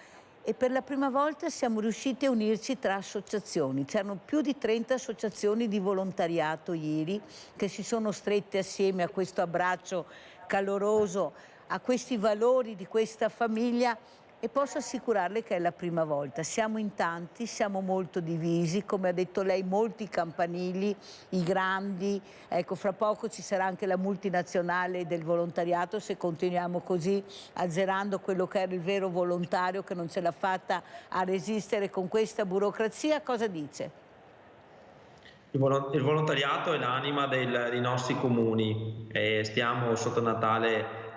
e per la prima volta siamo riusciti a unirci tra associazioni. C'erano più di 30 associazioni di volontariato ieri che si sono strette assieme a questo abbraccio caloroso, a questi valori di questa famiglia, e posso assicurarle che è la prima volta. Siamo in tanti, siamo molto divisi, come ha detto lei, molti campanili, i grandi, ecco, fra poco ci sarà anche la multinazionale del volontariato, se continuiamo così, azzerando quello che era il vero volontario che non ce l'ha fatta a resistere con questa burocrazia. Cosa dice? Il volontariato è l'anima dei nostri comuni e stiamo sotto Natale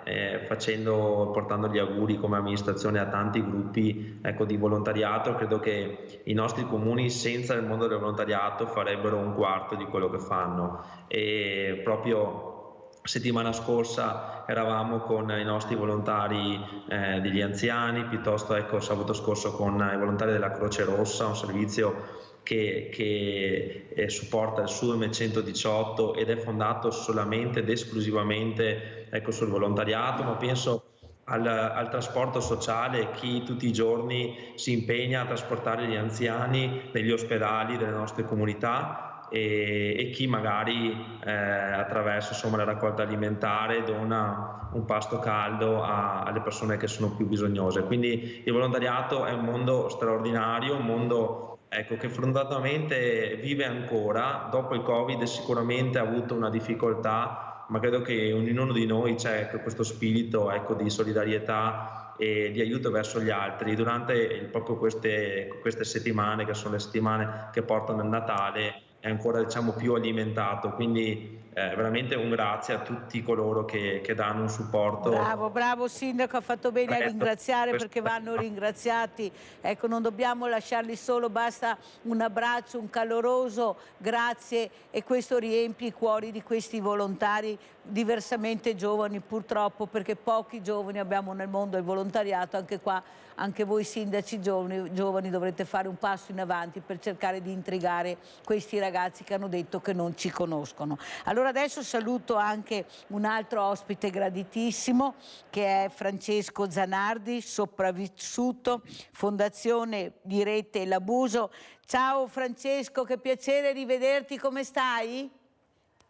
portando gli auguri come amministrazione a tanti gruppi, ecco, di volontariato. Credo che i nostri comuni senza il mondo del volontariato farebbero un quarto di quello che fanno, e proprio settimana scorsa eravamo con i nostri volontari degli anziani, piuttosto, ecco, sabato scorso con i volontari della Croce Rossa, un servizio che supporta il SUEM 118 ed è fondato solamente ed esclusivamente, ecco, sul volontariato, ma penso al trasporto sociale, chi tutti i giorni si impegna a trasportare gli anziani negli ospedali delle nostre comunità e chi magari attraverso, insomma, la raccolta alimentare dona un pasto caldo alle persone che sono più bisognose. Quindi il volontariato è un mondo straordinario, un mondo, ecco, che fortunatamente vive ancora. Dopo il Covid sicuramente ha avuto una difficoltà, ma credo che ognuno di noi c'è questo spirito, ecco, di solidarietà e di aiuto verso gli altri durante proprio queste settimane, che sono le settimane che portano il Natale, è ancora, diciamo, più alimentato. Quindi veramente un grazie a tutti coloro che danno un supporto. Bravo Sindaco, ha fatto bene a ringraziare, perché vanno ringraziati. Ecco, non dobbiamo lasciarli solo, basta un abbraccio, un caloroso grazie, e questo riempie i cuori di questi volontari diversamente giovani, purtroppo, perché pochi giovani abbiamo nel mondo del volontariato. Anche qua, anche voi sindaci giovani dovrete fare un passo in avanti per cercare di intrigare questi ragazzi che hanno detto che non ci conoscono. Allora adesso saluto anche un altro ospite graditissimo, che è Francesco Zanardi, sopravvissuto, Fondazione di Rete L'Abuso. Ciao Francesco, che piacere rivederti, come stai?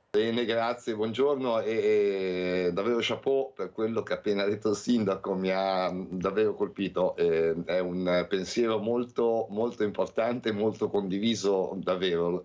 Bene, grazie, buongiorno, e davvero chapeau per quello che ha appena detto il sindaco, mi ha davvero colpito. È un pensiero molto, molto importante, molto condiviso, davvero,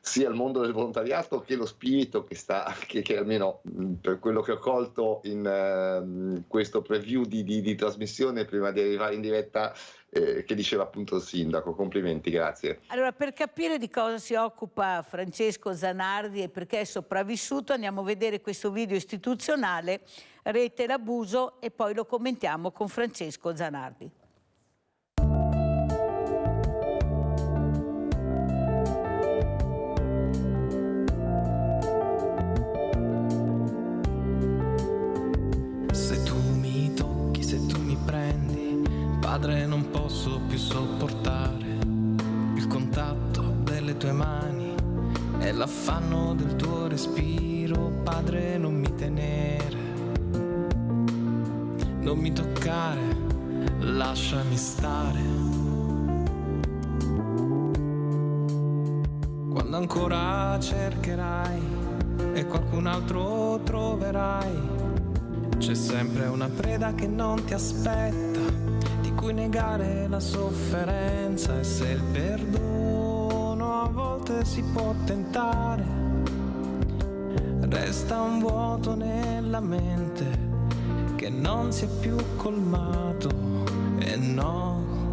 sia il mondo del volontariato che lo spirito che almeno per quello che ho colto in questo preview di trasmissione prima di arrivare in diretta, che diceva appunto il sindaco. Complimenti, grazie. Allora, per capire di cosa si occupa Francesco Zanardi e perché è sopravvissuto, andiamo a vedere questo video istituzionale, Rete L'Abuso, e poi lo commentiamo con Francesco Zanardi. Se tu mi tocchi, se tu mi prendi, padre, non posso più sopportare il contatto delle tue mani e l'affanno del tuo respiro. Padre, non mi tenere, non mi toccare, lasciami stare. Quando ancora cercherai e qualcun altro troverai, c'è sempre una preda che non ti aspetta, di cui negare la sofferenza. E se il perdono a volte si può tentare, resta un vuoto nella mente che non si è più colmato, e no,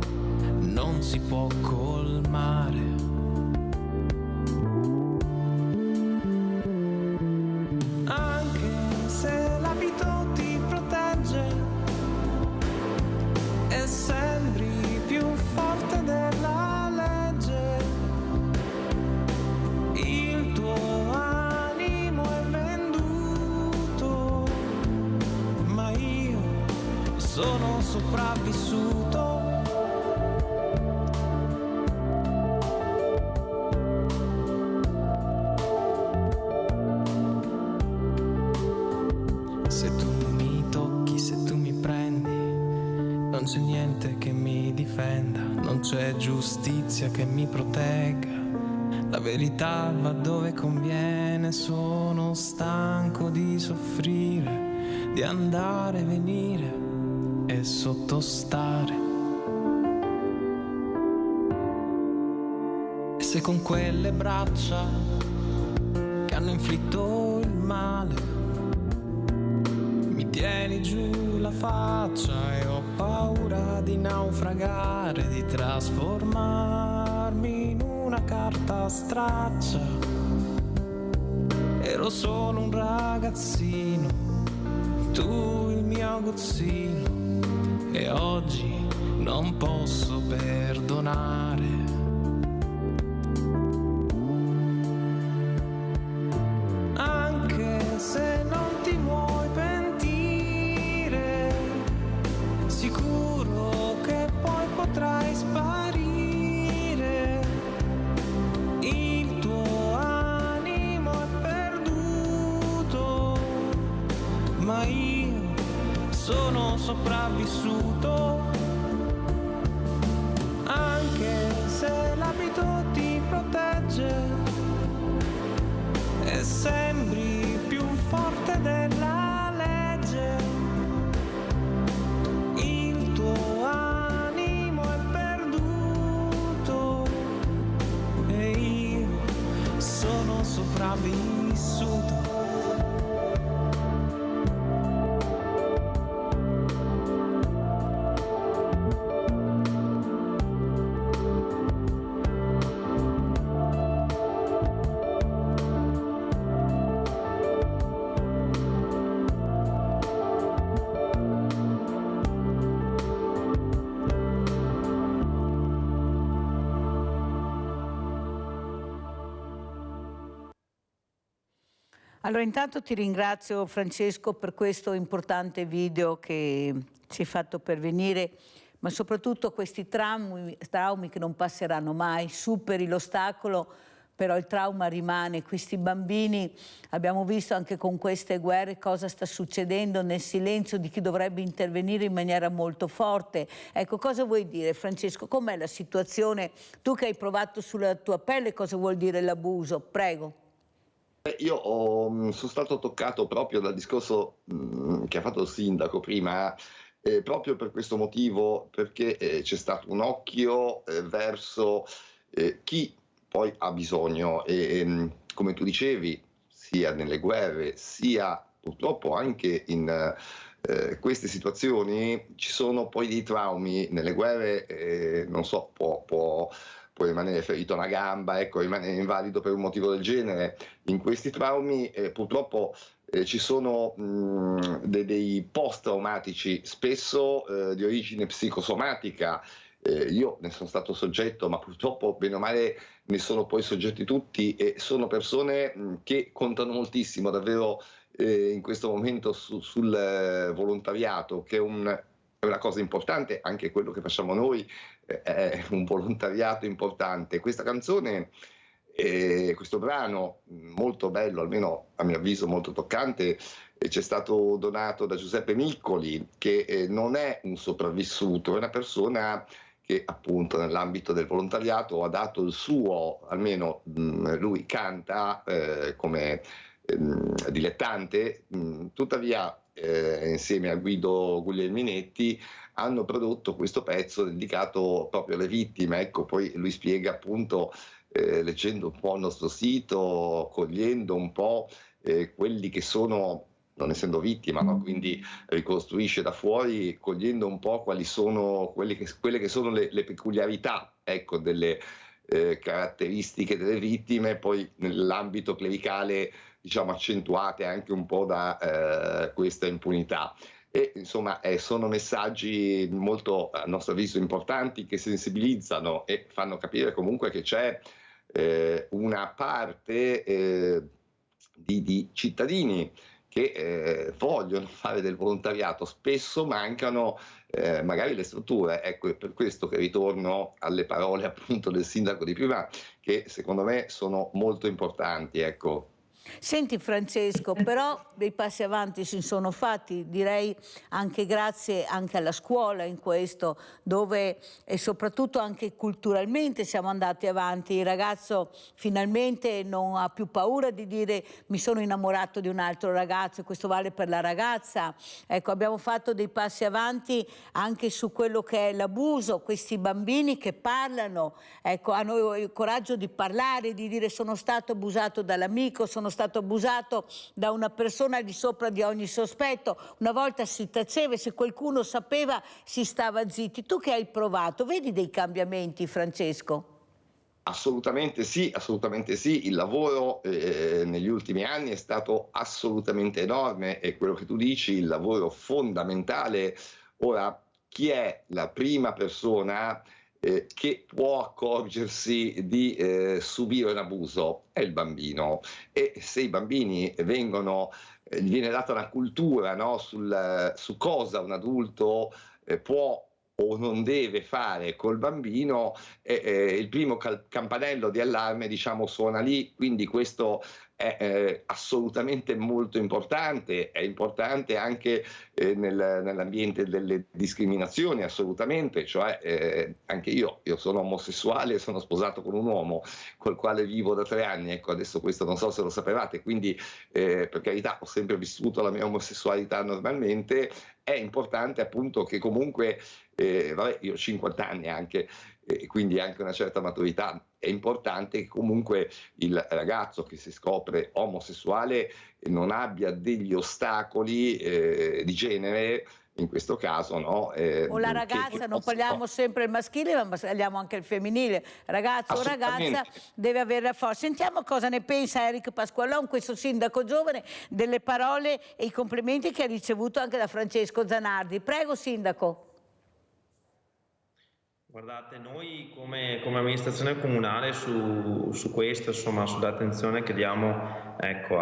non si può colmare. Anche se l'abito ti protegge e sembri più forte della legge, il tuo animo è venduto, ma io sono sopravvissuto. Se tu mi tocchi, se tu mi prendi, non c'è niente che mi difenda, non c'è giustizia che mi protegga. La verità va dove conviene, sono stanco di soffrire, di andare e venire e sottostare. E se con quelle braccia che hanno inflitto il male mi tieni giù la faccia e ho paura di naufragare, di trasformarmi in una carta straccia. Ero solo un ragazzino, tu il mio aguzzino, e oggi non posso perdonare. Anche se non ti vuoi pentire, sicuro che poi potrai sparire. Il tuo animo è perduto, ma io sono sopravvissuto. Anche se l'abito ti protegge e sembri più forte della legge, il tuo animo è perduto e io sono sopravvissuto. Allora, intanto ti ringrazio, Francesco, per questo importante video che ci hai fatto pervenire, ma soprattutto questi traumi che non passeranno mai. Superi l'ostacolo, però il trauma rimane. Questi bambini, abbiamo visto anche con queste guerre cosa sta succedendo nel silenzio di chi dovrebbe intervenire in maniera molto forte. Ecco, cosa vuoi dire, Francesco? Com'è la situazione? Tu che hai provato sulla tua pelle, cosa vuol dire l'abuso? Prego. Io sono stato toccato proprio dal discorso che ha fatto il sindaco prima, proprio per questo motivo, perché c'è stato un occhio verso chi poi ha bisogno e come tu dicevi, sia nelle guerre, sia purtroppo anche in queste situazioni ci sono poi dei traumi. Nelle guerre, non so, può rimanere ferito una gamba, ecco, rimanere invalido per un motivo del genere. In questi traumi purtroppo ci sono dei post-traumatici, spesso di origine psicosomatica. Io ne sono stato soggetto, ma purtroppo bene o male ne sono poi soggetti tutti, e sono persone che contano moltissimo davvero in questo momento sul volontariato, che è una cosa importante. Anche quello che facciamo noi è un volontariato importante. Questa canzone, questo brano molto bello, almeno a mio avviso molto toccante, ci è stato donato da Giuseppe Miccoli, che non è un sopravvissuto, è una persona che appunto nell'ambito del volontariato ha dato il suo, almeno lui canta come dilettante, tuttavia insieme a Guido Guglielminetti hanno prodotto questo pezzo dedicato proprio alle vittime. Ecco, poi lui spiega appunto, leggendo un po' il nostro sito, cogliendo un po' quelli che sono, non essendo vittima, no? Quindi ricostruisce da fuori, cogliendo un po' quali sono quelle che sono le peculiarità, ecco, delle caratteristiche delle vittime, poi nell'ambito clericale, diciamo, accentuate anche un po' da questa impunità. E insomma sono messaggi molto, a nostro avviso, importanti, che sensibilizzano e fanno capire comunque che c'è una parte di cittadini che vogliono fare del volontariato. Spesso mancano magari le strutture. Ecco, è per questo che ritorno alle parole appunto del sindaco di prima, che secondo me sono molto importanti. Ecco. Senti Francesco, però dei passi avanti si sono fatti, direi anche grazie anche alla scuola in questo, dove e soprattutto anche culturalmente siamo andati avanti. Il ragazzo finalmente non ha più paura di dire mi sono innamorato di un altro ragazzo, e questo vale per la ragazza. Ecco, abbiamo fatto dei passi avanti anche su quello che è l'abuso, questi bambini che parlano, ecco, hanno il coraggio di parlare, di dire sono stato abusato dall'amico, sono stato abusato da una persona al di sopra di ogni sospetto. Una volta si taceva e se qualcuno sapeva si stava zitti. Tu che hai provato, vedi dei cambiamenti, Francesco? Assolutamente sì, assolutamente sì. Il lavoro negli ultimi anni è stato assolutamente enorme e quello che tu dici, il lavoro fondamentale. Ora, chi è la prima persona che può accorgersi di subire un abuso? È il bambino, e se i bambini vengono, gli viene data una cultura, no, su cosa un adulto può o non deve fare col bambino, il primo campanello di allarme, diciamo, suona lì. Quindi questo è assolutamente molto importante, è importante anche nell'ambiente delle discriminazioni, assolutamente, cioè anche io sono omosessuale, sono sposato con un uomo col quale vivo da 3 anni, ecco, adesso questo non so se lo sapevate, quindi per carità ho sempre vissuto la mia omosessualità normalmente. È importante appunto che comunque, vabbè, io ho 50 anni anche, quindi anche una certa maturità, è importante che comunque il ragazzo che si scopre omosessuale non abbia degli ostacoli di genere, in questo caso, no? O la ragazza, non parliamo sempre il maschile, ma parliamo anche il femminile. Ragazzo o ragazza deve avere la forza. Sentiamo cosa ne pensa Eric Pasqualon, questo sindaco giovane, delle parole e i complimenti che ha ricevuto anche da Francesco Zanardi. Prego, sindaco. Guardate, noi come amministrazione comunale su questo, insomma, sull'attenzione che diamo, ecco,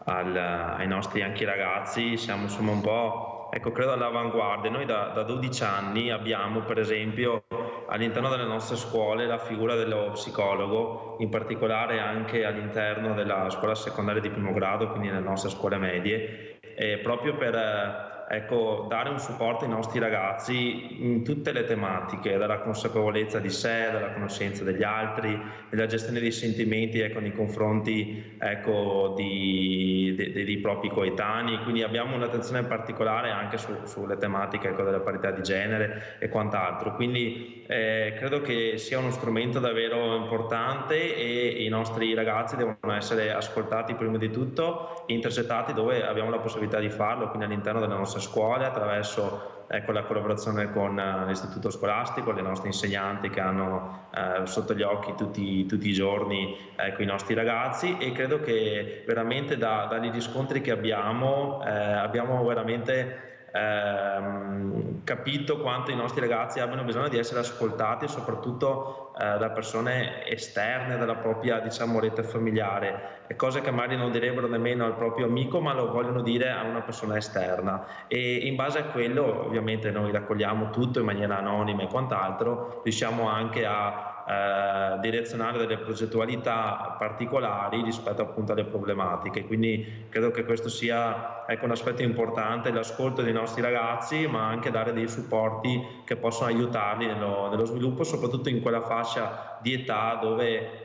ai nostri anche ragazzi, siamo insomma un po', ecco, credo all'avanguardia. Noi da 12 anni abbiamo, per esempio, all'interno delle nostre scuole la figura dello psicologo, in particolare anche all'interno della scuola secondaria di primo grado, quindi nelle nostre scuole medie, proprio per ecco, dare un supporto ai nostri ragazzi in tutte le tematiche, dalla consapevolezza di sé, dalla conoscenza degli altri, della gestione dei sentimenti, ecco, nei confronti, ecco, dei propri coetanei. Quindi abbiamo un'attenzione particolare anche sulle tematiche, ecco, della parità di genere e quant'altro. Quindi credo che sia uno strumento davvero importante e i nostri ragazzi devono essere ascoltati prima di tutto, intercettati dove abbiamo la possibilità di farlo, quindi all'interno delle nostre scuole, attraverso, ecco, la collaborazione con l'istituto scolastico, le nostre insegnanti che hanno sotto gli occhi tutti i giorni, ecco, i nostri ragazzi. E credo che veramente dagli riscontri che abbiamo veramente capito quanto i nostri ragazzi abbiano bisogno di essere ascoltati, soprattutto da persone esterne dalla propria, diciamo, rete familiare, e cose che magari non direbbero nemmeno al proprio amico, ma lo vogliono dire a una persona esterna. E in base a quello, ovviamente, noi raccogliamo tutto in maniera anonima e quant'altro, riusciamo anche a direzionare delle progettualità particolari rispetto appunto alle problematiche. Quindi credo che questo sia, ecco, un aspetto importante, l'ascolto dei nostri ragazzi, ma anche dare dei supporti che possono aiutarli nello sviluppo, soprattutto in quella fascia di età dove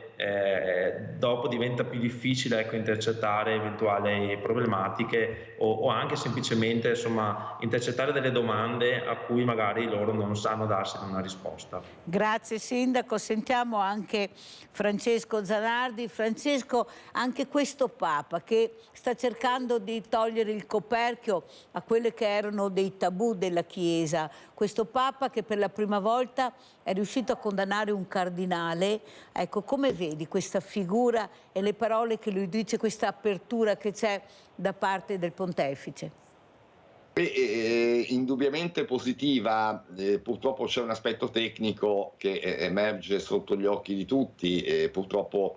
dopo diventa più difficile, ecco, intercettare eventuali problematiche o anche semplicemente, insomma, intercettare delle domande a cui magari loro non sanno darsi una risposta. Grazie sindaco, sentiamo anche Francesco Zanardi. Francesco, anche questo Papa che sta cercando di togliere il coperchio a quelle che erano dei tabù della Chiesa, questo Papa che per la prima volta è riuscito a condannare un cardinale, ecco, come vedi questa figura e le parole che lui dice, questa apertura che c'è da parte del pontefice? Indubbiamente positiva. Purtroppo c'è un aspetto tecnico che emerge sotto gli occhi di tutti. Purtroppo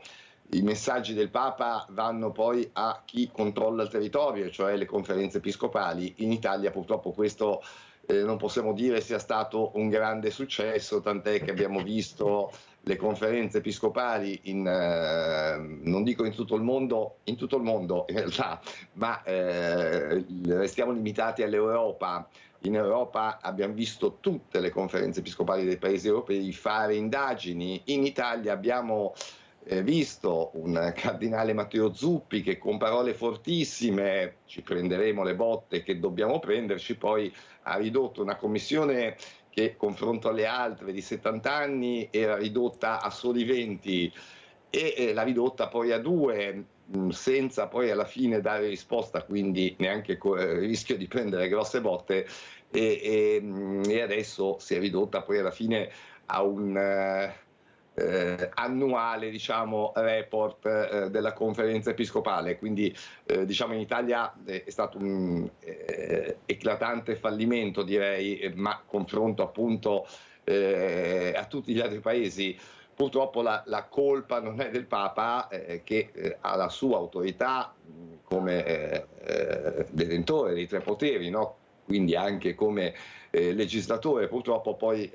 i messaggi del Papa vanno poi a chi controlla il territorio, cioè le conferenze episcopali. In Italia purtroppo questo non possiamo dire sia stato un grande successo, tant'è che abbiamo visto le conferenze episcopali non dico in tutto il mondo in realtà, ma restiamo limitati all'Europa. In Europa abbiamo visto tutte le conferenze episcopali dei paesi europei fare indagini. In Italia abbiamo visto un cardinale Matteo Zuppi che con parole fortissime, ci prenderemo le botte che dobbiamo prenderci, poi ha ridotto una commissione che confronto alle altre di 70 anni era ridotta a soli 20 e l'ha ridotta poi a 2 senza poi alla fine dare risposta, quindi neanche il rischio di prendere grosse botte e adesso si è ridotta poi alla fine a un annuale, diciamo, report della conferenza episcopale, quindi diciamo in Italia è stato un eclatante fallimento, direi, ma confronto appunto a tutti gli altri paesi. Purtroppo la colpa non è del Papa che ha la sua autorità come detentore dei 3 poteri, no? Quindi anche come legislatore. Purtroppo poi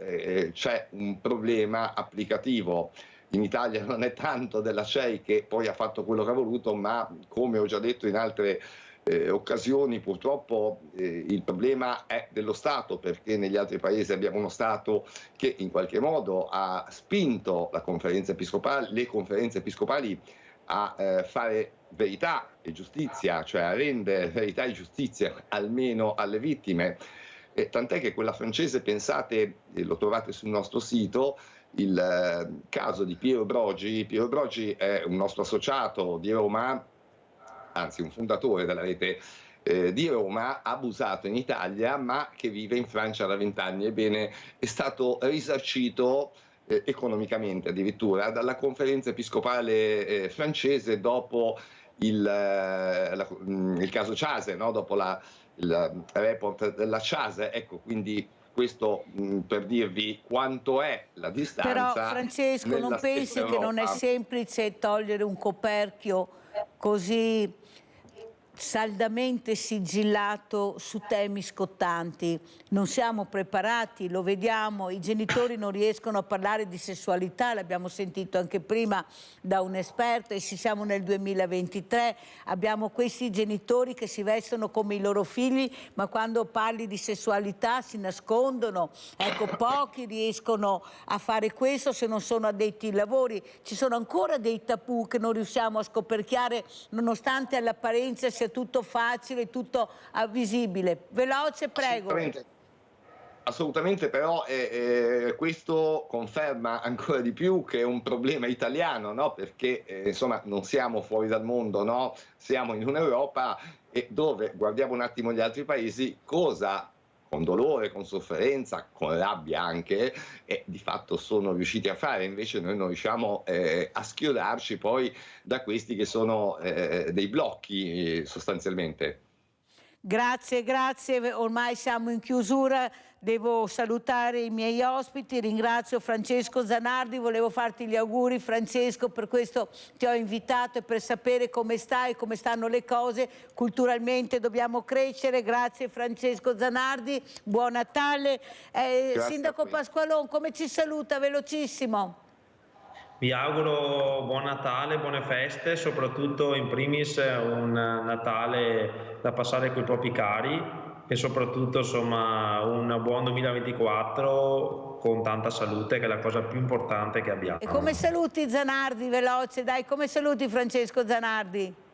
c'è un problema applicativo. In Italia non è tanto della CEI che poi ha fatto quello che ha voluto, ma come ho già detto in altre occasioni purtroppo il problema è dello Stato, perché negli altri paesi abbiamo uno Stato che in qualche modo ha spinto le conferenze episcopali a fare verità e giustizia, cioè a rendere verità e giustizia almeno alle vittime. Tant'è che quella francese, pensate, lo trovate sul nostro sito, il caso di Piero Brogi. Piero Brogi è un nostro associato di Roma, anzi un fondatore della rete di Roma, abusato in Italia ma che vive in Francia da 20 anni. Ebbene, è stato risarcito economicamente addirittura dalla conferenza episcopale francese dopo il caso Chase, no? Dopo il report della Chase. Ecco, quindi questo per dirvi quanto è la distanza. Però Francesco, non pensi che non è semplice togliere un coperchio così saldamente sigillato su temi scottanti? Non siamo preparati, lo vediamo, i genitori non riescono a parlare di sessualità, l'abbiamo sentito anche prima da un esperto, e siamo nel 2023, abbiamo questi genitori che si vestono come i loro figli, ma quando parli di sessualità si nascondono. Ecco, pochi riescono a fare questo se non sono addetti ai lavori. Ci sono ancora dei tabù che non riusciamo a scoperchiare, nonostante all'apparenza sia tutto facile, tutto visibile. Veloce, prego. Assolutamente, però questo conferma ancora di più che è un problema italiano, no? Perché insomma non siamo fuori dal mondo, no? Siamo in un'Europa dove guardiamo un attimo gli altri paesi, cosa con dolore, con sofferenza, con rabbia anche, di fatto sono riusciti a fare. Invece noi non riusciamo a schiodarci poi da questi che sono dei blocchi sostanzialmente. Grazie, grazie, ormai siamo in chiusura, devo salutare i miei ospiti, ringrazio Francesco Zanardi, volevo farti gli auguri Francesco, per questo ti ho invitato e per sapere come stai, come stanno le cose, culturalmente dobbiamo crescere. Grazie Francesco Zanardi, buon Natale. Sindaco Pasqualon, come ci saluta velocissimo? Vi auguro buon Natale, buone feste, soprattutto in primis un Natale da passare con i propri cari e soprattutto insomma un buon 2024 con tanta salute, che è la cosa più importante che abbiamo. E come saluti Zanardi, veloce, dai, come saluti Francesco Zanardi?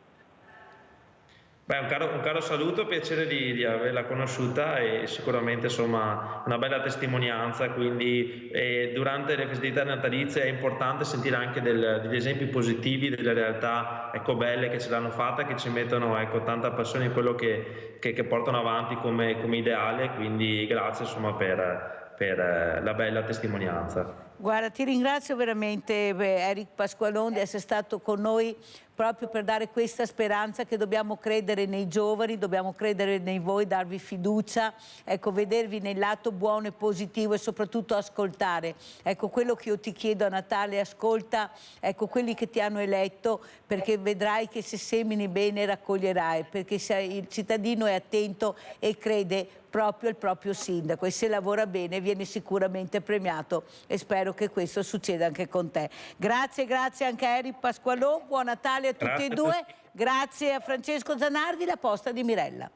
Beh, un caro saluto, piacere di averla conosciuta e sicuramente insomma una bella testimonianza, quindi durante le festività natalizie è importante sentire anche degli esempi positivi, delle realtà belle che ce l'hanno fatta, che ci mettono tanta passione in quello che portano avanti come ideale, quindi grazie insomma per la bella testimonianza. Guarda, ti ringrazio veramente Eric Pasqualon di essere stato con noi proprio per dare questa speranza che dobbiamo credere nei giovani, dobbiamo credere nei voi, darvi fiducia, ecco, vedervi nel lato buono e positivo e soprattutto ascoltare. Ecco, quello che io ti chiedo a Natale, ascolta, ecco, quelli che ti hanno eletto, perché vedrai che se semini bene raccoglierai, perché se il cittadino è attento e crede proprio il proprio sindaco, e se lavora bene viene sicuramente premiato, e spero che questo succeda anche con te. Grazie anche a Eric Pasqualò, buon Natale a tutti e due, grazie a Francesco Zanardi, La Posta di Mirella.